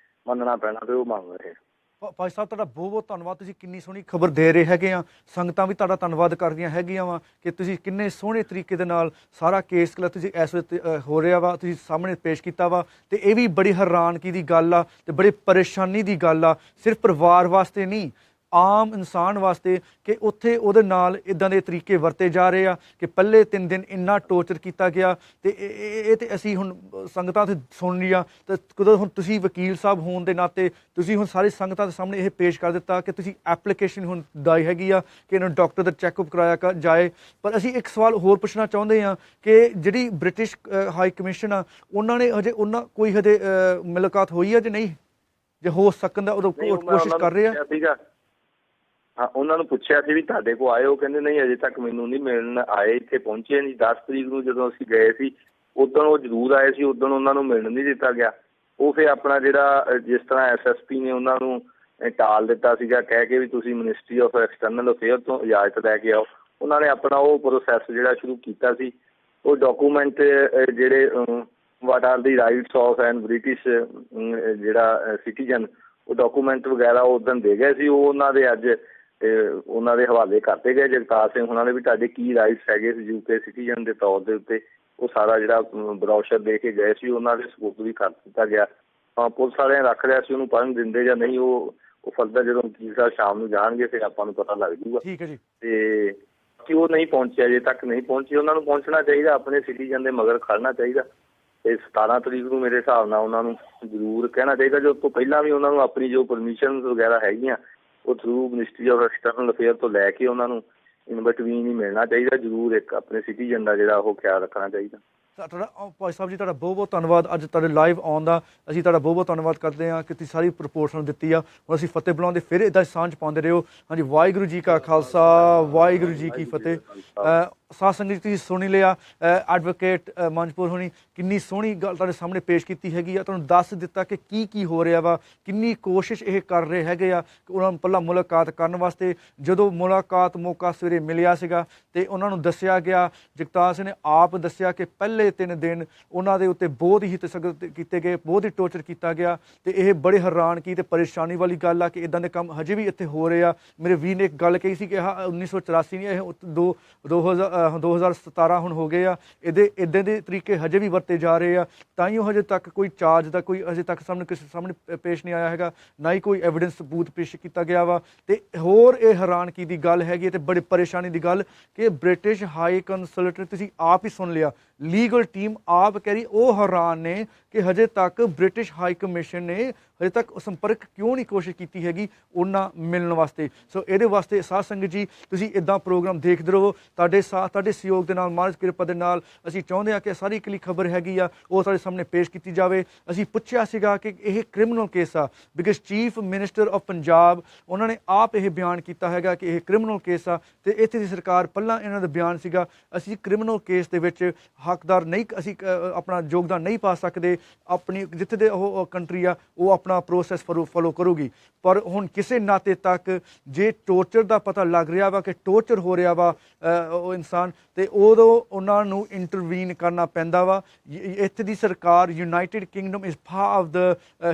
ਮੰਨਣਾ ਪੈਣਾ ਤੇ ਉਹ ਮੰਨ ਰਹੇ। ਭਾਈ ਸਾਹਿਬ ਤੁਹਾਡਾ ਬਹੁਤ ਬਹੁਤ ਧੰਨਵਾਦ। ਤੁਸੀਂ ਕਿੰਨੀ ਸੋਹਣੀ ਖਬਰ ਦੇ ਰਹੇ ਹੈਗੇ ਆ, ਸੰਗਤਾਂ ਵੀ ਤੁਹਾਡਾ ਧੰਨਵਾਦ ਕਰਦੀਆਂ ਹੈਗੀਆਂ ਵਾ ਕਿ ਤੁਸੀਂ ਕਿੰਨੇ ਸੋਹਣੇ ਤਰੀਕੇ ਦੇ ਨਾਲ ਸਾਰਾ ਕੇਸ ਤੁਸੀਂ ਇਸ ਵੇਲੇ ਹੋ ਰਿਹਾ ਵਾ ਤੁਸੀਂ ਸਾਹਮਣੇ ਪੇਸ਼ ਕੀਤਾ ਵਾ। ਤੇ ਇਹ ਵੀ ਬੜੀ ਹੈਰਾਨਗੀ ਦੀ ਗੱਲ ਆ ਤੇ ਬੜੀ ਪਰੇਸ਼ਾਨੀ ਦੀ ਗੱਲ ਆ, ਸਿਰਫ ਪਰਿਵਾਰ ਵਾਸਤੇ ਨਹੀਂ, ਆਮ ਇਨਸਾਨ ਵਾਸਤੇ ਕਿ ਉੱਥੇ ਉਹਦੇ ਨਾਲ ਇੱਦਾਂ ਦੇ ਤਰੀਕੇ ਵਰਤੇ ਜਾ ਰਹੇ ਆ ਕਿ ਪਹਿਲੇ 3 ਦਿਨ ਇੰਨਾ ਟੋਰਚਰ ਕੀਤਾ ਗਿਆ। ਤੇ ਇਹ ਤੇ ਅਸੀਂ ਹੁਣ ਸੰਗਤਾਂ ਤੇ ਸੁਣ ਲਿਆ ਤੇ ਕਦੋਂ ਹੁਣ ਤੁਸੀਂ ਵਕੀਲ ਸਾਹਿਬ ਹੋਣ ਦੇ ਨਾਤੇ ਤੁਸੀਂ ਹੁਣ ਸਾਰੀ ਸੰਗਤਾਂ ਦੇ ਸਾਹਮਣੇ ਇਹ ਪੇਸ਼ ਕਰ ਦਿੱਤਾ ਕਿ ਤੁਸੀਂ ਐਪਲੀਕੇਸ਼ਨ ਹੁਣ ਦਾਈ ਹੈਗੀ ਆ ਕਿ ਇਹਨਾਂ ਨੂੰ ਡਾਕਟਰ ਦਾ ਚੈੱਕਅਪ ਕਰਾਇਆ ਜਾਏ। ਪਰ ਅਸੀਂ ਇੱਕ ਸਵਾਲ ਹੋਰ ਪੁੱਛਣਾ ਚਾਹੁੰਦੇ ਹਾਂ ਕਿ ਜਿਹੜੀ ਬ੍ਰਿਟਿਸ਼ ਹਾਈ ਕਮਿਸ਼ਨ ਆ ਉਹਨਾਂ ਨੇ ਹਜੇ ਕੋਈ ਹਜੇ ਮੁਲਾਕਾਤ ਹੋਈ ਆ ਜਾਂ ਨਹੀਂ, ਜੇ ਹੋ ਸਕਣ ਦਾ ਉਦੋਂ ਕੋਸ਼ਿਸ਼ ਕਰ ਰਹੇ ਆ? ਹਾਂ, ਉਹਨਾਂ ਨੂੰ ਪੁੱਛਿਆ ਸੀ ਵੀ ਤੁਹਾਡੇ ਕੋਲ ਆਏ, ਉਹ ਕਹਿੰਦੇ ਨਹੀਂ ਅਜੇ ਤੱਕ ਮੈਨੂੰ ਨਹੀਂ ਮਿਲਣ ਆਏ, ਇੱਥੇ ਪਹੁੰਚੇ ਨਹੀਂ। 10 ਤਰੀਕ ਨੂੰ ਜਦੋਂ ਅਸੀਂ ਗਏ ਸੀ ਉਦੋਂ ਉਹ ਜ਼ਰੂਰ ਆਏ ਸੀ, ਉਦੋਂ ਉਹਨਾਂ ਨੂੰ ਮਿਲਣ ਨਹੀਂ ਦਿੱਤਾ ਗਿਆ। ਉਹ ਫਿਰ ਆਪਣਾ ਜਿਹੜਾ ਜਿਸ ਤਰ੍ਹਾਂ SSP ਨੇ ਉਹਨਾਂ ਨੂੰ ਟਾਲ ਦਿੱਤਾ ਸੀਗਾ ਕਹਿ ਕੇ ਵੀ ਤੁਸੀਂ ਮਿਨਿਸਟਰੀ ਆਫ ਐਕਸਟਰਨਲ ਅਫੇਅਰ ਤੋਂ ਇਜਾਜ਼ਤ ਲੈ ਕੇ ਆਓ। ਉਹਨਾਂ ਨੇ ਆਪਣਾ ਉਹ ਪ੍ਰੋਸੈਸ ਜਿਹੜਾ ਸ਼ੁਰੂ ਕੀਤਾ ਸੀ। ਉਹ ਡਾਕੂਮੈਂਟ ਜਿਹੜੇ what are the rights of N British ਜਿਹੜਾ ਸਿਟੀਜ਼ਨ, ਉਹ ਡਾਕੂਮੈਂਟ ਵਗੈਰਾ ਉਹ ਉਦੋਂ ਦੇ ਗਏ ਸੀ। ਉਹ ਉਹਨਾਂ ਦੇ ਅੱਜ ਉਹਨਾਂ ਦੇ ਹਵਾਲੇ ਕਰਤੇ ਗਏ ਜਗਤਾਰ ਸਿੰਘ ਉਹਨਾਂ ਨੇ ਵੀ ਤੁਹਾਡੇ ਕੀ ਰਾਈਟਸ ਹੈਗੇ ਸੀ UK ਸਿਟੀਜ਼ਨ ਦੇ ਤੌਰ ਦੇ ਉੱਤੇ। ਉਹ ਸਾਰਾ ਜਿਹੜਾ ਬਰੋਸ਼ਰ ਦੇ ਕੇ ਗਏ ਸੀ ਉਹਨਾਂ ਦੇ ਸਬੂਤ ਵੀ ਕਰ ਦਿੱਤਾ ਗਿਆ। ਪੁਲਿਸ ਵਾਲਿਆਂ ਰੱਖ ਲਿਆ ਸੀ ਉਹਨੂੰ, ਪੜ੍ਹਨ ਦਿੰਦੇ ਜਾਂ ਨਹੀਂ ਉਹ ਫਰਦਰ ਜਦੋਂ ਵਕੀਲ ਸਾਹਿਬ ਸ਼ਾਮ ਨੂੰ ਜਾਣਗੇ ਫਿਰ ਆਪਾਂ ਨੂੰ ਪਤਾ ਲੱਗ ਜੂਗਾ। ਠੀਕ ਹੈ ਜੀ। ਤੇ ਕਿ ਉਹ ਨਹੀਂ ਪਹੁੰਚਿਆ, ਅਜੇ ਤੱਕ ਨਹੀਂ ਪਹੁੰਚੀ। ਉਹਨਾਂ ਨੂੰ ਪਹੁੰਚਣਾ ਚਾਹੀਦਾ, ਆਪਣੇ ਸਿਟੀਜ਼ਨ ਦੇ ਮਗਰ ਖੜਨਾ ਚਾਹੀਦਾ। ਤੇ 17 ਤਰੀਕ ਨੂੰ ਮੇਰੇ ਹਿਸਾਬ ਨਾਲ ਉਹਨਾਂ ਨੂੰ ਜ਼ਰੂਰ ਕਹਿਣਾ ਚਾਹੀਦਾ। ਜੋ ਤੋਂ ਪਹਿਲਾਂ ਵੀ ਉਹਨਾਂ ਨੂੰ ਆਪਣੀ ਜੋ ਪਰਮਿਸ਼ਨ ਵਗੈਰਾ ਹੈਗੀਆਂ ਉਹ through ministry of external affair ਤੋਂ ਲੈ ਕੇ ਉਹਨਾਂ ਨੂੰ ਇਨ ਬਿਟਵੀਨ ਹੀ ਮਿਲਣਾ ਚਾਹੀਦਾ। ਜ਼ਰੂਰ ਇੱਕ ਆਪਣੇ ਸਿਟੀਜ਼ਨ ਦਾ ਜਿਹੜਾ ਉਹ ਖਿਆਲ ਰੱਖਣਾ ਚਾਹੀਦਾ। ਤੁਹਾਡਾ ਭਾਈ ਸਾਹਿਬ ਜੀ ਤੁਹਾਡਾ ਬਹੁਤ ਬਹੁਤ ਧੰਨਵਾਦ ਅੱਜ ਤੁਹਾਡੇ ਲਾਈਵ ਆਉਣ ਦਾ। ਅਸੀਂ ਤੁਹਾਡਾ ਬਹੁਤ ਬਹੁਤ ਧੰਨਵਾਦ ਕਰਦੇ ਹਾਂ ਕਿ ਤੁਸੀਂ ਸਾਰੀ ਰਿਪੋਰਟ ਸਾਨੂੰ ਦਿੱਤੀ ਆ। ਹੁਣ ਅਸੀਂ ਫਤਿਹ ਬੁਲਾਉਂਦੇ ਫਿਰ ਇੱਦਾਂ ਸਾਂਝ ਪਾਉਂਦੇ ਰਹੋ। ਹਾਂਜੀ, ਵਾਹਿਗੁਰੂ ਜੀ ਕਾ ਖਾਲਸਾ, ਵਾਹਿਗੁਰੂ ਜੀ ਕੀ ਫਤਿਹ। ਸਾਧ ਸੰਗਤ ਜੀ ਤੁਸੀਂ ਸੁਣ ਲਿਆ ਐਡਵੋਕੇਟ ਮਨਜਪੁਰ ਹੋਣੀ ਕਿੰਨੀ ਸੋਹਣੀ ਗੱਲ ਤੁਹਾਡੇ ਸਾਹਮਣੇ ਪੇਸ਼ ਕੀਤੀ ਹੈਗੀ ਆ, ਤੁਹਾਨੂੰ ਦੱਸ ਦਿੱਤਾ ਕਿ ਕੀ ਹੋ ਰਿਹਾ ਵਾ, ਕਿੰਨੀ ਕੋਸ਼ਿਸ਼ ਇਹ ਕਰ ਰਹੇ ਹੈਗੇ ਆ ਕਿ ਉਹਨਾਂ ਨੂੰ ਪਹਿਲਾਂ ਮੁਲਾਕਾਤ ਕਰਨ ਵਾਸਤੇ। ਜਦੋਂ ਮੁਲਾਕਾਤ ਮੌਕਾ ਸਵੇਰੇ ਮਿਲਿਆ ਸੀਗਾ ਤੇ ਉਹਨਾਂ ਨੂੰ ਦੱਸਿਆ ਗਿਆ, ਜਗਤਾਰ ਸਿੰਘ ਨੇ ਆਪ ਦੱਸਿਆ ਕਿ ਪਹਿਲੇ 3 ਦਿਨ ਉਹਨਾਂ ਦੇ ਉੱਤੇ ਬਹੁਤ ਹੀ ਤਸ਼ੱਦਦ ਕੀਤੇ ਗਏ, ਬਹੁਤ ਹੀ ਟੋਰਚਰ ਕੀਤਾ ਗਿਆ। ਤੇ ਇਹ ਬੜੇ ਹੈਰਾਨਗੀ ਤੇ ਪਰੇਸ਼ਾਨੀ ਵਾਲੀ ਗੱਲ ਆ ਕਿ ਇਦਾਂ ਦੇ ਕੰਮ ਹਜੇ ਵੀ ਇੱਥੇ ਹੋ ਰਹੇ ਆ। ਮੇਰੇ ਵੀਰ ਨੇ ਇੱਕ ਗੱਲ ਕਹੀ ਸੀ ਕਿ 1984 ਨਹੀਂ, ਇਹ 2017 ਹੁਣ ਹੋ ਗਏ ਆ। ਇੱਦਾਂ ਦੇ ਤਰੀਕੇ ਹਜੇ ਵੀ ਵਰਤੇ ਜਾ ਰਹੇ ਆ। ਤਾਂ ਹੀ ਉਹ ਹਜੇ ਤੱਕ ਕੋਈ ਚਾਰਜ ਦਾ ਕੋਈ ਹਜੇ ਤੱਕ ਕਿਸੇ ਸਾਹਮਣੇ ਪੇਸ਼ ਨਹੀਂ ਆਇਆ ਹੈਗਾ, ਨਾ ਹੀ ਕੋਈ ਐਵੀਡੈਂਸ ਸਬੂਤ ਪੇਸ਼ ਕੀਤਾ ਗਿਆ ਵਾ। ਤੇ ਹੋਰ ਇਹ ਹੈਰਾਨਗੀ ਦੀ ਗੱਲ ਹੈਗੀ ਤੇ ਬੜੀ ਪਰੇਸ਼ਾਨੀ ਦੀ ਗੱਲ ਕਿ ਬ੍ਰਿਟਿਸ਼ ਹਾਈ ਕੰਸਲਟੇਟ ਤੁਸੀਂ ਆਪ ਹੀ ਸੁਣ ਲਿਆ, ਲੀਗਲ ਟੀਮ ਆਪ ਕਹਿ ਰਹੀ ਉਹ ਹੈਰਾਨ ਨੇ ਕਿ ਹਜੇ ਤੱਕ ਬ੍ਰਿਟਿਸ਼ ਹਾਈ ਕਮਿਸ਼ਨ ਨੇ ਹਜੇ ਤੱਕ ਸੰਪਰਕ ਕਿਉਂ ਨਹੀਂ ਕੋਸ਼ਿਸ਼ ਕੀਤੀ ਹੈਗੀ ਉਹਨਾਂ ਮਿਲਣ ਵਾਸਤੇ। ਸੋ ਇਹਦੇ ਵਾਸਤੇ ਸਾਧ ਸੰਗਤ ਜੀ ਤੁਸੀਂ ਇੱਦਾਂ ਪ੍ਰੋਗਰਾਮ ਦੇਖਦੇ ਰਹੋ। ਤੁਹਾਡੇ ਸਾਥ ਤੁਹਾਡੇ ਸਹਿਯੋਗ ਦੇ ਨਾਲ, ਮਹਾਰਾਜ ਕਿਰਪਾ ਦੇ ਨਾਲ ਅਸੀਂ ਚਾਹੁੰਦੇ ਹਾਂ ਕਿ ਸਾਰੀ ਇਕੱਲੀ ਖਬਰ ਹੈਗੀ ਆ ਉਹ ਸਾਡੇ ਸਾਹਮਣੇ ਪੇਸ਼ ਕੀਤੀ ਜਾਵੇ। ਅਸੀਂ ਪੁੱਛਿਆ ਸੀਗਾ ਕਿ ਇਹ ਕ੍ਰਿਮੀਨਲ ਕੇਸ ਆ, because chief minister of Punjab ਉਹਨਾਂ ਨੇ ਆਪ ਇਹ ਬਿਆਨ ਕੀਤਾ ਹੈਗਾ ਕਿ ਇਹ ਕ੍ਰਿਮੀਨਲ ਕੇਸ ਆ। ਤੇ ਇੱਥੇ ਦੀ ਸਰਕਾਰ ਪਹਿਲਾਂ ਇਹਨਾਂ ਦਾ ਬਿਆਨ ਸੀਗਾ ਅਸੀਂ ਕ੍ਰਿਮੀਨਲ ਕੇਸ ਦੇ ਵਿੱਚ ਹੱਕਦਾਰ ਨਹੀਂ, ਅਸੀਂ ਆਪਣਾ ਯੋਗਦਾਨ ਨਹੀਂ ਪਾ ਸਕਦੇ। ਆਪਣੀ ਜਿੱਥੇ ਦੇ ਉਹ ਕੰਟਰੀ ਆ ਉਹ ਆਪਣਾ ਪ੍ਰੋਸੈਸ ਫੋਲੋ ਕਰੂਗੀ। ਪਰ ਹੁਣ ਕਿਸੇ ਨਾਤੇ ਤੱਕ ਜੇ ਟੋਰਚਰ ਦਾ ਪਤਾ ਲੱਗ ਰਿਹਾ ਵਾ ਕਿ ਟੋਰਚਰ ਹੋ ਰਿਹਾ ਵਾ ਉਹ ਇਨਸਾਨ, ਤੇ ਉਦੋਂ ਉਹਨਾਂ ਨੂੰ ਇੰਟਰਵੀਨ ਕਰਨਾ ਪੈਂਦਾ ਵਾ। ਇੱਥੇ ਦੀ ਸਰਕਾਰ United Kingdom is part of the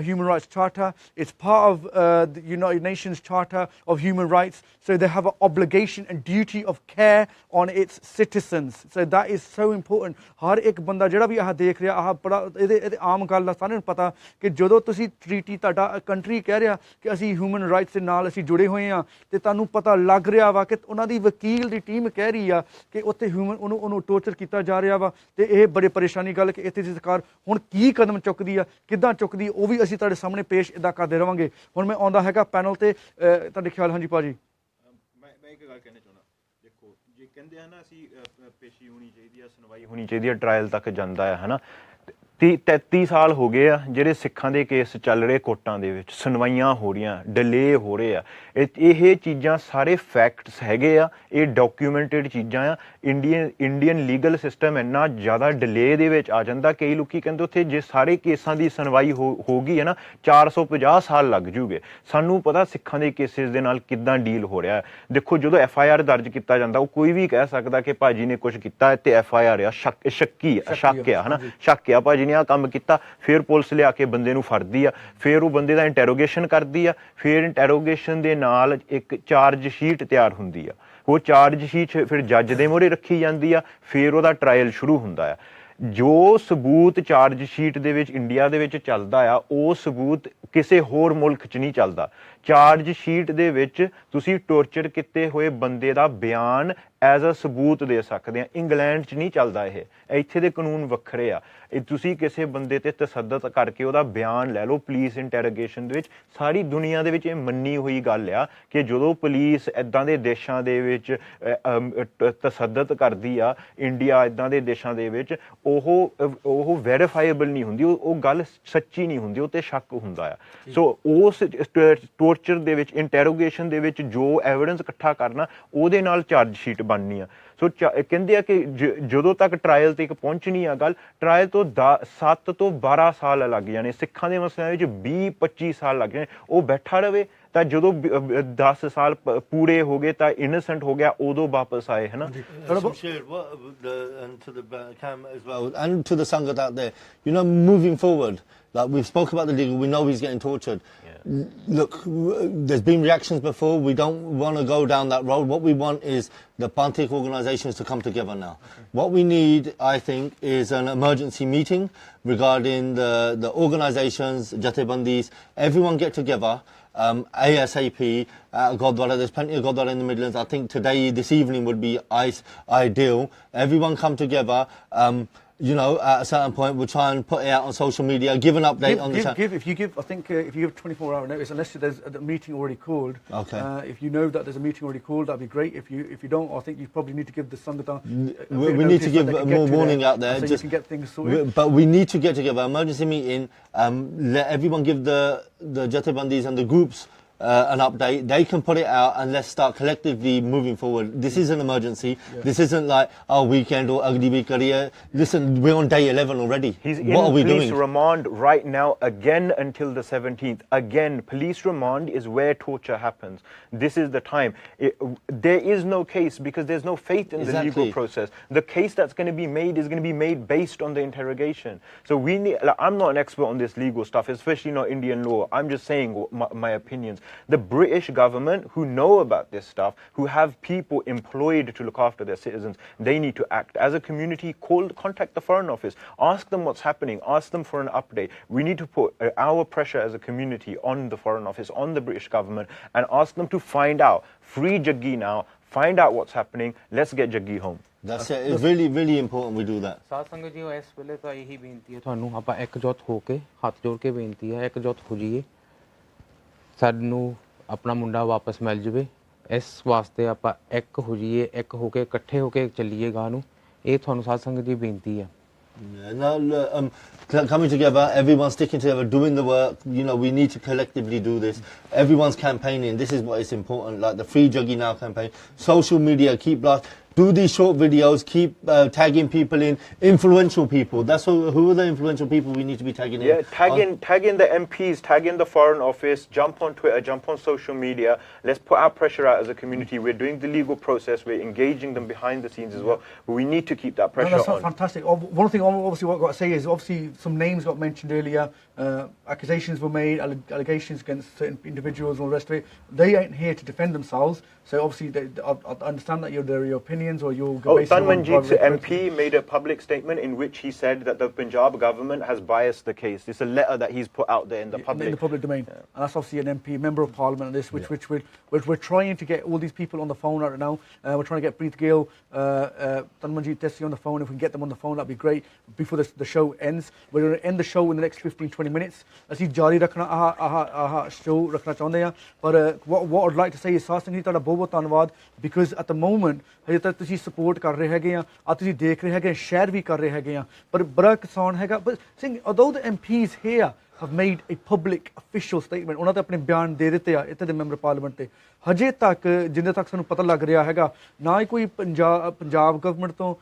human rights charter, it's part of the United nations charter of human rights, so they have an obligation and duty of care on its citizens, so that is so important। ਹਰ ਇੱਕ ਬੰਦਾ ਜਿਹੜਾ ਵੀ ਆਹ ਦੇਖ ਰਿਹਾ, ਆਹ ਬੜਾ ਇਹਦੇ ਆਮ ਗੱਲ ਦਾ ਸਾਰਿਆਂ ਨੂੰ ਪਤਾ ਕਿ ਜਦੋਂ ਤੁਸੀਂ ਟਰੀਟੀ ਤੁਹਾਡਾ ਕੰਟਰੀ ਕਹਿ ਰਿਹਾ ਕਿ ਅਸੀਂ ਹਿਊਮਨ ਰਾਈਟਸ ਦੇ ਨਾਲ ਅਸੀਂ ਜੁੜੇ ਹੋਏ ਹਾਂ, ਤੇ ਤੁਹਾਨੂੰ ਪਤਾ ਲੱਗ ਰਿਹਾ ਵਾ ਕਿ ਉਹਨਾਂ ਦੀ ਵਕੀਲ ਦੀ ਟੀਮ ਕਹਿ ਰਹੀ ਆ ਕਿ ਉੱਥੇ ਉਹਨੂੰ ਟੋਰਚਰ ਕੀਤਾ ਜਾ ਰਿਹਾ ਵਾ। ਤੇ ਇਹ ਬੜੇ ਪਰੇਸ਼ਾਨੀ ਗੱਲ ਕਿ ਇੱਥੇ ਦੀ ਸਰਕਾਰ ਹੁਣ ਕੀ ਕਦਮ ਚੁੱਕਦੀ ਆ, ਕਿੱਦਾਂ ਚੁੱਕਦੀ, ਉਹ ਵੀ ਅਸੀਂ ਤੁਹਾਡੇ ਸਾਹਮਣੇ ਪੇਸ਼ ਇੱਦਾਂ ਕਰਦੇ ਰਹਾਂਗੇ। ਹੁਣ ਮੈਂ ਆਉਂਦਾ ਹੈਗਾ ਪੈਨਲ ਤੇ, ਤੁਹਾਡੇ ਖਿਆਲ। ਹਾਂਜੀ ਭਾਜੀ। ਮੈਂ ਇੱਕ ਗੱਲ ਕਹਿਣਾ ਚਾਹੁੰਦਾ, ਦੇਖੋ ਜੇ ਕਹਿੰਦੇ ਆ ਨਾ ਅਸੀਂ ਪੇਸ਼ੀ ਹੋਣੀ ਚਾਹੀਦੀ ਆ, ਸੁਣਵਾਈ ਹੋਣੀ ਚਾਹੀਦੀ ਆ, ਟਰਾਇਲ ਤੱਕ ਜਾਂਦਾ ਹੈ ਨਾ। 33 ਸਾਲ ਹੋ ਗਏ ਆ ਜਿਹੜੇ ਸਿੱਖਾਂ ਦੇ ਕੇਸ ਚੱਲ ਰਹੇ ਕੋਰਟਾਂ ਦੇ ਵਿੱਚ, ਸੁਣਵਾਈਆਂ ਹੋ ਰਹੀਆਂ, ਡਿਲੇ ਹੋ ਰਹੇ ਆ। ਇਹ ਚੀਜ਼ਾਂ ਸਾਰੇ ਫੈਕਟਸ ਹੈਗੇ ਆ, ਇਹ ਡਾਕੂਮੈਂਟਡ ਚੀਜ਼ਾਂ ਆ। ਇੰਡੀਅਨ ਲੀਗਲ ਸਿਸਟਮ ਇੰਨਾ ਜ਼ਿਆਦਾ ਡਿਲੇ ਦੇ ਵਿੱਚ ਆ ਜਾਂਦਾ, ਕਈ ਲੋਕੀ ਕਹਿੰਦੇ ਉੱਥੇ ਜੇ ਸਾਰੇ ਕੇਸਾਂ ਦੀ ਸੁਣਵਾਈ ਹੋ ਗਈ ਹੈ ਨਾ 450 ਸਾਲ ਲੱਗ ਜੂਗੇ। ਸਾਨੂੰ ਪਤਾ ਸਿੱਖਾਂ ਦੇ ਕੇਸਿਸ ਦੇ ਨਾਲ ਕਿੱਦਾਂ ਡੀਲ ਹੋ ਰਿਹਾ। ਦੇਖੋ ਜਦੋਂ FIR ਦਰਜ ਕੀਤਾ ਜਾਂਦਾ, ਉਹ ਕੋਈ ਵੀ ਕਹਿ ਸਕਦਾ ਕਿ ਭਾਜੀ ਨੇ ਕੁਝ ਕੀਤਾ ਤੇ FIR ਆ, ਸ਼ੱਕ ਆ ਹਨਾ, ਸ਼ੱਕ ਆ ਭਾਜੀ ਨੇ ਆਹ ਕੰਮ ਕੀਤਾ। ਫਿਰ ਪੁਲਿਸ ਲਿਆ ਕੇ ਬੰਦੇ ਨੂੰ ਫੜਦੀ ਆ, ਫਿਰ ਉਹ ਬੰਦੇ ਦਾ ਇੰਟੈਰੋਗੇਸ਼ਨ ਕਰਦੀ ਆ, ਫਿਰ ਇੰਟੈਰੋਗੇਸ਼ਨ ਦੇ ਨਾਲ ਇੱਕ ਚਾਰਜ ਸ਼ੀਟ ਤਿਆਰ ਹੁੰਦੀ ਆ। ਉਹ ਚਾਰਜ ਸ਼ੀਟ ਫਿਰ ਜੱਜ ਦੇ ਮੂਹਰੇ ਰੱਖੀ ਜਾਂਦੀ ਆ, ਫਿਰ ਉਹਦਾ ਟਰਾਇਲ ਸ਼ੁਰੂ ਹੁੰਦਾ ਆ। ਜੋ ਸਬੂਤ ਚਾਰਜ ਸ਼ੀਟ ਦੇ ਵਿੱਚ ਇੰਡੀਆ ਦੇ ਵਿੱਚ ਚੱਲਦਾ ਆ, ਉਹ ਸਬੂਤ ਕਿਸੇ ਹੋਰ ਮੁਲਕ 'ਚ ਨਹੀਂ ਚੱਲਦਾ। ਚਾਰਜ ਸ਼ੀਟ ਦੇ ਵਿੱਚ ਤੁਸੀਂ ਟੋਰਚਰ ਕੀਤੇ ਹੋਏ ਬੰਦੇ ਦਾ ਬਿਆਨ ਐਜ਼ ਅ ਸਬੂਤ ਦੇ ਸਕਦੇ ਆ। ਇੰਗਲੈਂਡ 'ਚ ਨਹੀਂ ਚੱਲਦਾ ਇਹ, ਇੱਥੇ ਦੇ ਕਾਨੂੰਨ ਵੱਖਰੇ ਆ। ਇਹ ਤੁਸੀਂ ਕਿਸੇ ਬੰਦੇ ਤੇ ਤਸੱਦਦ ਕਰਕੇ ਉਹਦਾ ਬਿਆਨ ਲੈ ਲਓ ਪੁਲਿਸ ਇੰਟੈਰੋਗੇਸ਼ਨ ਦੇ ਵਿੱਚ। ਸਾਰੀ ਦੁਨੀਆ ਦੇ ਵਿੱਚ ਇਹ ਮੰਨੀ ਹੋਈ ਗੱਲ ਆ ਕਿ ਜਦੋਂ ਪੁਲਿਸ ਇੱਦਾਂ ਦੇ ਦੇਸ਼ਾਂ ਦੇ ਵਿੱਚ ਤਸੱਦਦ ਕਰਦੀ ਆ, ਇੰਡੀਆ ਇੱਦਾਂ ਦੇ ਦੇਸ਼ਾਂ ਦੇ ਵਿੱਚ, ਉਹ ਵੈਰੀਫਾਈਏਬਲ ਨਹੀਂ ਹੁੰਦੀ, ਉਹ ਗੱਲ ਸੱਚੀ ਨਹੀਂ ਹੁੰਦੀ, ਉਹ ਤੇ ਸ਼ੱਕ ਹੁੰਦਾ ਆ। ਸੋ ਉਸ ਟੋਰਚਰ ਦੇ ਵਿੱਚ, ਇੰਟੈਰੋਗੇਸ਼ਨ ਦੇ ਵਿੱਚ ਜੋ ਐਵੀਡੈਂਸ ਇਕੱਠਾ ਕਰਨਾ, ਉਹਦੇ ਨਾਲ ਚਾਰਜ ਸ਼ੀਟ ਬਣਨੀ ਆ। ਸੋ ਕਹਿੰਦੇ ਆ ਕਿ ਜਦੋਂ ਤੱਕ ਟਰਾਇਲ ਤੇ ਪਹੁੰਚਣੀ ਆ ਗੱਲ, ਟਰਾਇਲ ਤੋਂ 7 ਤੋਂ 12 ਸਾਲ ਲੱਗ ਜਾਣੇ। ਸਿੱਖਾਂ ਦੇ ਮਸਲਿਆਂ ਵਿੱਚ 20-25 ਸਾਲ ਲੱਗ ਜਾਣੇ। ਉਹ ਬੈਠਾ ਰਵੇ ਤਾਂ ਜਦੋਂ 10 ਸਾਲ ਪੂਰੇ ਹੋ ਗਏ ਤਾਂ ਇਨੋਸੈਂਟ ਹੋ ਗਿਆ, ਉਦੋਂ ਵਾਪਸ ਆਏ ਹੈ ਨਾ। And to the Sangat out there, you know, moving forward, like we've spoke about the legal, we know he's getting tortured. Look, there's been reactions before. We don't want to go down that road. What we want is the Pantik organisations to come together now. What we need, I think, is an emergency meeting regarding the organisations, Jathebandis, everyone get together. ASAP Gurdwara. There's plenty of Gurdwara in the Midlands. I think today, this evening would be ideal. Everyone come together. You know, at a certain point, we'll try and put it out on social media, give an update on the... If you give 24-hour notice, unless there's a meeting already called. Okay. If you know that there's a meeting already called, that'd be great. If you don't, I think you probably need to give the Sangatan... We need to give more warning out there. So you can get things sorted. But we need to get together, emergency meeting, let everyone give the Jathebandis and the groups an update. They can put it out and let's start collectively moving forward. This is an emergency. This isn't like our weekend or ugly week career. Listen, we're on day 11 already. He's what are we in police doing? remand right now again until the 17th. Again, police remand is where torture happens. This is the time. There is no case because there's no faith in the legal process. The case that's going to be made is going to be made based on the interrogation. So we need, like, I'm not an expert on this legal stuff, especially not Indian law. I'm just saying my opinions. The British government, who know about this stuff, who have people employed to look after their citizens, they need to act. As a community, contact the Foreign Office, ask them what's happening, ask them for an update. We need to put our pressure as a community on the Foreign Office, on the British government, and ask them to find out. Free Jaggi now, find out what's happening, let's get Jaggi home. That's it. It's really, really important we do that. ਸਾਧ ਸੰਗਤ ਜੀ, ਇਸ ਵੇਲੇ ਤਾਂ ਇਹੀ ਬੇਨਤੀ ਹੈ ਤੁਹਾਨੂੰ, ਆਪਾਂ ਇਕਜੁੱਟ ਹੋ ਕੇ ਹੱਥ ਜੋੜ ਕੇ ਬੇਨਤੀ ਹੈ, ਇਕਜੁੱਟ ਹੋ ਜਾਈਏ, ਸਾਨੂੰ ਆਪਣਾ ਮੁੰਡਾ ਵਾਪਸ ਮਿਲ ਜਾਵੇ। ਇਸ ਵਾਸਤੇ ਆਪਾਂ ਇੱਕ ਹੋ ਜਾਈਏ, ਇੱਕ ਹੋ ਕੇ ਇਕੱਠੇ ਹੋ ਕੇ ਚੱਲੀਏ ਗਾਂ ਨੂੰ। ਇਹ ਤੁਹਾਨੂੰ ਸਾਧ ਸੰਗਤ ਦੀ ਬੇਨਤੀ ਹੈ। Coming together, everyone sticking together, doing the work. You know, we need to collectively do this. Everyone's campaigning. This is what is important, like the Free Jaggi Now campaign. Social media, keep do these short videos, keep tagging people in, influential people. That's who are the influential people we need to be tagging in? Yeah, tag in the MPs, tag in the Foreign Office, jump on Twitter, jump on social media. Let's put our pressure out as a community. We're doing the legal process, we're engaging them behind the scenes as well. But we need to keep that pressure on. That's fantastic. One thing obviously what I've got to say is obviously some names got mentioned earlier. Accusations were made, allegations against certain individuals and all the rest of it. They ain't here to defend themselves. So obviously, I understand that your opinions or your... Tanmanjeet's MP made a public statement in which he said that the Punjab government has biased the case. It's a letter that he's put out there in the public. In the public domain. Yeah. And that's obviously an MP, Member of Parliament, and this, which we're trying to get all these people on the phone right now. We're trying to get Preet Gill, Tanmanjeet Tessie on the phone. If we can get them on the phone, that'd be great. Before the show ends, we're going to end the show in the next 15-20 minutes. ਅਸੀਂ ਜਾਰੀ ਰੱਖਣਾ ਆਹ show ਰੱਖਣਾ ਚਾਹੁੰਦੇ ਹਾਂ। ਪਰ what I'd like to say is ਸਾਧ ਸੰਗਤ ਜੀ ਤੁਹਾਡਾ ਬਹੁਤ ਧੰਨਵਾਦ, because at the moment ਹਜੇ ਤਾਂ ਤੁਸੀਂ ਸਪੋਰਟ ਕਰ ਰਹੇ ਹੈਗੇ ਆ ਤੁਸੀਂ ਦੇਖ ਰਹੇ ਹੈਗੇ ਸ਼ੇਅਰ ਵੀ ਕਰ ਰਹੇ ਹੈਗੇ ਆ ਪਰ ਬੜਾ ਕਿਸਾਨ ਹੈਗਾ but Singh although the MPs here have made a public official statement ਉਹਨਾਂ ਤੇ ਆਪਣੇ ਬਿਆਨ ਦੇ ਦਿੱਤੇ ਆ ਇੱਥੇ ਦੇ ਮੈਂਬਰ ਪਾਰਲੀਮੈਂਟ ਤੇ ਹਜੇ ਤੱਕ ਜਿੰਨੇ ਤੱਕ ਸਾਨੂੰ ਪਤਾ ਲੱਗ ਰਿਹਾ ਹੈਗਾ ਨਾ ਹੀ ਕੋਈ ਪੰਜਾਬ ਗਵਰਨਮੈਂਟ ਤੋਂ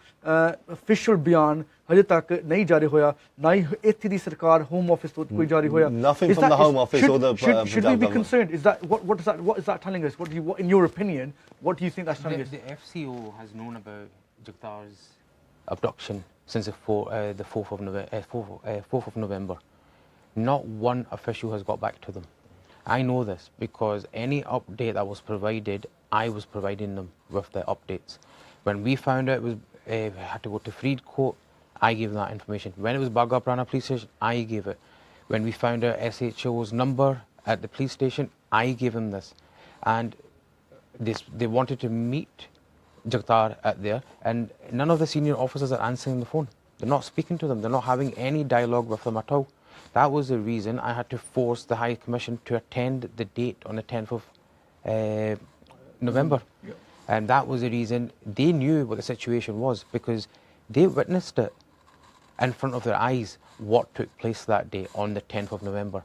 ਅਫੀਸ਼ੀਅਲ ਬਿਆਨ ਹਜੇ ਤੱਕ ਨਹੀਂ ਜਾਰੀ ਹੋਇਆ ਨਾ ਹੀ ਇੱਥੇ ਦੀ ਸਰਕਾਰ ਹੋਮ ਆਫਿਸ ਤੋਂ ਕੋਈ ਜਾਰੀ ਹੋਇਆ Nothing from the Home Office or the should we Punjab be government. concerned is that what is that telling us what in your opinion what do you think that's telling us The FCO has known about Jagtar's abduction since the 4th of November. Not one official has got back to them. I know this because any update that was provided, I was providing them with the updates. When we found out it was had to go to Freed Court, I gave them that information. When it was Bagha Prana police station, I gave it. When we found out SHO's number at the police station, I gave them this. And they wanted to meet Jagtar at there, and none of the senior officers are answering the phone. They're not speaking to them. They're not having any dialogue with them at all. That was the reason I had to force the High Commission to attend the date on the 10th of November. Yeah. And that was the reason they knew what the situation was because they witnessed it in front of their eyes what took place that day on the 10th of November.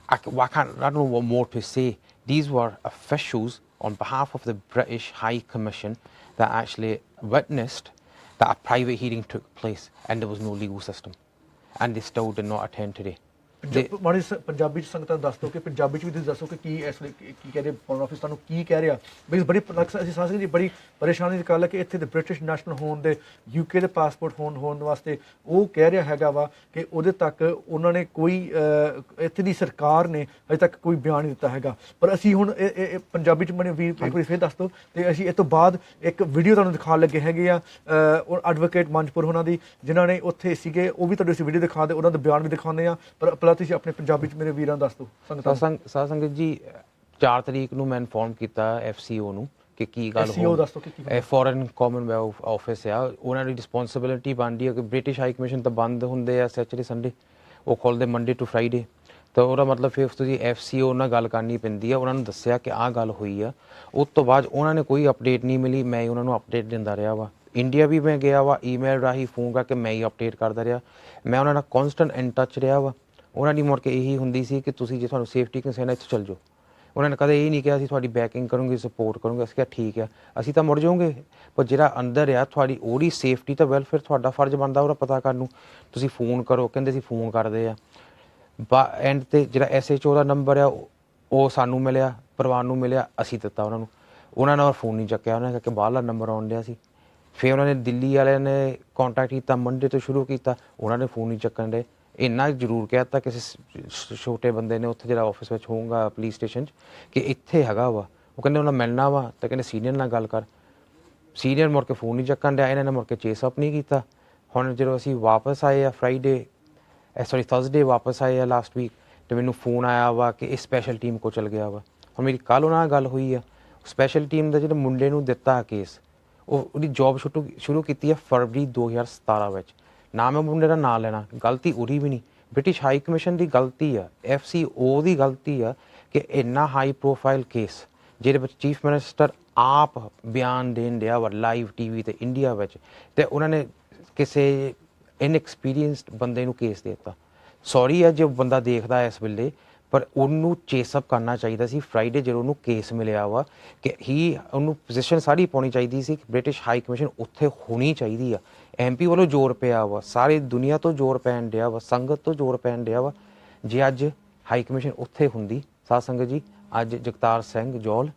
I don't know what more to say. These were officials on behalf of the British High Commission that actually witnessed that a private hearing took place and there was no legal system. And they still did not attend today. ਮਾੜੀ ਪੰਜਾਬੀ ਚ ਸੰਗਤਾਂ ਨੂੰ ਦੱਸ ਦਿਓ ਕਿ ਪੰਜਾਬੀ ਚ ਵੀ ਤੁਸੀਂ ਦੱਸੋ ਕਿ ਕੀ ਇਸ ਵੇਲੇ ਕੀ ਕਹਿ ਰਹੇ ਫੋਰਨ ਆਫਿਸ ਤੁਹਾਨੂੰ ਕੀ ਕਹਿ ਰਿਹਾ ਬਈ ਬੜੀ ਅਸੀਂ ਸਾਂਝ ਦੀ ਬੜੀ ਪਰੇਸ਼ਾਨੀ ਦੀ ਗੱਲ ਹੈ ਕਿ ਇੱਥੇ ਦੇ ਬ੍ਰਿਟਿਸ਼ ਨੈਸ਼ਨਲ ਹੋਣ ਦੇ UK ਦੇ ਪਾਸਪੋਰਟ ਹੋਣ ਵਾਸਤੇ ਉਹ ਕਹਿ ਰਿਹਾ ਹੈਗਾ ਵਾ ਕਿ ਉਹਦੇ ਤੱਕ ਉਹਨਾਂ ਨੇ ਕੋਈ ਇੱਥੇ ਦੀ ਸਰਕਾਰ ਨੇ ਅਜੇ ਤੱਕ ਕੋਈ ਬਿਆਨ ਨਹੀਂ ਦਿੱਤਾ ਹੈਗਾ ਪਰ ਅਸੀਂ ਹੁਣ ਪੰਜਾਬੀ ਚ ਮੈਨੂੰ ਵੀ ਇੱਕ ਵਾਰੀ ਫਿਰ ਦੱਸ ਦਿਓ ਤੇ ਅਸੀਂ ਇਸ ਤੋਂ ਬਾਅਦ ਇੱਕ ਵੀਡੀਓ ਤੁਹਾਨੂੰ ਦਿਖਾਉਣ ਲੱਗੇ ਹੈਗੇ ਆ ਐਡਵੋਕੇਟ ਮੰਜਪੁਰ ਉਹਨਾਂ ਦੀ ਜਿਨ੍ਹਾਂ ਨੇ ਉੱਥੇ ਸੀਗੇ ਉਹ ਵੀ ਤੁਹਾਨੂੰ ਅਸੀਂ ਵੀਡੀਓ ਦਿਖਾਉਂਦੇ ਉਹਨਾਂ ਦੇ ਬਿਆਨ ਵੀ ਦਿਖਾਉਂਦੇ ਆ ਪਰ ਤੁਸੀਂ ਆਪਣੇ ਪੰਜਾਬੀ ਚ ਮੇਰੇ ਵੀਰਾਂ ਨੂੰ ਦੱਸ ਦਿਓ ਸਾਧ ਸੰਗਤ ਜੀ 4 ਤਰੀਕ ਨੂੰ ਮੈਂ ਇਨਫੋਰਮ ਕੀਤਾ FCO ਨੂੰ ਕਿ ਕੀ ਗੱਲ FCO ਦੱਸ ਦਿਓ ਕਿ ਫੋਰਨ ਕਾਮਨਵੈਲਥ ਆਫਿਸ ਆ ਉਹਨਾਂ ਦੀ ਰਿਸਪੌਂਸਿਬਿਲਿਟੀ ਬਣਦੀ ਹੈ ਕਿ ਬ੍ਰਿਟਿਸ਼ ਹਾਈ ਕਮਿਸ਼ਨ ਤਾਂ ਬੰਦ ਹੁੰਦੇ ਆ ਸੈਚਰਡੇ ਸੰਡੇ ਉਹ ਖੋਲ੍ਹਦੇ ਮੰਡੇ ਟੂ ਫਰਾਈਡੇ ਤਾਂ ਉਹਦਾ ਮਤਲਬ ਫਿਰ ਤੁਸੀਂ FCO ਨਾਲ ਗੱਲ ਕਰਨੀ ਪੈਂਦੀ ਆ ਉਹਨਾਂ ਨੂੰ ਦੱਸਿਆ ਕਿ ਆਹ ਗੱਲ ਹੋਈ ਆ ਉਸ ਤੋਂ ਬਾਅਦ ਉਹਨਾਂ ਨੇ ਕੋਈ ਅਪਡੇਟ ਨਹੀਂ ਮਿਲੀ ਮੈਂ ਉਹਨਾਂ ਨੂੰ ਅਪਡੇਟ ਦਿੰਦਾ ਰਿਹਾ ਵਾ ਇੰਡੀਆ ਵੀ ਮੈਂ ਗਿਆ ਵਾ ਈਮੇਲ ਰਾਹੀਂ ਫੋਨ ਕਰਕੇ ਮੈਂ ਹੀ ਅਪਡੇਟ ਕਰਦਾ ਰਿਹਾ ਮੈਂ ਉਹਨਾਂ ਨਾਲ ਕੌਨਸਟੈਂਟ ਇਨ ਟੱਚ ਰਿਹਾ ਵਾ ਉਹਨਾਂ ਦੀ ਮੁੜ ਕੇ ਇਹੀ ਹੁੰਦੀ ਸੀ ਕਿ ਤੁਸੀਂ ਜੇ ਤੁਹਾਨੂੰ ਸੇਫਟੀ ਕੰਸਰਨ ਇੱਥੇ ਚੱਲ ਜਾਓ ਉਹਨਾਂ ਨੇ ਕਦੇ ਇਹ ਨਹੀਂ ਕਿਹਾ ਅਸੀਂ ਤੁਹਾਡੀ ਬੈਕਿੰਗ ਕਰੂੰਗੇ ਸਪੋਰਟ ਕਰੂੰਗੇ ਅਸੀਂ ਕਿਹਾ ਠੀਕ ਆ ਅਸੀਂ ਤਾਂ ਮੁੜ ਜਾਓਗੇ ਪਰ ਜਿਹੜਾ ਅੰਦਰ ਆ ਤੁਹਾਡੀ ਉਹਦੀ ਸੇਫਟੀ ਤਾਂ ਵੈਲਫੇਅਰ ਤੁਹਾਡਾ ਫਰਜ਼ ਬਣਦਾ ਉਹਦਾ ਪਤਾ ਕਰਨ ਨੂੰ ਤੁਸੀਂ ਫੋਨ ਕਰੋ ਕਹਿੰਦੇ ਅਸੀਂ ਫੋਨ ਕਰਦੇ ਆ ਐਂਡ ਤੇ ਜਿਹੜਾ SHO ਦਾ ਨੰਬਰ ਆ ਉਹ ਸਾਨੂੰ ਮਿਲਿਆ ਪਰਿਵਾਰ ਨੂੰ ਮਿਲਿਆ ਅਸੀਂ ਦਿੱਤਾ ਉਹਨਾਂ ਨਾਲ ਫੋਨ ਨਹੀਂ ਚੱਕਿਆ ਉਹਨਾਂ ਨੇ ਕਿਹਾ ਕਿ ਬਾਹਰਲਾ ਨੰਬਰ ਆਉਣ ਡਿਆ ਸੀ ਫਿਰ ਉਹਨਾਂ ਨੇ ਦਿੱਲੀ ਵਾਲਿਆਂ ਨੇ ਕੰਟੈਕਟ ਕੀਤਾ ਮੰਡੇ ਤੋਂ ਸ਼ੁਰੂ ਕੀਤਾ ਉਹਨਾਂ ਨੇ ਫੋਨ ਨਹੀਂ ਚੱਕਣ ਦੇ ਇੰਨਾ ਜ਼ਰੂਰ ਕਹਿ ਦਿੱਤਾ ਕਿਸੇ ਛੋਟੇ ਬੰਦੇ ਨੇ ਉੱਥੇ ਜਿਹੜਾ ਆਫਿਸ ਵਿੱਚ ਹੋਊਗਾ ਪੁਲਿਸ ਸਟੇਸ਼ਨ 'ਚ ਕਿ ਇੱਥੇ ਹੈਗਾ ਵਾ ਉਹ ਕਹਿੰਦੇ ਉਹਨਾਂ ਮਿਲਣਾ ਵਾ ਤਾਂ ਕਹਿੰਦੇ ਸੀਨੀਅਰ ਨਾਲ ਗੱਲ ਕਰ ਸੀਨੀਅਰ ਮੁੜ ਕੇ ਫੋਨ ਨਹੀਂ ਚੱਕਣ ਡਿਆ ਇਹਨਾਂ ਨੇ ਮੁੜ ਕੇ ਚੇਸ ਅਪ ਨਹੀਂ ਕੀਤਾ ਹੁਣ ਜਦੋਂ ਅਸੀਂ ਵਾਪਸ ਆਏ ਆ ਥਰਸਡੇ ਵਾਪਸ ਆਏ ਆ ਲਾਸਟ ਵੀਕ ਤੇ ਮੈਨੂੰ ਫੋਨ ਆਇਆ ਵਾ ਕਿ ਇਹ ਸਪੈਸ਼ਲ ਟੀਮ ਕੋਲ ਚਲ ਗਿਆ ਵਾ ਹੁਣ ਮੇਰੀ ਕੱਲ੍ਹ ਉਹਨਾਂ ਨਾਲ ਗੱਲ ਹੋਈ ਆ ਸਪੈਸ਼ਲ ਟੀਮ ਦਾ ਜਿਹੜੇ ਮੁੰਡੇ ਨੂੰ ਦਿੱਤਾ ਕੇਸ ਉਹਦੀ ਜੌਬ ਸ਼ੁਰੂ ਕੀਤੀ ਹੈ ਫਰਵਰੀ 2017 ਵਿੱਚ ਨਾ ਮੈਂ ਮੁੰਡੇ ਦਾ ਨਾਂ ਲੈਣਾ ਗਲਤੀ ਉਹਦੀ ਵੀ ਨਹੀਂ ਬ੍ਰਿਟਿਸ਼ ਹਾਈ ਕਮਿਸ਼ਨ ਦੀ ਗਲਤੀ ਆ FCO ਦੀ ਗਲਤੀ ਆ ਕਿ ਇੰਨਾ ਹਾਈ ਪ੍ਰੋਫਾਈਲ ਕੇਸ ਜਿਹਦੇ ਵਿੱਚ ਚੀਫ ਮਿਨਿਸਟਰ ਆਪ ਬਿਆਨ ਦੇਣ ਡਿਆ ਵਾ ਲਾਈਵ TV ਤੇ ਇੰਡੀਆ ਵਿੱਚ ਤੇ ਉਹਨਾਂ ਨੇ ਕਿਸੇ ਇਨਐਕਸਪੀਰੀਅੰਸਡ ਬੰਦੇ ਨੂੰ ਕੇਸ ਦੇ ਦਿੱਤਾ ਸੌਰੀ ਆ ਜੇ ਬੰਦਾ ਦੇਖਦਾ ਇਸ ਵੇਲੇ ਪਰ ਉਹਨੂੰ ਚੇਸਅਪ ਕਰਨਾ ਚਾਹੀਦਾ ਸੀ ਫਰਾਈਡੇ ਜਦੋਂ ਉਹਨੂੰ ਕੇਸ ਮਿਲਿਆ ਵਾ ਕਿ ਉਹਨੂੰ ਪੋਜੀਸ਼ਨ ਸਾਰੀ ਪਾਉਣੀ ਚਾਹੀਦੀ ਸੀ ਕਿ ਬ੍ਰਿਟਿਸ਼ ਹਾਈ ਕਮਿਸ਼ਨ ਉੱਥੇ ਹੋਣੀ ਚਾਹੀਦੀ ਆ MP ਵੱਲੋਂ ਜ਼ੋਰ ਪਿਆ ਵਾ ਸਾਰੀ ਦੁਨੀਆ ਤੋਂ ਜ਼ੋਰ ਪੈਣ ਡਿਆ ਵਾ ਸੰਗਤ ਤੋਂ ਜ਼ੋਰ ਪੈਣ ਡਿਆ ਵਾ ਜੇ ਅੱਜ ਹਾਈ ਕਮਿਸ਼ਨ ਉੱਥੇ ਹੁੰਦੀ ਸਾਧ ਸੰਗਤ ਜੀ ਅੱਜ ਜਗਤਾਰ ਸਿੰਘ ਜੌਲ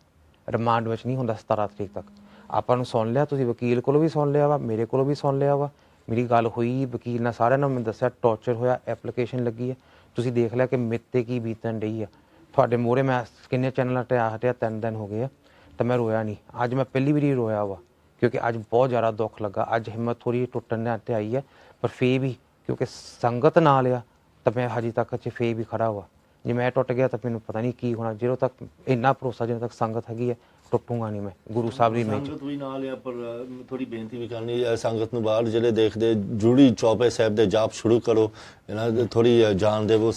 ਰਿਮਾਂਡ ਵਿੱਚ ਨਹੀਂ ਹੁੰਦਾ 17 ਤਰੀਕ ਤੱਕ ਆਪਾਂ ਨੂੰ ਸੁਣ ਲਿਆ ਤੁਸੀਂ ਵਕੀਲ ਕੋਲੋਂ ਵੀ ਸੁਣ ਲਿਆ ਵਾ ਮੇਰੇ ਕੋਲੋਂ ਵੀ ਸੁਣ ਲਿਆ ਵਾ ਮੇਰੀ ਗੱਲ ਹੋਈ ਵਕੀਲ ਨਾਲ ਸਾਰਿਆਂ ਨੂੰ ਮੈਂ ਦੱਸਿਆ ਟੌਰਚਰ ਹੋਇਆ ਐਪਲੀਕੇਸ਼ਨ ਲੱਗੀ ਹੈ ਤੁਸੀਂ ਦੇਖ ਲਿਆ ਕਿ ਮੇਰੇ 'ਤੇ ਕੀ ਬੀਤਣ ਡਈ ਆ ਤੁਹਾਡੇ ਮੂਹਰੇ ਮੈਂ ਕਿੰਨੇ ਚੈਨਲਾਂ 'ਤੇ ਹਟਿਆ 3 ਦਿਨ ਹੋ ਗਏ ਆ ਤਾਂ ਮੈਂ ਰੋਇਆ ਨਹੀਂ ਅੱਜ ਮੈਂ ਪਹਿਲੀ ਵਾਰੀ ਰੋਇਆ ਵਾ ਕਿਉਂਕਿ ਅੱਜ ਬਹੁਤ ਜ਼ਿਆਦਾ ਦੁੱਖ ਲੱਗਾ ਅੱਜ ਹਿੰਮਤ ਥੋੜ੍ਹੀ ਟੁੱਟਣ ਦੇ 'ਤੇ ਆਈ ਹੈ ਪਰ ਫੇਰ ਵੀ ਕਿਉਂਕਿ ਸੰਗਤ ਨਾਲ ਆ ਤਾਂ ਮੈਂ ਹਜੇ ਤੱਕ ਫੇਰ ਵੀ ਖੜਾ ਵਾ ਜੇ ਮੈਂ ਟੁੱਟ ਗਿਆ ਤਾਂ ਮੈਨੂੰ ਪਤਾ ਨਹੀਂ ਕੀ ਹੋਣਾ ਜਦੋਂ ਤੱਕ ਇੰਨਾ ਭਰੋਸਾ ਜਦੋਂ ਤੱਕ ਸੰਗਤ ਹੈਗੀ ਹੈ ਟੁੱਟੂਗਾ ਨਹੀਂ ਮੈਂ ਗੁਰੂ ਸਾਹਿਬ ਦੀ ਮਿਹਰ। ਸੰਗਤ ਵੀ ਨਾਲ ਆ, ਪਰ ਥੋੜੀ ਬੇਨਤੀ ਵੀ ਕਰਨੀ ਹੈ ਸੰਗਤ ਨੂੰ, ਬਾਹਰ ਜਿਹੜੇ ਦੇਖਦੇ ਜੁੜੀ ਚੌਪੇ ਸਾਹਿਬ ਦੇ ਜਾਪ ਸ਼ੁਰੂ ਕਰੋ, ਥੋੜੀ ਜਾਣ ਦੇਵੋ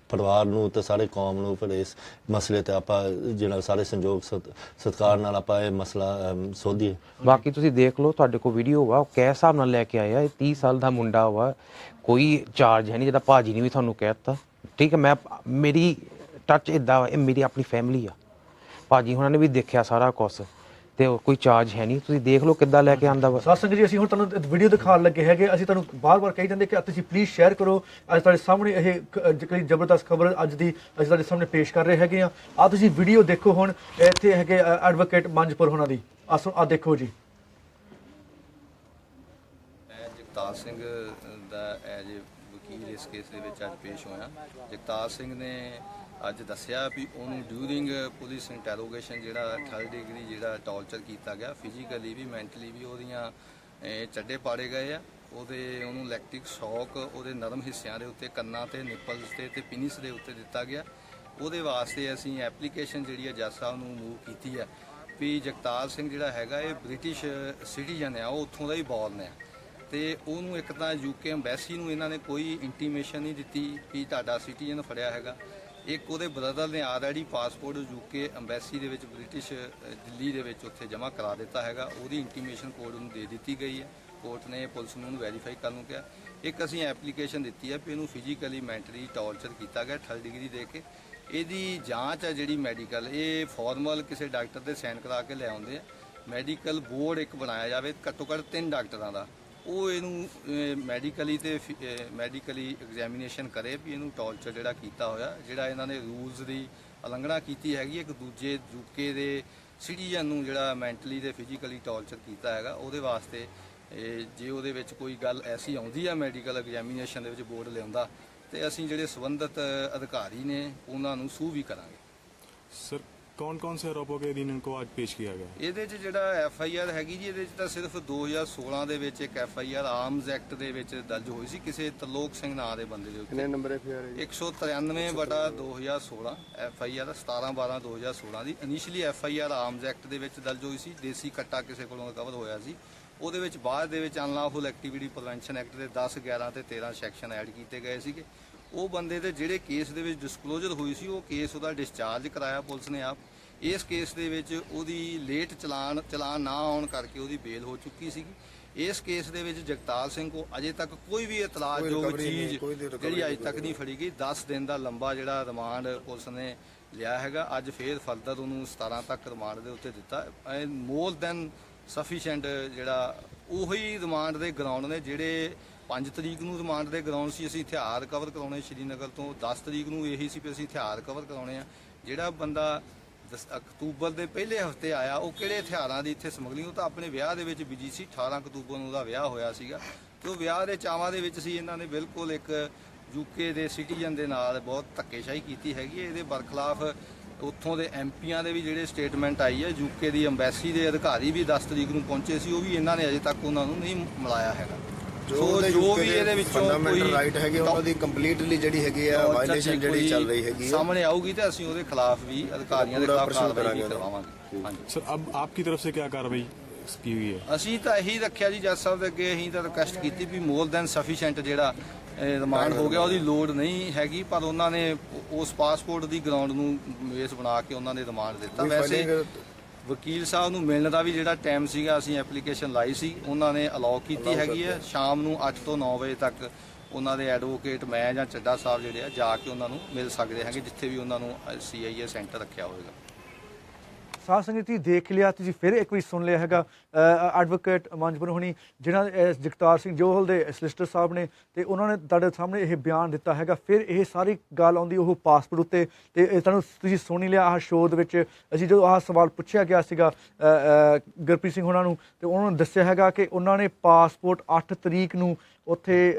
ਪਰਿਵਾਰ ਨੂੰ ਤੇ ਸਾਰੇ ਕੌਮ ਨੂੰ। ਫਿਰ ਇਸ ਮਸਲੇ ਤੇ ਆਪਾਂ ਜਿਹੜਾ ਸਾਰੇ ਸੰਯੋਗ ਸਤਿਕਾਰ ਨਾਲ ਆਪਾਂ ਇਹ ਮਸਲਾ ਸੋਧੀਏ। ਬਾਕੀ ਤੁਸੀਂ ਦੇਖ ਲਓ, ਤੁਹਾਡੇ ਕੋਲ ਵੀਡੀਓ ਵਾ, ਉਹ ਕਿਸ ਹਿਸਾਬ ਨਾਲ ਲੈ ਕੇ ਆਇਆ। ਇਹ 30 ਸਾਲ ਦਾ ਮੁੰਡਾ ਵਾ, ਕੋਈ ਚਾਰਜ ਹੈ ਨਹੀਂ, ਜਿਹਦਾ ਭਾਜੀ ਨੇ ਵੀ ਤੁਹਾਨੂੰ ਕਹਿ ਦਿੱਤਾ, ਠੀਕ ਹੈ। ਮੈਂ ਮੇਰੀ ਟੱਚ ਇੱਦਾਂ ਵਾ, ਇਹ ਮੇਰੀ ਆਪਣੀ ਫੈਮਿਲੀ ਆ, ਭਾਜੀ ਉਹਨਾਂ ਨੇ ਵੀ ਦੇਖਿਆ ਸਾਰਾ ਕੁਛ, ਤੇ ਕੋਈ ਚਾਰਜ ਹੈ ਨਹੀਂ। ਤੁਸੀਂ ਦੇਖ ਲਓ ਕਿੱਦਾਂ ਲੈ ਕੇ ਆਂਦਾ ਵਾ। ਸਾਧ ਸੰਗਤ ਜੀ, ਅਸੀਂ ਹੁਣ ਤੁਹਾਨੂੰ ਵੀਡੀਓ ਦਿਖਾਉਣ ਲੱਗੇ ਹੈਗੇ। ਅਸੀਂ ਤੁਹਾਨੂੰ ਬਾਰ-ਬਾਰ ਕਹੀ ਜਾਂਦੇ ਕਿ ਤੁਸੀਂ ਪਲੀਜ਼ ਸ਼ੇਅਰ ਕਰੋ। ਅੱਜ ਤੁਹਾਡੇ ਸਾਹਮਣੇ ਇਹ ਜਿਹੜੀ ਜ਼ਬਰਦਸਤ ਖਬਰ ਅੱਜ ਦੀ ਅਸੀਂ ਤੁਹਾਡੇ ਸਾਹਮਣੇ ਪੇਸ਼ ਕਰ ਰਹੇ ਹੈਗੇ ਆ ਤੁਸੀਂ ਵੀਡੀਓ ਦੇਖੋ। ਹੁਣ ਇੱਥੇ ਹੈਗੇ ਐਡਵੋਕੇਟ ਮੰਜਪੁਰ ਹੋਣਾ ਦੀ, ਆ ਦੇਖੋ ਜੀ। ਮੈਂ ਜਗਤਾਰ ਸਿੰਘ ਦਾ ਐਜ ਵਕੀਲ ਇਸ ਕੇਸ ਦੇ ਵਿੱਚ ਅੱਜ ਪੇਸ਼ ਹੋਇਆ। ਜਗਤਾਰ ਸਿੰਘ ਨੇ ਅੱਜ ਦੱਸਿਆ ਵੀ ਉਹਨੂੰ ਡਿਊਰਿੰਗ ਪੁਲਿਸ ਇੰਟਰੋਗੇਸ਼ਨ ਜਿਹੜਾ 3rd ਡਿਗਰੀ ਜਿਹੜਾ ਟੌਰਚਰ ਕੀਤਾ ਗਿਆ, ਫਿਜ਼ੀਕਲੀ ਵੀ ਮੈਂਟਲੀ ਵੀ ਉਹਦੀਆਂ ਚੱਡੇ ਪਾੜੇ ਗਏ ਆ। ਉਹਨੂੰ ਇਲੈਕਟ੍ਰਿਕ ਸ਼ੌਕ ਉਹਦੇ ਨਰਮ ਹਿੱਸਿਆਂ ਦੇ ਉੱਤੇ, ਕੰਨਾਂ ਤੇ, ਨਿੱਪਲਸ ਤੇ ਪਿਨਿਸ ਦੇ ਉੱਤੇ ਦਿੱਤਾ ਗਿਆ। ਉਹਦੇ ਵਾਸਤੇ ਅਸੀਂ ਐਪਲੀਕੇਸ਼ਨ ਜਿਹੜੀ ਹੈ ਜੱਜ ਸਾਹਿਬ ਨੂੰ ਮੂਵ ਕੀਤੀ ਹੈ ਵੀ ਜਗਤਾਰ ਸਿੰਘ ਜਿਹੜਾ ਹੈਗਾ ਇਹ ਬ੍ਰਿਟਿਸ਼ ਸਿਟੀਜ਼ਨ ਆ, ਉਹ ਉੱਥੋਂ ਦਾ ਹੀ ਬੋਰਨ ਆ, ਤੇ ਉਹਨੂੰ ਇੱਕ ਤਾਂ UK ਐਮਬੈਸੀ ਨੂੰ ਇਹਨਾਂ ਨੇ ਕੋਈ ਇੰਟੀਮੇਸ਼ਨ ਨਹੀਂ ਦਿੱਤੀ ਵੀ ਤੁਹਾਡਾ ਸਿਟੀਜ਼ਨ ਫੜਿਆ ਹੈਗਾ। ਇੱਕ ਉਹਦੇ ਬ੍ਰਦਰ ਨੇ ਆਲਰੇਡੀ ਪਾਸਪੋਰਟ UK ਐਮਬੈਸੀ ਦੇ ਵਿੱਚ ਬ੍ਰਿਟਿਸ਼ ਦਿੱਲੀ ਦੇ ਵਿੱਚ ਉੱਥੇ ਜਮ੍ਹਾਂ ਕਰਾ ਦਿੱਤਾ ਹੈਗਾ, ਉਹਦੀ ਇੰਟੀਮੇਸ਼ਨ ਕੋਡ ਨੂੰ ਦੇ ਦਿੱਤੀ ਗਈ ਹੈ। ਕੋਰਟ ਨੇ ਪੁਲਿਸ ਨੂੰ ਵੈਰੀਫਾਈ ਕਰਨ ਨੂੰ ਕਿਹਾ। ਇੱਕ ਅਸੀਂ ਐਪਲੀਕੇਸ਼ਨ ਦਿੱਤੀ ਹੈ ਵੀ ਇਹਨੂੰ ਫਿਜ਼ੀਕਲੀ ਮੈਂਟਲੀ ਟੌਰਚਰ ਕੀਤਾ ਗਿਆ 3rd ਡਿਗਰੀ ਦੇ ਕੇ। ਇਹਦੀ ਜਾਂਚ ਹੈ ਜਿਹੜੀ ਮੈਡੀਕਲ, ਇਹ ਫਾਰਮਲ ਕਿਸੇ ਡਾਕਟਰ ਦੇ ਸਾਈਨ ਕਰਾ ਕੇ ਲੈ ਆਉਂਦੇ ਆ। ਮੈਡੀਕਲ ਬੋਰਡ ਇੱਕ ਬਣਾਇਆ ਜਾਵੇ ਘੱਟੋ ਘੱਟ 3 ਡਾਕਟਰਾਂ ਦਾ, ਉਹ ਇਹਨੂੰ ਮੈਡੀਕਲੀ ਐਗਜ਼ਾਮੀਨੇਸ਼ਨ ਕਰੇ ਵੀ ਇਹਨੂੰ ਟੌਰਚਰ ਜਿਹੜਾ ਕੀਤਾ ਹੋਇਆ, ਜਿਹੜਾ ਇਹਨਾਂ ਨੇ ਰੂਲਸ ਦੀ ਉਲੰਘਣਾ ਕੀਤੀ ਹੈਗੀ, ਇੱਕ ਦੂਜੇ UK ਦੇ ਸਿਟੀਜ਼ਨ ਨੂੰ ਜਿਹੜਾ ਮੈਂਟਲੀ ਤੇ ਫਿਜ਼ੀਕਲੀ ਟੌਰਚਰ ਕੀਤਾ ਹੈਗਾ, ਉਹਦੇ ਵਾਸਤੇ ਜੇ ਉਹਦੇ ਵਿੱਚ ਕੋਈ ਗੱਲ ਐਸੀ ਆਉਂਦੀ ਹੈ ਮੈਡੀਕਲ ਐਗਜ਼ਾਮੀਨੇਸ਼ਨ ਦੇ ਵਿੱਚ ਬੋਰਡ ਲਿਆਉਂਦਾ, ਤੇ ਅਸੀਂ ਜਿਹੜੇ ਸੰਬੰਧਿਤ ਅਧਿਕਾਰੀ ਨੇ ਉਹਨਾਂ ਨੂੰ ਸੂਹ ਵੀ ਕਰਾਂਗੇ। सर कौन से आरोपों के दिन इनको आज पेश किया गया? ਇਹਦੇ 'ਚ ਜਿਹੜਾ FIR ਹੈਗੀ ਜੀ, ਇਹਦੇ 'ਚ ਤਾਂ ਸਿਰਫ 2016 ਦੇ ਵਿੱਚ ਇੱਕ FIR ਆਰਮਜ਼ ਐਕਟ ਦੇ ਵਿੱਚ ਦਰਜ ਹੋਈ ਸੀ ਕਿਸੇ ਤਰਲੋਕ ਸਿੰਘ ਨਾਂ ਦੇ ਬੰਦੇ ਦੇ ਉੱਤੇ। ਕਿੰਨੇ ਨੰਬਰ FIR ਹੈ? 193/2016 FIR 17/12/2016 ਦੀ। ਇਨੀਸ਼ੀਅਲੀ FIR ਆਰਮਜ਼ ਐਕਟ ਦੇ ਵਿੱਚ ਦਰਜ ਹੋਈ ਸੀ, ਦੇਸੀ ਕੱਟਾ ਕਿਸੇ ਕੋਲੋਂ ਰਿਕਵਰ ਹੋਇਆ ਸੀ। ਉਹਦੇ ਵਿੱਚ ਬਾਅਦ ਦੇ ਵਿੱਚ ਅਨਲੌਫੁਲ ਐਕਟੀਵਿਟੀ ਪ੍ਰੀਵੈਂਸ਼ਨ ਐਕਟ ਦੇ 10, 11 ਤੇ 13 ਸੈਕਸ਼ਨ ਐਡ ਕੀਤੇ ਗਏ ਸੀਗੇ। ਉਹ ਬੰਦੇ ਦੇ ਜਿਹੜੇ ਕੇਸ ਦੇ ਵਿੱਚ ਡਿਸਕਲੋਜ਼ਰ ਹੋਈ ਸੀ, ਉਹ ਕੇਸ ਉਹਦਾ ਡਿਸਚਾਰਜ ਕਰਾਇਆ ਪੁਲਿਸ ਨੇ ਆਪ। ਇਸ ਕੇਸ ਦੇ ਵਿੱਚ ਉਹਦੀ ਲੇਟ ਚਲਾਨ ਨਾ ਆਉਣ ਕਰਕੇ ਉਹਦੀ ਬੇਲ ਹੋ ਚੁੱਕੀ ਸੀਗੀ। ਇਸ ਕੇਸ ਦੇ ਵਿੱਚ ਜਗਤਾਰ ਸਿੰਘ ਕੋ ਅਜੇ ਤੱਕ ਕੋਈ ਵੀ ਇਤਲਾਹਯੋਗ ਚੀਜ਼ ਜਿਹੜੀ ਅਜੇ ਤੱਕ ਨਹੀਂ ਫੜੀ ਗਈ। 10 ਦਿਨ ਦਾ ਲੰਬਾ ਜਿਹੜਾ ਰਿਮਾਂਡ ਪੁਲਿਸ ਨੇ ਲਿਆ ਹੈਗਾ। ਅੱਜ ਫੇਰ ਫਰਦਰ ਉਹਨੂੰ 17 ਤੱਕ ਰਿਮਾਂਡ ਦੇ ਉੱਤੇ ਦਿੱਤਾ। ਮੋਰ ਦੈਨ ਸਫੀਸ਼ੀਐਂਟ ਜਿਹੜਾ ਉਹੀ ਰਿਮਾਂਡ ਦੇ ਗਰਾਊਂਡ ਨੇ ਜਿਹੜੇ 5 ਤਰੀਕ ਨੂੰ ਰਿਮਾਂਡ ਦੇ ਗਰਾਊਂਡ ਸੀ। ਅਸੀਂ ਹਥਿਆਰ ਰਿਕਵਰ ਕਰਾਉਣੇ ਸ਼੍ਰੀਨਗਰ ਤੋਂ, 10 ਤਰੀਕ ਨੂੰ ਇਹੀ ਸੀ ਵੀ ਅਸੀਂ ਹਥਿਆਰ ਰਿਕਵਰ ਕਰਾਉਣੇ ਆ। ਜਿਹੜਾ ਬੰਦਾ ਅਕਤੂਬਰ ਦੇ ਪਹਿਲੇ ਹਫਤੇ ਆਇਆ, ਉਹ ਕਿਹੜੇ ਹਥਿਆਰਾਂ ਦੀ ਇੱਥੇ ਸਮਗਲਿੰਗ, ਉਹ ਤਾਂ ਆਪਣੇ ਵਿਆਹ ਦੇ ਵਿੱਚ ਬਿਜੀ ਸੀ। 18 ਅਕਤੂਬਰ ਨੂੰ ਉਹਦਾ ਵਿਆਹ ਹੋਇਆ ਸੀਗਾ, ਤੇ ਉਹ ਵਿਆਹ ਦੇ ਚਾਵਾਂ ਦੇ ਵਿੱਚ ਸੀ। ਇਹਨਾਂ ਨੇ ਬਿਲਕੁਲ ਇੱਕ UK ਦੇ ਸਿਟੀਜ਼ਨ ਦੇ ਨਾਲ ਬਹੁਤ ਧੱਕੇਸ਼ਾਹੀ ਕੀਤੀ ਹੈਗੀ ਹੈ। ਇਹਦੇ ਬਰਖਲਾਫ ਉੱਥੋਂ ਦੇ MPਆਂ ਦੇ ਵੀ ਜਿਹੜੇ ਸਟੇਟਮੈਂਟ ਆਈ ਹੈ। UK ਦੀ ਐਮਬੈਸੀ ਦੇ ਅਧਿਕਾਰੀ ਵੀ 10 ਤਰੀਕ ਨੂੰ ਪਹੁੰਚੇ ਸੀ, ਉਹ ਵੀ ਇਹਨਾਂ ਨੇ ਅਜੇ ਤੱਕ ਉਹਨਾਂ ਨੂੰ ਨਹੀਂ ਮਿਲਾਇਆ ਹੈਗਾ। ਜੋ ਵੀ ਇਹਦੇ ਵਿੱਚੋਂ ਫੰਡਾਮੈਂਟਲ ਰਾਈਟ ਹੈਗੇ ਉਹਨਾਂ ਦੀ ਕੰਪਲੀਟਲੀ ਜਿਹੜੀ ਹੈਗੀ ਆ ਵਾਇਲੇਸ਼ਨ ਜਿਹੜੀ ਚੱਲ ਰਹੀ ਹੈਗੀ ਸਾਹਮਣੇ ਆਊਗੀ ਤੇ ਅਸੀਂ ਉਹਦੇ ਖਿਲਾਫ ਵੀ ਅਧਿਕਾਰੀਆਂ ਦੇ ਖਿਲਾਫ ਕਾਰਵਾਈ ਕਰਵਾਵਾਂਗੇ। ਹਾਂਜੀ सर अब आपकी तरफ से क्या कार्रवाई की हुई है? ਅਸੀਂ ਤਾਂ ਇਹੀ ਰੱਖਿਆ ਜੀ ਜੱਜ ਸਾਹਿਬ ਦੇ ਅੱਗੇ, ਅਸੀਂ ਤਾਂ ਰਿਕੁਐਸਟ ਕੀਤੀ ਵੀ ਮੋਰ ਦੈਨ ਸਫੀਸ਼ੀਐਂਟ ਜਿਹੜਾ ਰਿਮਾਂਡ ਹੋ ਗਿਆ, ਉਹਦੀ ਲੋੜ ਨਹੀਂ ਹੈਗੀ। ਪਰ ਉਹਨਾਂ ਨੇ ਉਸ ਪਾਸਪੋਰਟ ਦੀ ਗਰਾਊਂਡ ਨੂੰ ਬੇਸ ਬਣਾ ਕੇ ਉਹਨਾਂ ਨੇ ਰਿਮਾਂਡ ਦਿੱਤਾ। ਵੈਸੇ ਵਕੀਲ ਸਾਹਿਬ ਨੂੰ ਮਿਲਣ ਦਾ ਵੀ ਜਿਹੜਾ ਟਾਈਮ ਸੀਗਾ, ਅਸੀਂ ਐਪਲੀਕੇਸ਼ਨ ਲਾਈ ਸੀ, ਉਹਨਾਂ ਨੇ ਅਲਾਉ ਕੀਤੀ ਹੈਗੀ ਹੈ। ਸ਼ਾਮ ਨੂੰ 8 ਤੋਂ 9 ਵਜੇ ਤੱਕ ਉਹਨਾਂ ਦੇ ਐਡਵੋਕੇਟ ਮੈਂ ਜਾਂ ਚੱਡਾ ਸਾਹਿਬ ਜਿਹੜੇ ਆ ਜਾ ਕੇ ਉਹਨਾਂ ਨੂੰ ਮਿਲ ਸਕਦੇ ਹੈਗੇ, ਜਿੱਥੇ ਵੀ ਉਹਨਾਂ ਨੂੰ CIA ਸੈਂਟਰ ਰੱਖਿਆ ਹੋਵੇਗਾ। ਸਾਧ ਸੰਗਤ ਜੀ ਦੇਖ ਲਿਆ, ਤੁਸੀਂ ਫਿਰ ਇੱਕ ਵਾਰੀ ਸੁਣ ਲਿਆ ਹੈਗਾ ਐਡਵੋਕੇਟ ਮੰਜਪੁਰ ਹੋਣੀ, ਜਿਨ੍ਹਾਂ ਜਗਤਾਰ ਸਿੰਘ ਜੋਹਲ ਦੇ ਸਲਿਸਟਰ ਸਾਹਿਬ ਨੇ, ਤੇ ਉਹਨਾਂ ਨੇ ਤੁਹਾਡੇ ਸਾਹਮਣੇ ਇਹ ਬਿਆਨ ਦਿੱਤਾ ਹੈਗਾ। ਫਿਰ ਇਹ ਸਾਰੀ ਗੱਲ ਆਉਂਦੀ ਉਹ ਪਾਸਪੋਰਟ ਉੱਤੇ, ਤੇ ਇਹ ਤੁਹਾਨੂੰ ਤੁਸੀਂ ਸੁਣ ਹੀ ਲਿਆ। ਆਹ ਸ਼ੋਅ ਦੇ ਵਿੱਚ ਅਸੀਂ ਜਦੋਂ ਆਹ ਸਵਾਲ ਪੁੱਛਿਆ ਗਿਆ ਸੀਗਾ ਗੁਰਪ੍ਰੀਤ ਸਿੰਘ ਉਹਨਾਂ ਨੂੰ, ਤੇ ਉਹਨਾਂ ਨੇ ਦੱਸਿਆ ਹੈਗਾ ਕਿ ਉਹਨਾਂ ਨੇ ਪਾਸਪੋਰਟ 8 ਤਰੀਕ ਨੂੰ ਉੱਥੇ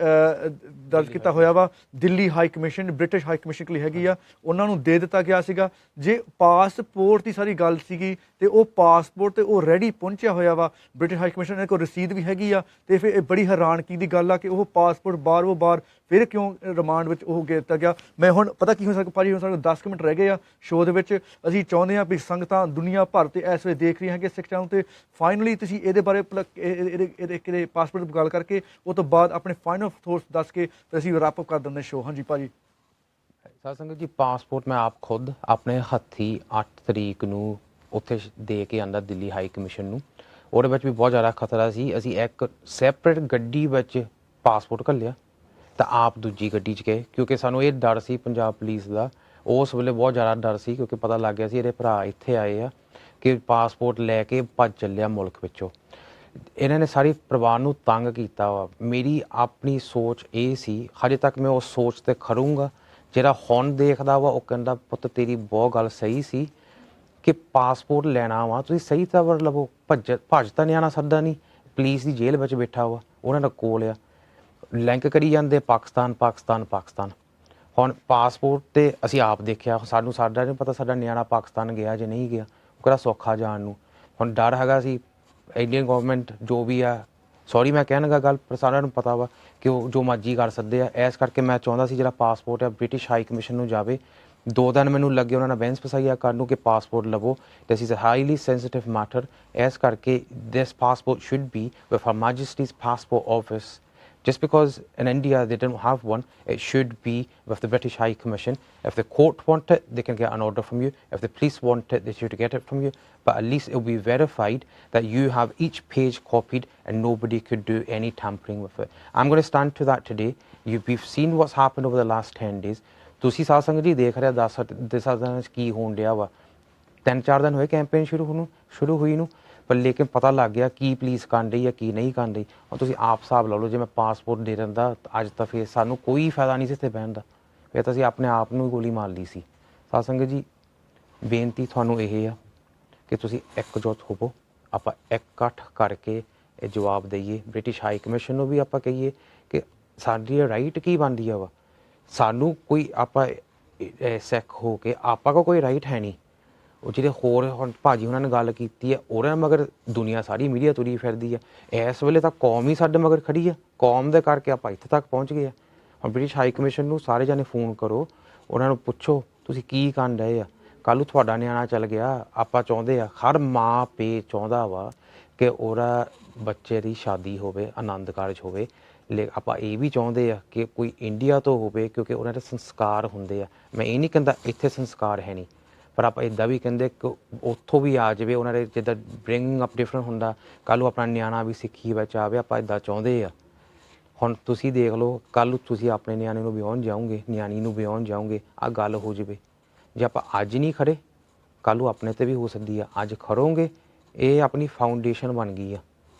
ਦਰਜ ਕੀਤਾ ਹੋਇਆ ਵਾ। Delhi high commission, British High commission ਲਈ ਹੈਗੀ ਆ, ਉਹਨਾਂ ਨੂੰ ਦੇ ਦਿੱਤਾ ਗਿਆ ਸੀਗਾ। ਜੇ ਪਾਸਪੋਰਟ ਦੀ ਸਾਰੀ ਗੱਲ ਸੀਗੀ ਤੇ ਉਹ ਪਾਸਪੋਰਟ ਤੇ ਉਹ ਰੈਡੀ ਪਹੁੰਚਿਆ ਹੋਇਆ ਵਾ ਬ੍ਰਿਟਿਸ਼ ਹਾਈ ਕਮਿਸ਼ਨ, ਕੋਲ ਰਸੀਦ ਵੀ ਹੈਗੀ ਆ। ਤੇ ਫਿਰ ਇਹ ਬੜੀ ਹੈਰਾਨਗੀ ਦੀ ਗੱਲ ਆ ਕਿ ਉਹ ਪਾਸਪੋਰਟ ਬਾਰ ਫਿਰ ਕਿਉਂ ਰਿਮਾਂਡ ਵਿੱਚ ਉਹ ਕੀਤਾ ਗਿਆ। ਮੈਂ ਹੁਣ ਪਤਾ ਕੀ ਹੋ ਸਕਦਾ ਭਾਜੀ, ਹੁਣ ਸਾਡੇ 10 ਮਿੰਟ ਰਹਿ ਗਏ ਆ ਸ਼ੋਅ ਦੇ ਵਿੱਚ। ਅਸੀਂ ਚਾਹੁੰਦੇ ਹਾਂ ਵੀ ਸੰਗਤਾਂ ਦੁਨੀਆ ਭਰ ਤੇ ਇਸ ਵੇਲੇ ਦੇਖ ਰਹੀਆਂ ਹੈਗੇ ਸਿੱਖ ਚੈਨਲ ਤੇ। ਫਾਈਨਲੀ ਤੁਸੀਂ ਇਹਦੇ ਬਾਰੇ ਇਹਦੇ ਪਾਸਪੋਰਟ ਦੀ ਗੱਲ ਕਰਕੇ ਉਹ ਤੋਂ ਬਾਅਦ ਆਪਣੇ ਫਾਈਨਲ ਥੋਟਸ ਦੱਸ ਕੇ ਤੇ ਅਸੀਂ ਰੈਪ ਅਪ ਕਰ ਦਿੰਦੇ ਸ਼ੋਅ। ਹਾਂਜੀ ਭਾਜੀ। ਸਾਧ ਸੰਗਤ ਜੀ, ਪਾਸਪੋਰਟ ਮੈਂ ਆਪ ਖੁਦ ਆਪਣੇ ਹੱਥੀ 8 ਤਰੀਕ ਨੂੰ ਉੱਥੇ ਦੇ ਕੇ ਆਂਦਾ ਦਿੱਲੀ ਹਾਈ ਕਮਿਸ਼ਨ ਨੂੰ। ਉਹਦੇ ਵਿੱਚ ਵੀ ਬਹੁਤ ਜ਼ਿਆਦਾ ਖਤਰਾ ਸੀ। ਅਸੀਂ ਇੱਕ ਸੈਪਰੇਟ ਗੱਡੀ ਵਿੱਚ ਪਾਸਪੋਰਟ ਘੱਲਿਆ ਤਾਂ ਆਪ ਦੂਜੀ ਗੱਡੀ 'ਚ ਗਏ, ਕਿਉਂਕਿ ਸਾਨੂੰ ਇਹ ਡਰ ਸੀ ਪੰਜਾਬ ਪੁਲਿਸ ਦਾ। ਉਸ ਵੇਲੇ ਬਹੁਤ ਜ਼ਿਆਦਾ ਡਰ ਸੀ, ਕਿਉਂਕਿ ਪਤਾ ਲੱਗ ਗਿਆ ਸੀ ਇਹਦੇ ਭਰਾ ਇੱਥੇ ਆਏ ਆ ਕਿ ਪਾਸਪੋਰਟ ਲੈ ਕੇ ਭੱਜ ਚੱਲਿਆ ਮੁਲਕ ਵਿੱਚੋਂ। ਇਹਨਾਂ ਨੇ ਸਾਰੀ ਪਰਿਵਾਰ ਨੂੰ ਤੰਗ ਕੀਤਾ ਵਾ। ਮੇਰੀ ਆਪਣੀ ਸੋਚ ਇਹ ਸੀ, ਹਜੇ ਤੱਕ ਮੈਂ ਉਸ ਸੋਚ 'ਤੇ ਖੜੂੰਗਾ। ਜਿਹੜਾ ਹੁਣ ਦੇਖਦਾ ਵਾ ਉਹ ਕਹਿੰਦਾ ਪੁੱਤ ਤੇਰੀ ਬਹੁਤ ਗੱਲ ਸਹੀ ਸੀ ਕਿ ਪਾਸਪੋਰਟ ਲੈਣਾ ਵਾ ਤੁਸੀਂ ਸਹੀ ਤਵਰ ਲਵੋ। ਭੱਜ ਤਾਂ ਨਿਆਣਾ ਸੱਦਾ ਨਹੀਂ, ਪੁਲਿਸ ਦੀ ਜੇਲ੍ਹ ਵਿੱਚ ਬੈਠਾ ਵਾ, ਉਹਨਾਂ ਦਾ ਕੋਲ ਆ, ਲਿੰਕ ਕਰੀ ਜਾਂਦੇ ਪਾਕਿਸਤਾਨ ਪਾਕਿਸਤਾਨ ਪਾਕਿਸਤਾਨ। ਹੁਣ ਪਾਸਪੋਰਟ 'ਤੇ ਅਸੀਂ ਆਪ ਦੇਖਿਆ, ਸਾਡਾ ਨਹੀਂ ਪਤਾ ਸਾਡਾ ਨਿਆਣਾ ਪਾਕਿਸਤਾਨ ਗਿਆ ਜਾਂ ਨਹੀਂ ਗਿਆ, ਉਹ ਕਿਹੜਾ ਸੌਖਾ ਜਾਣ ਨੂੰ। ਹੁਣ ਡਰ ਹੈਗਾ ਸੀ ਇੰਡੀਅਨ ਗੌਰਮੈਂਟ ਜੋ ਵੀ ਆ, ਸੌਰੀ ਮੈਂ ਕਹਿਣ ਲੱਗਾ ਗੱਲ, ਪਰ ਸਾਰਿਆਂ ਨੂੰ ਪਤਾ ਵਾ ਕਿ ਉਹ ਜੋ ਮਰਜ਼ੀ ਕਰ ਸਕਦੇ ਆ। ਇਸ ਕਰਕੇ ਮੈਂ ਚਾਹੁੰਦਾ ਸੀ ਜਿਹੜਾ ਪਾਸਪੋਰਟ ਆ ਬ੍ਰਿਟਿਸ਼ ਹਾਈ ਕਮਿਸ਼ਨ ਨੂੰ ਜਾਵੇ। 2 ਦਿਨ ਮੈਨੂੰ ਲੱਗੇ ਉਹਨਾਂ ਨਾਲ ਬਹਿਸ ਫਸਾਈਆ ਕਰਨ ਨੂੰ ਕਿ ਪਾਸਪੋਰਟ ਲਵੋ। This is a highly sensitive matter. ਇਸ ਕਰਕੇ this passport should be with her majesty's passport office. Just because in India they don't have one, it should be with the British High Commission. If the court want it, they can get an order from you. If the police want it, they should get it from you. But at least it will be verified that you have each page copied and nobody could do any tampering with it. I'm going to stand to that today. We've seen what's happened over the last 10 days. ਤੁਸੀਂ ਸਾਧ ਸੰਗਤ ਜੀ ਦੇਖ ਰਹੇ 10 ਦਿਨਾਂ 'ਚ ਕੀ ਹੋਣ ਡਿਆ ਵਾ। 3-4 ਦਿਨ ਹੋਏ ਕੈਂਪੇਨ ਸ਼ੁਰੂ ਹੋਈ ਨੂੰ, ਪਰ ਲੇਕਿਨ ਪਤਾ ਲੱਗ ਗਿਆ ਕੀ ਪੁਲਿਸ ਕਰਨ ਰਹੀ ਹੈ ਕੀ ਨਹੀਂ ਕਰਨ ਰਹੀ। ਹੁਣ ਤੁਸੀਂ ਆਪ ਹਿਸਾਬ ਲਾ ਲਓ, ਜੇ ਮੈਂ ਪਾਸਪੋਰਟ ਦੇ ਦਿੰਦਾ ਅੱਜ ਤਾਂ ਫਿਰ ਸਾਨੂੰ ਕੋਈ ਫਾਇਦਾ ਨਹੀਂ ਸੀ ਇੱਥੇ ਬਹਿਣ ਦਾ, ਫਿਰ ਤਾਂ ਅਸੀਂ ਆਪਣੇ ਆਪ ਨੂੰ ਗੋਲੀ ਮਾਰ ਲਈ ਸੀ। ਸਾਧ ਸੰਗਤ ਜੀ, ਬੇਨਤੀ ਤੁਹਾਨੂੰ ਇਹ ਆ ਕਿ ਤੁਸੀਂ ਇਕਜੁੱਟ ਹੋਵੋ, ਆਪਾਂ ਇਕੱਠ ਕਰਕੇ ਇਹ ਜਵਾਬ ਦਈਏ। ਬ੍ਰਿਟਿਸ਼ ਹਾਈ ਕਮਿਸ਼ਨ ਨੂੰ ਵੀ ਆਪਾਂ ਕਹੀਏ ਕਿ ਸਾਡੀ ਰਾਈਟ ਕੀ ਬਣਦੀ ਆ ਵਾ। ਸਾਨੂੰ ਕੋਈ ਆਪਾਂ ਸਿੱਖ ਹੋ ਕੇ ਆਪਾਂ ਕੋਲ ਕੋਈ ਰਾਈਟ ਹੈ ਨਹੀਂ। ਉਹ ਜਿਹੜੇ ਹੋਰ ਹੁਣ ਭਾਜੀ ਉਹਨਾਂ ਨੇ ਗੱਲ ਕੀਤੀ ਹੈ, ਉਹਨਾਂ ਮਗਰ ਦੁਨੀਆ ਸਾਰੀ ਮੀਡੀਆ ਤੁਰੀ ਫਿਰਦੀ ਹੈ। ਇਸ ਵੇਲੇ ਤਾਂ ਕੌਮ ਹੀ ਸਾਡੇ ਮਗਰ ਖੜੀ ਆ, ਕੌਮ ਦੇ ਕਰਕੇ ਆਪਾਂ ਇੱਥੇ ਤੱਕ ਪਹੁੰਚ ਗਏ ਆ। ਹੁਣ ਬ੍ਰਿਟਿਸ਼ ਹਾਈ ਕਮਿਸ਼ਨ ਨੂੰ ਸਾਰੇ ਜਾਣੇ ਫੋਨ ਕਰੋ, ਉਹਨਾਂ ਨੂੰ ਪੁੱਛੋ ਤੁਸੀਂ ਕੀ ਕਰਨ ਰਹੇ ਆ। ਕੱਲ੍ਹ ਨੂੰ ਤੁਹਾਡਾ ਨਿਆਣਾ ਚੱਲ ਗਿਆ, ਆਪਾਂ ਚਾਹੁੰਦੇ ਆ, ਹਰ ਮਾਂ ਪੇ ਚਾਹੁੰਦਾ ਵਾ ਕਿ ਉਹਦਾ ਬੱਚੇ ਦੀ ਸ਼ਾਦੀ ਹੋਵੇ, ਆਨੰਦ ਕਾਰਜ ਹੋਵੇ। ਆਪਾਂ ਇਹ ਵੀ ਚਾਹੁੰਦੇ ਆ ਕਿ ਕੋਈ ਇੰਡੀਆ ਤੋਂ ਹੋਵੇ, ਕਿਉਂਕਿ ਉਹਨਾਂ ਦੇ ਸੰਸਕਾਰ ਹੁੰਦੇ ਆ। ਮੈਂ ਇਹ ਨਹੀਂ ਕਹਿੰਦਾ ਇੱਥੇ ਸੰਸਕਾਰ ਹੈ ਨਹੀਂ, ਪਰ ਆਪਾਂ ਇੱਦਾਂ ਵੀ ਕਹਿੰਦੇ ਕਿ ਉੱਥੋਂ ਵੀ ਆ ਜਾਵੇ। ਉਹਨਾਂ ਦੇ ਜਿੱਦਾਂ ਬ੍ਰਿੰਗਿੰਗ ਅਪ ਡਿਫਰੈਂਟ ਹੁੰਦਾ, ਕੱਲ੍ਹ ਨੂੰ ਆਪਣਾ ਨਿਆਣਾ ਵੀ ਸਿੱਖੀ ਵਿੱਚ ਆਵੇ, ਆਪਾਂ ਇੱਦਾਂ ਚਾਹੁੰਦੇ ਆ। ਹੁਣ ਤੁਸੀਂ ਦੇਖ ਲਓ, ਕੱਲ੍ਹ ਨੂੰ ਤੁਸੀਂ ਆਪਣੇ ਨਿਆਣੇ ਨੂੰ ਵਿਆਹੁਣ ਜਾਓਗੇ, ਨਿਆਣੀ ਨੂੰ ਵਿਆਹੁਣ ਜਾਓਗੇ, ਆਹ ਗੱਲ ਹੋ ਜਾਵੇ। ਜੇ ਆਪਾਂ ਅੱਜ ਨਹੀਂ ਖੜ੍ਹੇ, ਕੱਲ੍ਹ ਨੂੰ ਆਪਣੇ 'ਤੇ ਵੀ ਹੋ ਸਕਦੀ ਆ। ਅੱਜ ਖੜੋਗੇ, ਇਹ ਆਪਣੀ ਫਾਊਂਡੇਸ਼ਨ ਬਣ ਗਈ ਆ।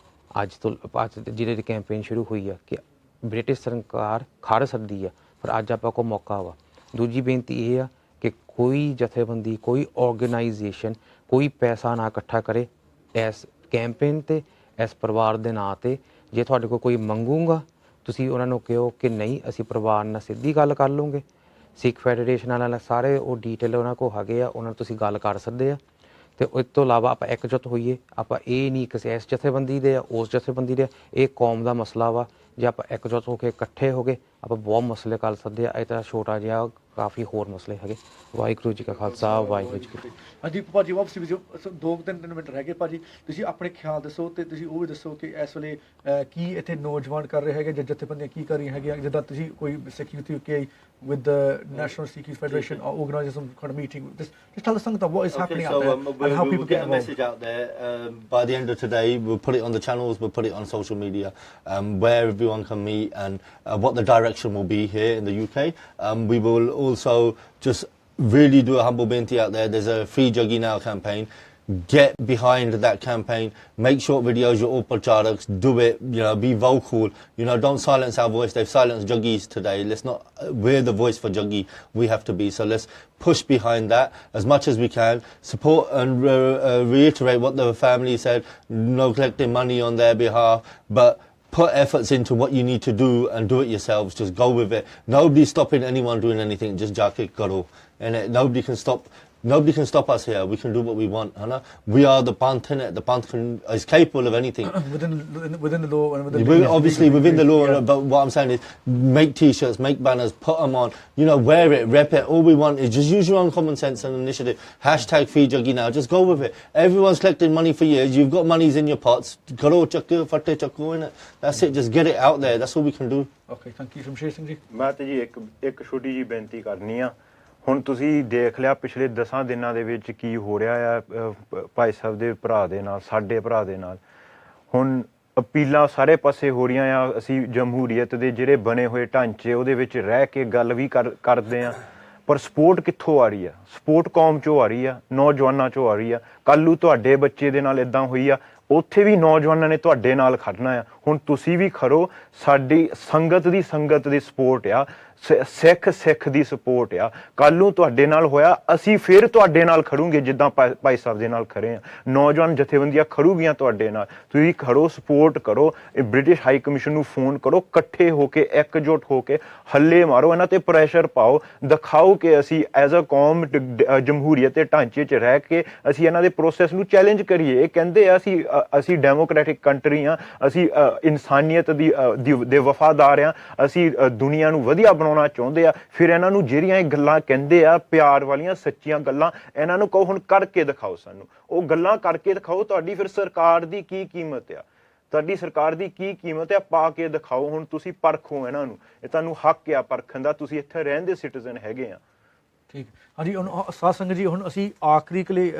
ਅੱਜ ਜਿਹਦੇ ਦੀ ਕੈਂਪੇਨ ਸ਼ੁਰੂ ਹੋਈ ਆ ਕਿ ਬ੍ਰਿਟਿਸ਼ ਸਰਕਾਰ ਖੜ ਸਕਦੀ ਆ, ਪਰ ਅੱਜ ਆਪਾਂ ਕੋਲ ਮੌਕਾ ਵਾ। ਦੂਜੀ ਬੇਨਤੀ ਇਹ ਆ ਕਿ ਕੋਈ ਜਥੇਬੰਦੀ, ਕੋਈ ਆਰਗੇਨਾਈਜੇਸ਼ਨ ਕੋਈ ਪੈਸਾ ਨਾ ਇਕੱਠਾ ਕਰੇ ਇਸ ਕੈਂਪੇਨ 'ਤੇ, ਇਸ ਪਰਿਵਾਰ ਦੇ ਨਾਂ 'ਤੇ। ਜੇ ਤੁਹਾਡੇ ਕੋਲ ਕੋਈ ਮੰਗੂਗਾ, ਤੁਸੀਂ ਉਹਨਾਂ ਨੂੰ ਕਹੋ ਕਿ ਨਹੀਂ, ਅਸੀਂ ਪਰਿਵਾਰ ਨਾਲ ਸਿੱਧੀ ਗੱਲ ਕਰ ਲਵਾਂਗੇ। ਸਿੱਖ ਫੈਡਰੇਸ਼ਨ ਨਾਲ ਸਾਰੇ ਉਹ ਡੀਟੇਲ ਉਹਨਾਂ ਕੋਲ ਹੈਗੇ ਆ, ਉਹਨਾਂ ਨੂੰ ਤੁਸੀਂ ਗੱਲ ਕਰ ਸਕਦੇ ਆ। ਅਤੇ ਇਸ ਤੋਂ ਇਲਾਵਾ ਆਪਾਂ ਇਕਜੁੱਟ ਹੋਈਏ। ਆਪਾਂ ਇਹ ਨਹੀਂ ਕਿਸੇ ਇਸ ਜਥੇਬੰਦੀ ਦੇ ਆ, ਉਸ ਜਥੇਬੰਦੀ ਦੇ, ਇਹ ਕੌਮ ਦਾ ਮਸਲਾ ਵਾ। ਜੇ ਆਪਾਂ ਇਕਜੁੱਟ ਹੋ ਕੇ ਇਕੱਠੇ ਹੋ ਗਏ, ਆਪਾਂ ਬਹੁਤ ਮਸਲੇ ਕਰ ਸਕਦੇ ਆ। ਇਹ ਤਾਂ ਛੋਟਾ ਜਿਹਾ, ਕਾਫੀ ਹੋਰ ਮਸਲੇ ਹੈਗੇ। ਵਾਹਿਗੁਰੂ ਜੀ ਕਾ ਖਾਲਸਾ, ਵਾਹਿਗੁਰੂ ਜੀ ਕੀ ਫਤਿਹ। ਹਾਂਜੀ ਭਾਜੀ, ਵਾਪਸ ਵੀ 2-3 ਮਿੰਟ ਰਹਿ ਗਏ ਭਾਜੀ, ਤੁਸੀਂ ਆਪਣੇ ਖਿਆਲ ਦੱਸੋ ਅਤੇ ਤੁਸੀਂ ਉਹ ਵੀ ਦੱਸੋ ਕਿ ਇਸ ਵੇਲੇ ਕੀ ਇੱਥੇ ਨੌਜਵਾਨ ਕਰ ਰਹੇ ਹੈਗੇ ਜਾਂ ਜਥੇਬੰਦੀਆਂ ਕੀ ਕਰ ਰਹੀਆਂ ਹੈਗੀਆਂ। ਜਿੱਦਾਂ ਤੁਸੀਂ ਕੋਈ ਸਿੱਖ youth UK with the National Sikh Federation or organising some kind of meeting. Just tell us something what is happening out there and how people get involved. We'll get a message out there by the end of today. We'll put it on the channels, we'll put it on social media, where everyone can meet and what the direction will be here in the UK. We will also just really do a humble binti out there. There's a Free Juggy Now campaign. Get behind that campaign. Make short videos, your all pracharaks, do it, be vocal. Don't silence our voice. They've silenced Juggies today. Let's not, we're the voice for Juggy. We have to be. So let's push behind that as much as we can. Support and reiterate what the family said. No collecting money on their behalf, but put efforts into what you need to do and do it yourselves. Just go with it. Nobody's stopping anyone doing anything. Just jaake karo. And nobody can stop Nobody can stop us here. We can do what we want. We are the Panth, innit? The Panth is capable of anything. within the law and within We're obviously within the law, yeah. but what I'm saying is make T-shirts, make banners, put them on, wear it, rep it. All we want is just use your own common sense and initiative. Hashtag Free Jaggi now. Just go with it. Everyone's collected money for years. You've got monies in your pots. Karo chakku, fatte chakku, innit? That's it. Just get it out there. That's all we can do. Okay, thank you, Shamsher Singh ji. ਮੈਂ ਤੇ ਜੀ ਇੱਕ ਛੋਟੀ ਜੀ ਬੇਨਤੀ ਕਰਨੀ ਆ। ਹੁਣ ਤੁਸੀਂ ਦੇਖ ਲਿਆ ਪਿਛਲੇ 10 ਦਿਨਾਂ ਦੇ ਵਿੱਚ ਕੀ ਹੋ ਰਿਹਾ ਆ ਭਾਈ ਸਾਹਿਬ ਦੇ ਭਰਾ ਦੇ ਨਾਲ, ਸਾਡੇ ਭਰਾ ਦੇ ਨਾਲ। ਹੁਣ ਅਪੀਲਾਂ ਸਾਰੇ ਪਾਸੇ ਹੋ ਰਹੀਆਂ ਆ। ਅਸੀਂ ਜਮਹੂਰੀਅਤ ਦੇ ਜਿਹੜੇ ਬਣੇ ਹੋਏ ਢਾਂਚੇ ਉਹਦੇ ਵਿੱਚ ਰਹਿ ਕੇ ਗੱਲ ਵੀ ਕਰਦੇ ਆ, ਪਰ ਸਪੋਰਟ ਕਿੱਥੋਂ ਆ ਰਹੀ ਆ? ਸਪੋਰਟ ਕੌਮ ਚੋਂ ਆ ਰਹੀ ਆ, ਨੌਜਵਾਨਾਂ ਚੋਂ ਆ ਰਹੀ ਆ। ਕੱਲ੍ਹ ਨੂੰ ਤੁਹਾਡੇ ਬੱਚੇ ਦੇ ਨਾਲ ਇੱਦਾਂ ਹੋਈ ਆ, ਉੱਥੇ ਵੀ ਨੌਜਵਾਨਾਂ ਨੇ ਤੁਹਾਡੇ ਨਾਲ ਖੜਨਾ ਆ। ਹੁਣ ਤੁਸੀਂ ਵੀ ਖੜੋ। ਸਾਡੀ ਸੰਗਤ ਦੀ ਸਪੋਰਟ ਆ, ਸਿੱਖ ਦੀ ਸਪੋਰਟ ਆ। ਕੱਲ੍ਹ ਨੂੰ ਤੁਹਾਡੇ ਨਾਲ ਹੋਇਆ, ਅਸੀਂ ਫਿਰ ਤੁਹਾਡੇ ਨਾਲ ਖੜੂਗੇ ਜਿੱਦਾਂ ਭਾਈ ਸਾਹਿਬ ਦੇ ਨਾਲ ਖੜੇ ਆ। ਨੌਜਵਾਨ ਜਥੇਬੰਦੀਆਂ ਖੜੂਗੀਆਂ ਤੁਹਾਡੇ ਨਾਲ। ਤੁਸੀਂ ਖੜੋ, ਸਪੋਰਟ ਕਰੋ। ਬ੍ਰਿਟਿਸ਼ ਹਾਈ ਕਮਿਸ਼ਨ ਨੂੰ ਫੋਨ ਕਰੋ, ਇਕੱਠੇ ਹੋ ਕੇ ਇਕਜੁੱਟ ਹੋ ਕੇ ਹੱਲੇ ਮਾਰੋ, ਇਹਨਾਂ ਤੇ ਪ੍ਰੈਸ਼ਰ ਪਾਓ, ਦਿਖਾਓ ਕਿ ਅਸੀਂ ਐਜ਼ ਅ ਕੌਮ ਜਮਹੂਰੀਅਤ ਦੇ ਢਾਂਚੇ 'ਚ ਰਹਿ ਕੇ ਅਸੀਂ ਇਹਨਾਂ ਦੇ ਪ੍ਰੋਸੈਸ ਨੂੰ ਚੈਲੰਜ ਕਰੀਏ। ਇਹ ਕਹਿੰਦੇ ਆ ਅਸੀਂ ਡੈਮੋਕ੍ਰੈਟਿਕ ਕੰਟਰੀ ਆ, ਅਸੀਂ ਇਨਸਾਨੀਅਤ ਦੇ ਵਫਾਦਾਰ ਆ, ਅਸੀਂ ਦੁਨੀਆ ਨੂੰ ਵਧੀਆ ਬਣਾਉਣਾ ਚਾਹੁੰਦੇ ਆ। ਫਿਰ ਇਹਨਾਂ ਨੂੰ ਜਿਹੜੀਆਂ ਇਹ ਗੱਲਾਂ ਕਹਿੰਦੇ ਆ ਪਿਆਰ ਵਾਲੀਆਂ ਸੱਚੀਆਂ ਗੱਲਾਂ, ਇਹਨਾਂ ਨੂੰ ਕਹੋ ਹੁਣ ਕਰਕੇ ਦਿਖਾਓ ਸਾਨੂੰ। ਉਹ ਗੱਲਾਂ ਕਰਕੇ ਦਿਖਾਓ। ਤੁਹਾਡੀ ਫਿਰ ਸਰਕਾਰ ਦੀ ਕੀ ਕੀਮਤ ਆ? ਤੁਹਾਡੀ ਸਰਕਾਰ ਦੀ ਕੀ ਕੀਮਤ ਆ? ਪਾ ਕੇ ਦਿਖਾਓ। ਹੁਣ ਤੁਸੀਂ ਪਰਖੋ ਇਹਨਾਂ ਨੂੰ। ਇਹ ਤੁਹਾਨੂੰ ਹੱਕ ਆ ਪਰਖਣ ਦਾ। ਤੁਸੀਂ ਇੱਥੇ ਰਹਿੰਦੇ ਸਿਟੀਜ਼ਨ ਹੈਗੇ ਆ। ਠੀਕ। ਹਾਂਜੀ, ਹੁਣ ਸਾਧ ਸੰਗਤ ਜੀ, ਹੁਣ ਅਸੀਂ ਆਖਰੀ ਕਲੇ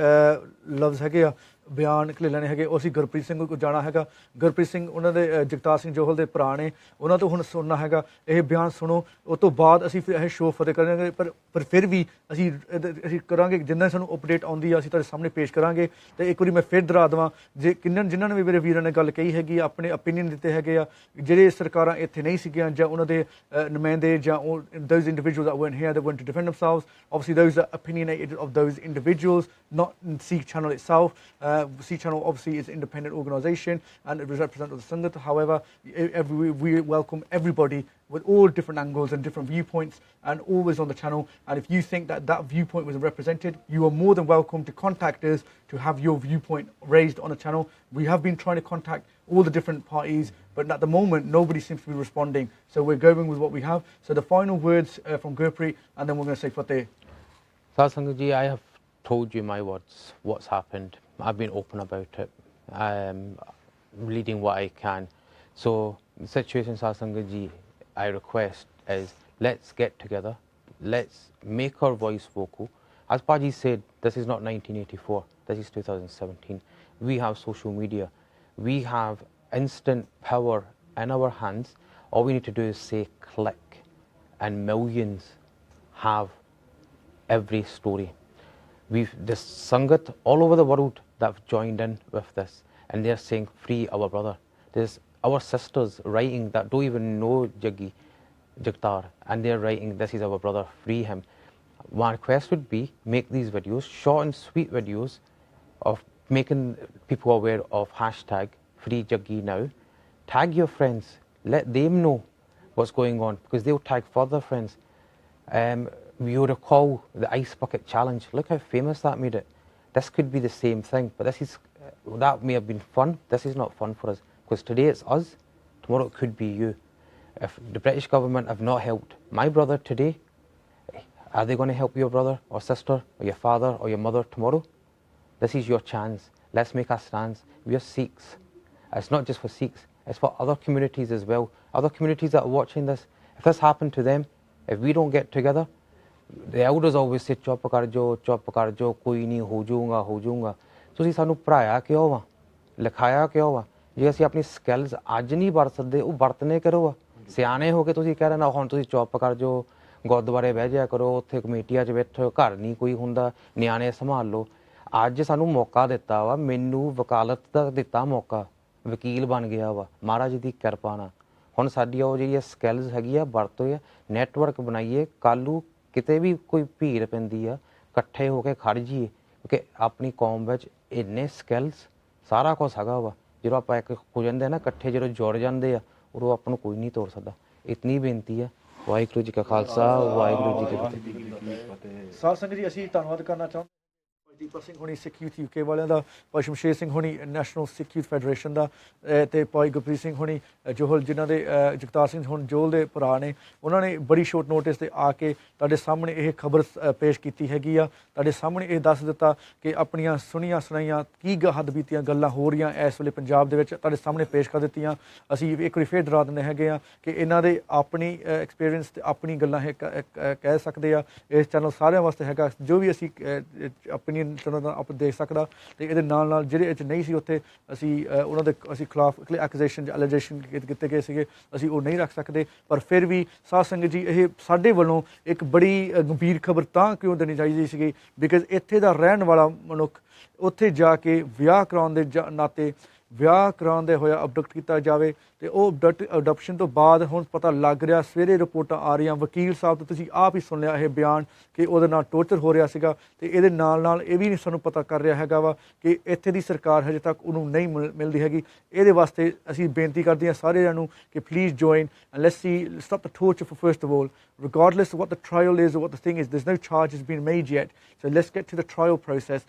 ਲਫ਼ਜ਼ ਹੈਗੇ ਆ ਬਿਆਨ ਕਲੇ ਲੈਣੇ ਹੈਗੇ। ਉਹ ਅਸੀਂ ਗੁਰਪ੍ਰੀਤ ਸਿੰਘ ਕੋਲ ਜਾਣਾ ਹੈਗਾ। ਗੁਰਪ੍ਰੀਤ ਸਿੰਘ ਉਹਨਾਂ ਦੇ ਜਗਤਾਰ ਸਿੰਘ ਜੋਹਲ ਦੇ ਭਰਾ ਨੇ, ਉਹਨਾਂ ਤੋਂ ਹੁਣ ਸੁਣਨਾ ਹੈਗਾ। ਇਹ ਬਿਆਨ ਸੁਣੋ, ਉਸ ਤੋਂ ਬਾਅਦ ਅਸੀਂ ਫਿਰ ਇਹ ਸ਼ੋਅ ਫਤਿਹ ਕਰਾਂਗੇ। ਪਰ ਫਿਰ ਵੀ ਅਸੀਂ ਕਰਾਂਗੇ, ਜਿੰਨਾ ਸਾਨੂੰ ਅਪਡੇਟ ਆਉਂਦੀ ਆ ਅਸੀਂ ਤੁਹਾਡੇ ਸਾਹਮਣੇ ਪੇਸ਼ ਕਰਾਂਗੇ। ਅਤੇ ਇੱਕ ਵਾਰੀ ਮੈਂ ਫਿਰ ਦੁਹਰਾ ਦੇਵਾਂ, ਜੇ ਜਿਨ੍ਹਾਂ ਨੇ ਵੀ ਮੇਰੇ ਵੀਰਾਂ ਨੇ ਗੱਲ ਕਹੀ ਹੈਗੀ, ਆਪਣੇ ਓਪੀਨੀਅਨ ਦਿੱਤੇ ਹੈਗੇ ਆ, ਜਿਹੜੇ ਸਰਕਾਰਾਂ ਇੱਥੇ ਨਹੀਂ ਸੀਗੀਆਂ ਜਾਂ ਉਹਨਾਂ ਦੇ ਨੁਮਾਇੰਦੇ ਜਾਂ those individuals that weren't here that went to defend themselves, obviously those are opinionated of those individuals, not Sikh Channel itself. Sikh Channel obviously is an independent organisation and it represents the Sangat. However, we welcome everybody with all different angles and different viewpoints and always on the channel. And if you think that viewpoint wasn't represented, you are more than welcome to contact us to have your viewpoint raised on the channel. We have been trying to contact all the different parties, but at the moment nobody seems to be responding. So we're going with what we have. So the final words from Gurpreet, and then we're going to say Fateh. Sangat ji, I have told you my words, what's happened. I've been open about it. I'm reading what I can. So the situation, Sangat ji, I request is let's get together. Let's make our voice vocal. As Paji said, this is not 1984. This is 2017. We have social media. We have instant power in our hands. All we need to do is say click, and millions have every story. This Sangat all over the world that have joined in with this, and they're saying free our brother. There's our sisters writing that don't even know Jagtar, and they're writing this is our brother, free him. My request would be make these videos, short and sweet videos of making people aware of hashtag free Jaggi now. Tag your friends, let them know what's going on, because they'll tag further friends. You recall the ice bucket challenge. Look how famous that made it. This could be the same thing, but that may have been fun. This is not fun for us, because today it's us, tomorrow it could be you. If the British government have not helped my brother today, are they going to help your brother or sister or your father or your mother tomorrow? This is your chance. Let's make our stands. We are Sikhs. It's not just for Sikhs, it's for other communities as well. Other communities that are watching this, if this happened to them, if we don't get together, the elders always say ਚੁੱਪ ਕਰ ਜਾਓ ਕੋਈ ਨਹੀਂ ਹੋ ਜਾਊਗਾ। ਤੁਸੀਂ ਸਾਨੂੰ ਪੜ੍ਹਾਇਆ ਕਿਉਂ ਵਾ, ਲਿਖਾਇਆ ਕਿਉਂ ਵਾ? ਜੇ ਅਸੀਂ ਆਪਣੀ ਸਕਿੱਲਸ ਅੱਜ ਨਹੀਂ ਵਰਤ ਸਕਦੇ, ਉਹ ਵਰਤਨੇ ਕਰੋ ਆ। ਸਿਆਣੇ ਹੋ ਕੇ ਤੁਸੀਂ ਕਹਿ ਰਹੇ ਨਾ ਹੁਣ ਤੁਸੀਂ ਚੁੱਪ ਕਰ ਜਾਓ, ਗੁਰਦੁਆਰੇ ਬਹਿ ਜਾਇਆ ਕਰੋ, ਉੱਥੇ ਕਮੇਟੀਆਂ 'ਚ ਬੈਠੋ, ਘਰ ਨਹੀਂ ਕੋਈ ਹੁੰਦਾ, ਨਿਆਣੇ ਸੰਭਾਲ ਲਓ। ਅੱਜ ਸਾਨੂੰ ਮੌਕਾ ਦਿੱਤਾ ਵਾ, ਮੈਨੂੰ ਵਕਾਲਤ ਦਾ ਦਿੱਤਾ ਮੌਕਾ, ਵਕੀਲ ਬਣ ਗਿਆ ਵਾ ਮਹਾਰਾਜ ਦੀ ਕਿਰਪਾ ਨਾਲ। ਹੁਣ ਸਾਡੀ ਉਹ ਜਿਹੜੀ ਸਕਿੱਲਸ ਹੈਗੀ ਆ ਵਰਤੋ ਆ, ਨੈਟਵਰਕ ਬਣਾਈਏ। ਕੱਲ੍ਹ ਨੂੰ ਕਿਤੇ ਵੀ ਕੋਈ ਭੀੜ ਪੈਂਦੀ ਆ, ਇਕੱਠੇ ਹੋ ਕੇ ਖੜ ਜਾਈਏ, ਕਿਉਂਕਿ ਆਪਣੀ ਕੌਮ ਵਿੱਚ ਇੰਨੇ ਸਕਿੱਲਸ ਸਾਰਾ ਕੁਛ ਹੈਗਾ ਵਾ। ਜਦੋਂ ਆਪਾਂ ਇੱਕ ਹੋ ਜਾਂਦੇ ਨਾ ਇਕੱਠੇ, ਜਦੋਂ ਜੁੜ ਜਾਂਦੇ ਆ, ਉਦੋਂ ਆਪਾਂ ਨੂੰ ਕੋਈ ਨਹੀਂ ਤੋੜ ਸਕਦਾ। ਇਤਨੀ ਬੇਨਤੀ ਹੈ। ਵਾਹਿਗੁਰੂ ਜੀ ਕਾ ਖਾਲਸਾ, ਵਾਹਿਗੁਰੂ ਜੀ ਕੀ ਫਤਿਹ। ਸਾਧ ਸੰਗਤ ਜੀ, ਅਸੀਂ ਧੰਨਵਾਦ ਕਰਨਾ ਚਾਹੁੰਦੇ ਦੀਪਕ ਸਿੰਘ ਹੋਣੀ ਸਿੱਖ ਯੂਥ UK ਵਾਲਿਆਂ ਦਾ, ਭਾਈ ਸ਼ਮਸ਼ੇਰ ਸਿੰਘ ਹੋਣੀ ਨੈਸ਼ਨਲ ਸਿੱਖ ਯੂਥ ਫੈਡਰੇਸ਼ਨ ਦਾ, ਤੇ ਭਾਈ ਗੁਰਪ੍ਰੀਤ ਸਿੰਘ ਹੋਣੀ ਜੋਹਲ ਜਿਨ੍ਹਾਂ ਦੇ ਜਗਤਾਰ ਸਿੰਘ ਹੁਣ ਜੋਹਲ ਦੇ ਭਰਾ ਨੇ, ਉਹਨਾਂ ਨੇ ਬੜੀ ਸ਼ੋਰਟ ਨੋਟਿਸ ਤੇ ਆ ਕੇ ਤੁਹਾਡੇ ਸਾਹਮਣੇ ਇਹ ਖਬਰ ਪੇਸ਼ ਕੀਤੀ ਹੈਗੀ ਆ। ਤੁਹਾਡੇ ਸਾਹਮਣੇ ਇਹ ਦੱਸ ਦਿੱਤਾ ਕਿ ਆਪਣੀਆਂ ਸੁਣੀਆਂ ਸੁਣਾਈਆਂ ਕੀ ਹੱਦ ਬੀਤੀਆਂ ਗੱਲਾਂ ਹੋ ਰਹੀਆਂ ਇਸ ਵੇਲੇ ਪੰਜਾਬ ਦੇ ਵਿੱਚ ਤੁਹਾਡੇ ਸਾਹਮਣੇ ਪੇਸ਼ ਕਰ ਦਿੱਤੀਆਂ। ਅਸੀਂ ਇੱਕ ਵਾਰੀ ਫੇਰ ਡਰਾ ਦਿੰਦੇ ਹੈਗੇ ਆ ਕਿ ਇਹਨਾਂ ਦੇ ਆਪਣੀ ਐਕਸਪੀਰੀਅੰਸ ਤੇ ਆਪਣੀ ਗੱਲਾਂ ਕਹਿ ਸਕਦੇ ਆ। ਇਸ ਚੈਨਲ ਸਾਰਿਆਂ ਵਾਸਤੇ ਹੈਗਾ, ਜੋ ਵੀ ਅਸੀਂ ਆਪਣੀ ਚੈਨਲ ਦਾ ਆਪ ਦੇਖ ਸਕਦਾ, ਤੇ ਇਹਦੇ ਨਾਲ ਨਾਲ ਜਿਹੜੇ ਇਹ ਨਹੀਂ ਸੀ ਉੱਥੇ ਅਸੀਂ ਉਹਨਾਂ ਦੇ ਖਿਲਾਫ ਐਕੂਜ਼ੇਸ਼ਨ ਜਾਂ ਐਲੀਗੇਸ਼ਨ ਕੀਤੇ ਗਏ ਸੀਗੇ, ਅਸੀਂ ਉਹ ਨਹੀਂ ਰੱਖ ਸਕਦੇ। ਪਰ ਫਿਰ ਵੀ ਸਾਧ ਸੰਗਤ ਜੀ, ਇਹ ਸਾਡੇ ਵੱਲੋਂ ਇੱਕ ਬੜੀ ਗੰਭੀਰ ਖਬਰ ਤਾਂ ਕਿਉਂ ਦੇਣੀ ਚਾਹੀਦੀ ਸੀਗੀ, ਬਿਕਾਜ਼ ਇੱਥੇ ਦਾ ਰਹਿਣ ਵਾਲਾ ਮਨੁੱਖ ਉੱਥੇ ਜਾ ਕੇ ਵਿਆਹ ਕਰਾਉਣ ਦੇ ਨਾਤੇ ਵਿਆਹ ਕਰਾਉਂਦੇ ਹੋਇਆ ਅਬਡਕਟ ਕੀਤਾ ਜਾਵੇ, ਤੇ ਉਹ ਅਡਾਪਸ਼ਨ ਤੋਂ ਬਾਅਦ ਹੁਣ ਪਤਾ ਲੱਗ ਰਿਹਾ, ਸਵੇਰੇ ਰਿਪੋਰਟਾਂ ਆ ਰਹੀਆਂ, ਵਕੀਲ ਸਾਹਿਬ ਤੋਂ ਤੁਸੀਂ ਆਪ ਹੀ ਸੁਣ ਲਿਆ ਇਹ ਬਿਆਨ ਕਿ ਉਹਦੇ ਨਾਲ ਟੋਰਚਰ ਹੋ ਰਿਹਾ ਸੀਗਾ। ਤੇ ਇਹਦੇ ਨਾਲ ਨਾਲ ਇਹ ਵੀ ਨਹੀਂ ਸਾਨੂੰ ਪਤਾ ਕਰ ਰਿਹਾ ਹੈਗਾ ਵਾ ਕਿ ਇੱਥੇ ਦੀ ਸਰਕਾਰ ਹਜੇ ਤੱਕ ਉਹਨੂੰ ਨਹੀਂ ਮਿਲਦੀ ਹੈਗੀ। ਇਹਦੇ ਵਾਸਤੇ ਅਸੀਂ ਬੇਨਤੀ ਕਰਦੇ ਹਾਂ ਸਾਰਿਆਂ ਨੂੰ ਕਿ please join and let's see stop the torture for first of all, regardless of what the trial is or what the thing is. There's no charges been made yet, so let's get to the trial process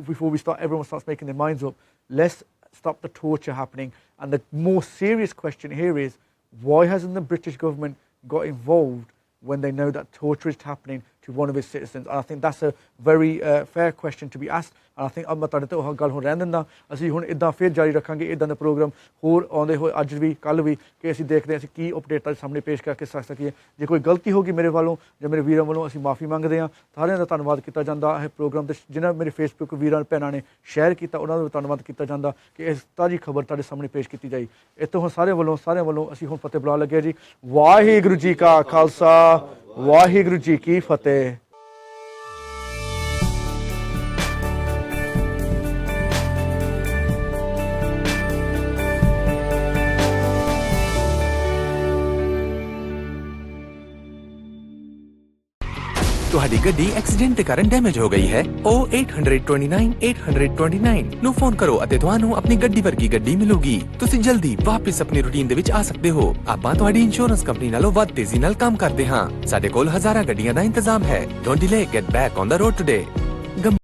before we start. Everyone starts making their minds up. Let's stop the torture happening. And the more serious question here is, why hasn't the British government got involved when they know that torture is happening to one of its citizens? And I think that's a very fair question to be asked. And I think ਮੈਂ ਤੁਹਾਡੇ ਤੋਂ ਉਹ ਗੱਲ ਹੁਣ ਰਹਿਣ ਦਿੰਦਾ। ਅਸੀਂ ਹੁਣ ਇੱਦਾਂ ਫਿਰ ਜਾਰੀ ਰੱਖਾਂਗੇ ਇੱਦਾਂ ਦੇ ਪ੍ਰੋਗਰਾਮ ਹੋਰ ਆਉਂਦੇ ਹੋਏ, ਅੱਜ ਵੀ ਕੱਲ੍ਹ ਵੀ, ਕਿ ਅਸੀਂ ਦੇਖਦੇ ਹਾਂ ਅਸੀਂ ਕੀ ਅਪਡੇਟ ਤੁਹਾਡੇ ਸਾਹਮਣੇ ਪੇਸ਼ ਕਰਕੇ ਸਕੀਏ। ਜੇ ਕੋਈ ਗਲਤੀ ਹੋਗੀ ਮੇਰੇ ਵੱਲੋਂ ਜਾਂ ਮੇਰੇ ਵੀਰਾਂ ਵੱਲੋਂ, ਅਸੀਂ ਮਾਫੀ ਮੰਗਦੇ ਹਾਂ। ਸਾਰਿਆਂ ਦਾ ਧੰਨਵਾਦ ਕੀਤਾ ਜਾਂਦਾ ਇਹ ਪ੍ਰੋਗਰਾਮ 'ਤੇ, ਜਿਨ੍ਹਾਂ ਮੇਰੇ ਫੇਸਬੁੱਕ ਵੀਰਾਂ ਭੈਣਾਂ ਨੇ ਸ਼ੇਅਰ ਕੀਤਾ, ਉਹਨਾਂ ਦਾ ਵੀ ਧੰਨਵਾਦ ਕੀਤਾ ਜਾਂਦਾ ਕਿ ਇਸ ਤਾਜ਼ੀ ਖਬਰ ਤੁਹਾਡੇ ਸਾਹਮਣੇ ਪੇਸ਼ ਕੀਤੀ ਜਾਈ। ਇੱਥੋਂ ਹੁਣ ਸਾਰਿਆਂ ਵੱਲੋਂ ਅਸੀਂ ਹੁਣ ਫਤਿਹ ਬੁਲਾ ਲੱਗੇ ਜੀ। ਵਾਹਿਗੁਰੂ ਜੀ ਕਾ ਖਾਲਸਾ, ਵਾਹਿਗੁਰੂ ਜੀ ਕੀ ਫਤਿਹ। ਤੁਹਾਡੀ ਗੱਡੀ ਐਕਸੀਡੈਂਟ ਦੇ ਕਾਰਨ ਡੈਮੇਜ ਹੋ ਗਈ ਹੈ, ਉਹ 829 ਨੂੰ ਫੋਨ ਕਰੋ ਅਤੇ ਤੁਹਾਨੂੰ ਆਪਣੀ ਗੱਡੀ ਵਰਗੀ ਗੱਡੀ ਮਿਲੂਗੀ। ਤੁਸੀਂ ਜਲਦੀ ਵਾਪਸ ਆਪਣੀ ਰੂਟੀਨ ਦੇ ਵਿੱਚ ਆ ਸਕਦੇ ਹੋ। ਆਪਾਂ ਤੁਹਾਡੀ ਇੰਸ਼ੋਰੈਂਸ ਕੰਪਨੀ ਨਾਲੋਂ ਵੱਧ ਤੇਜ਼ੀ ਨਾਲ ਕੰਮ ਕਰਦੇ ਹਾਂ। ਸਾਡੇ ਕੋਲ ਹਜ਼ਾਰਾਂ ਗੱਡੀਆਂ ਦਾ ਇੰਤਜ਼ਾਮ ਹੈ। Don't delay, get back on the road today.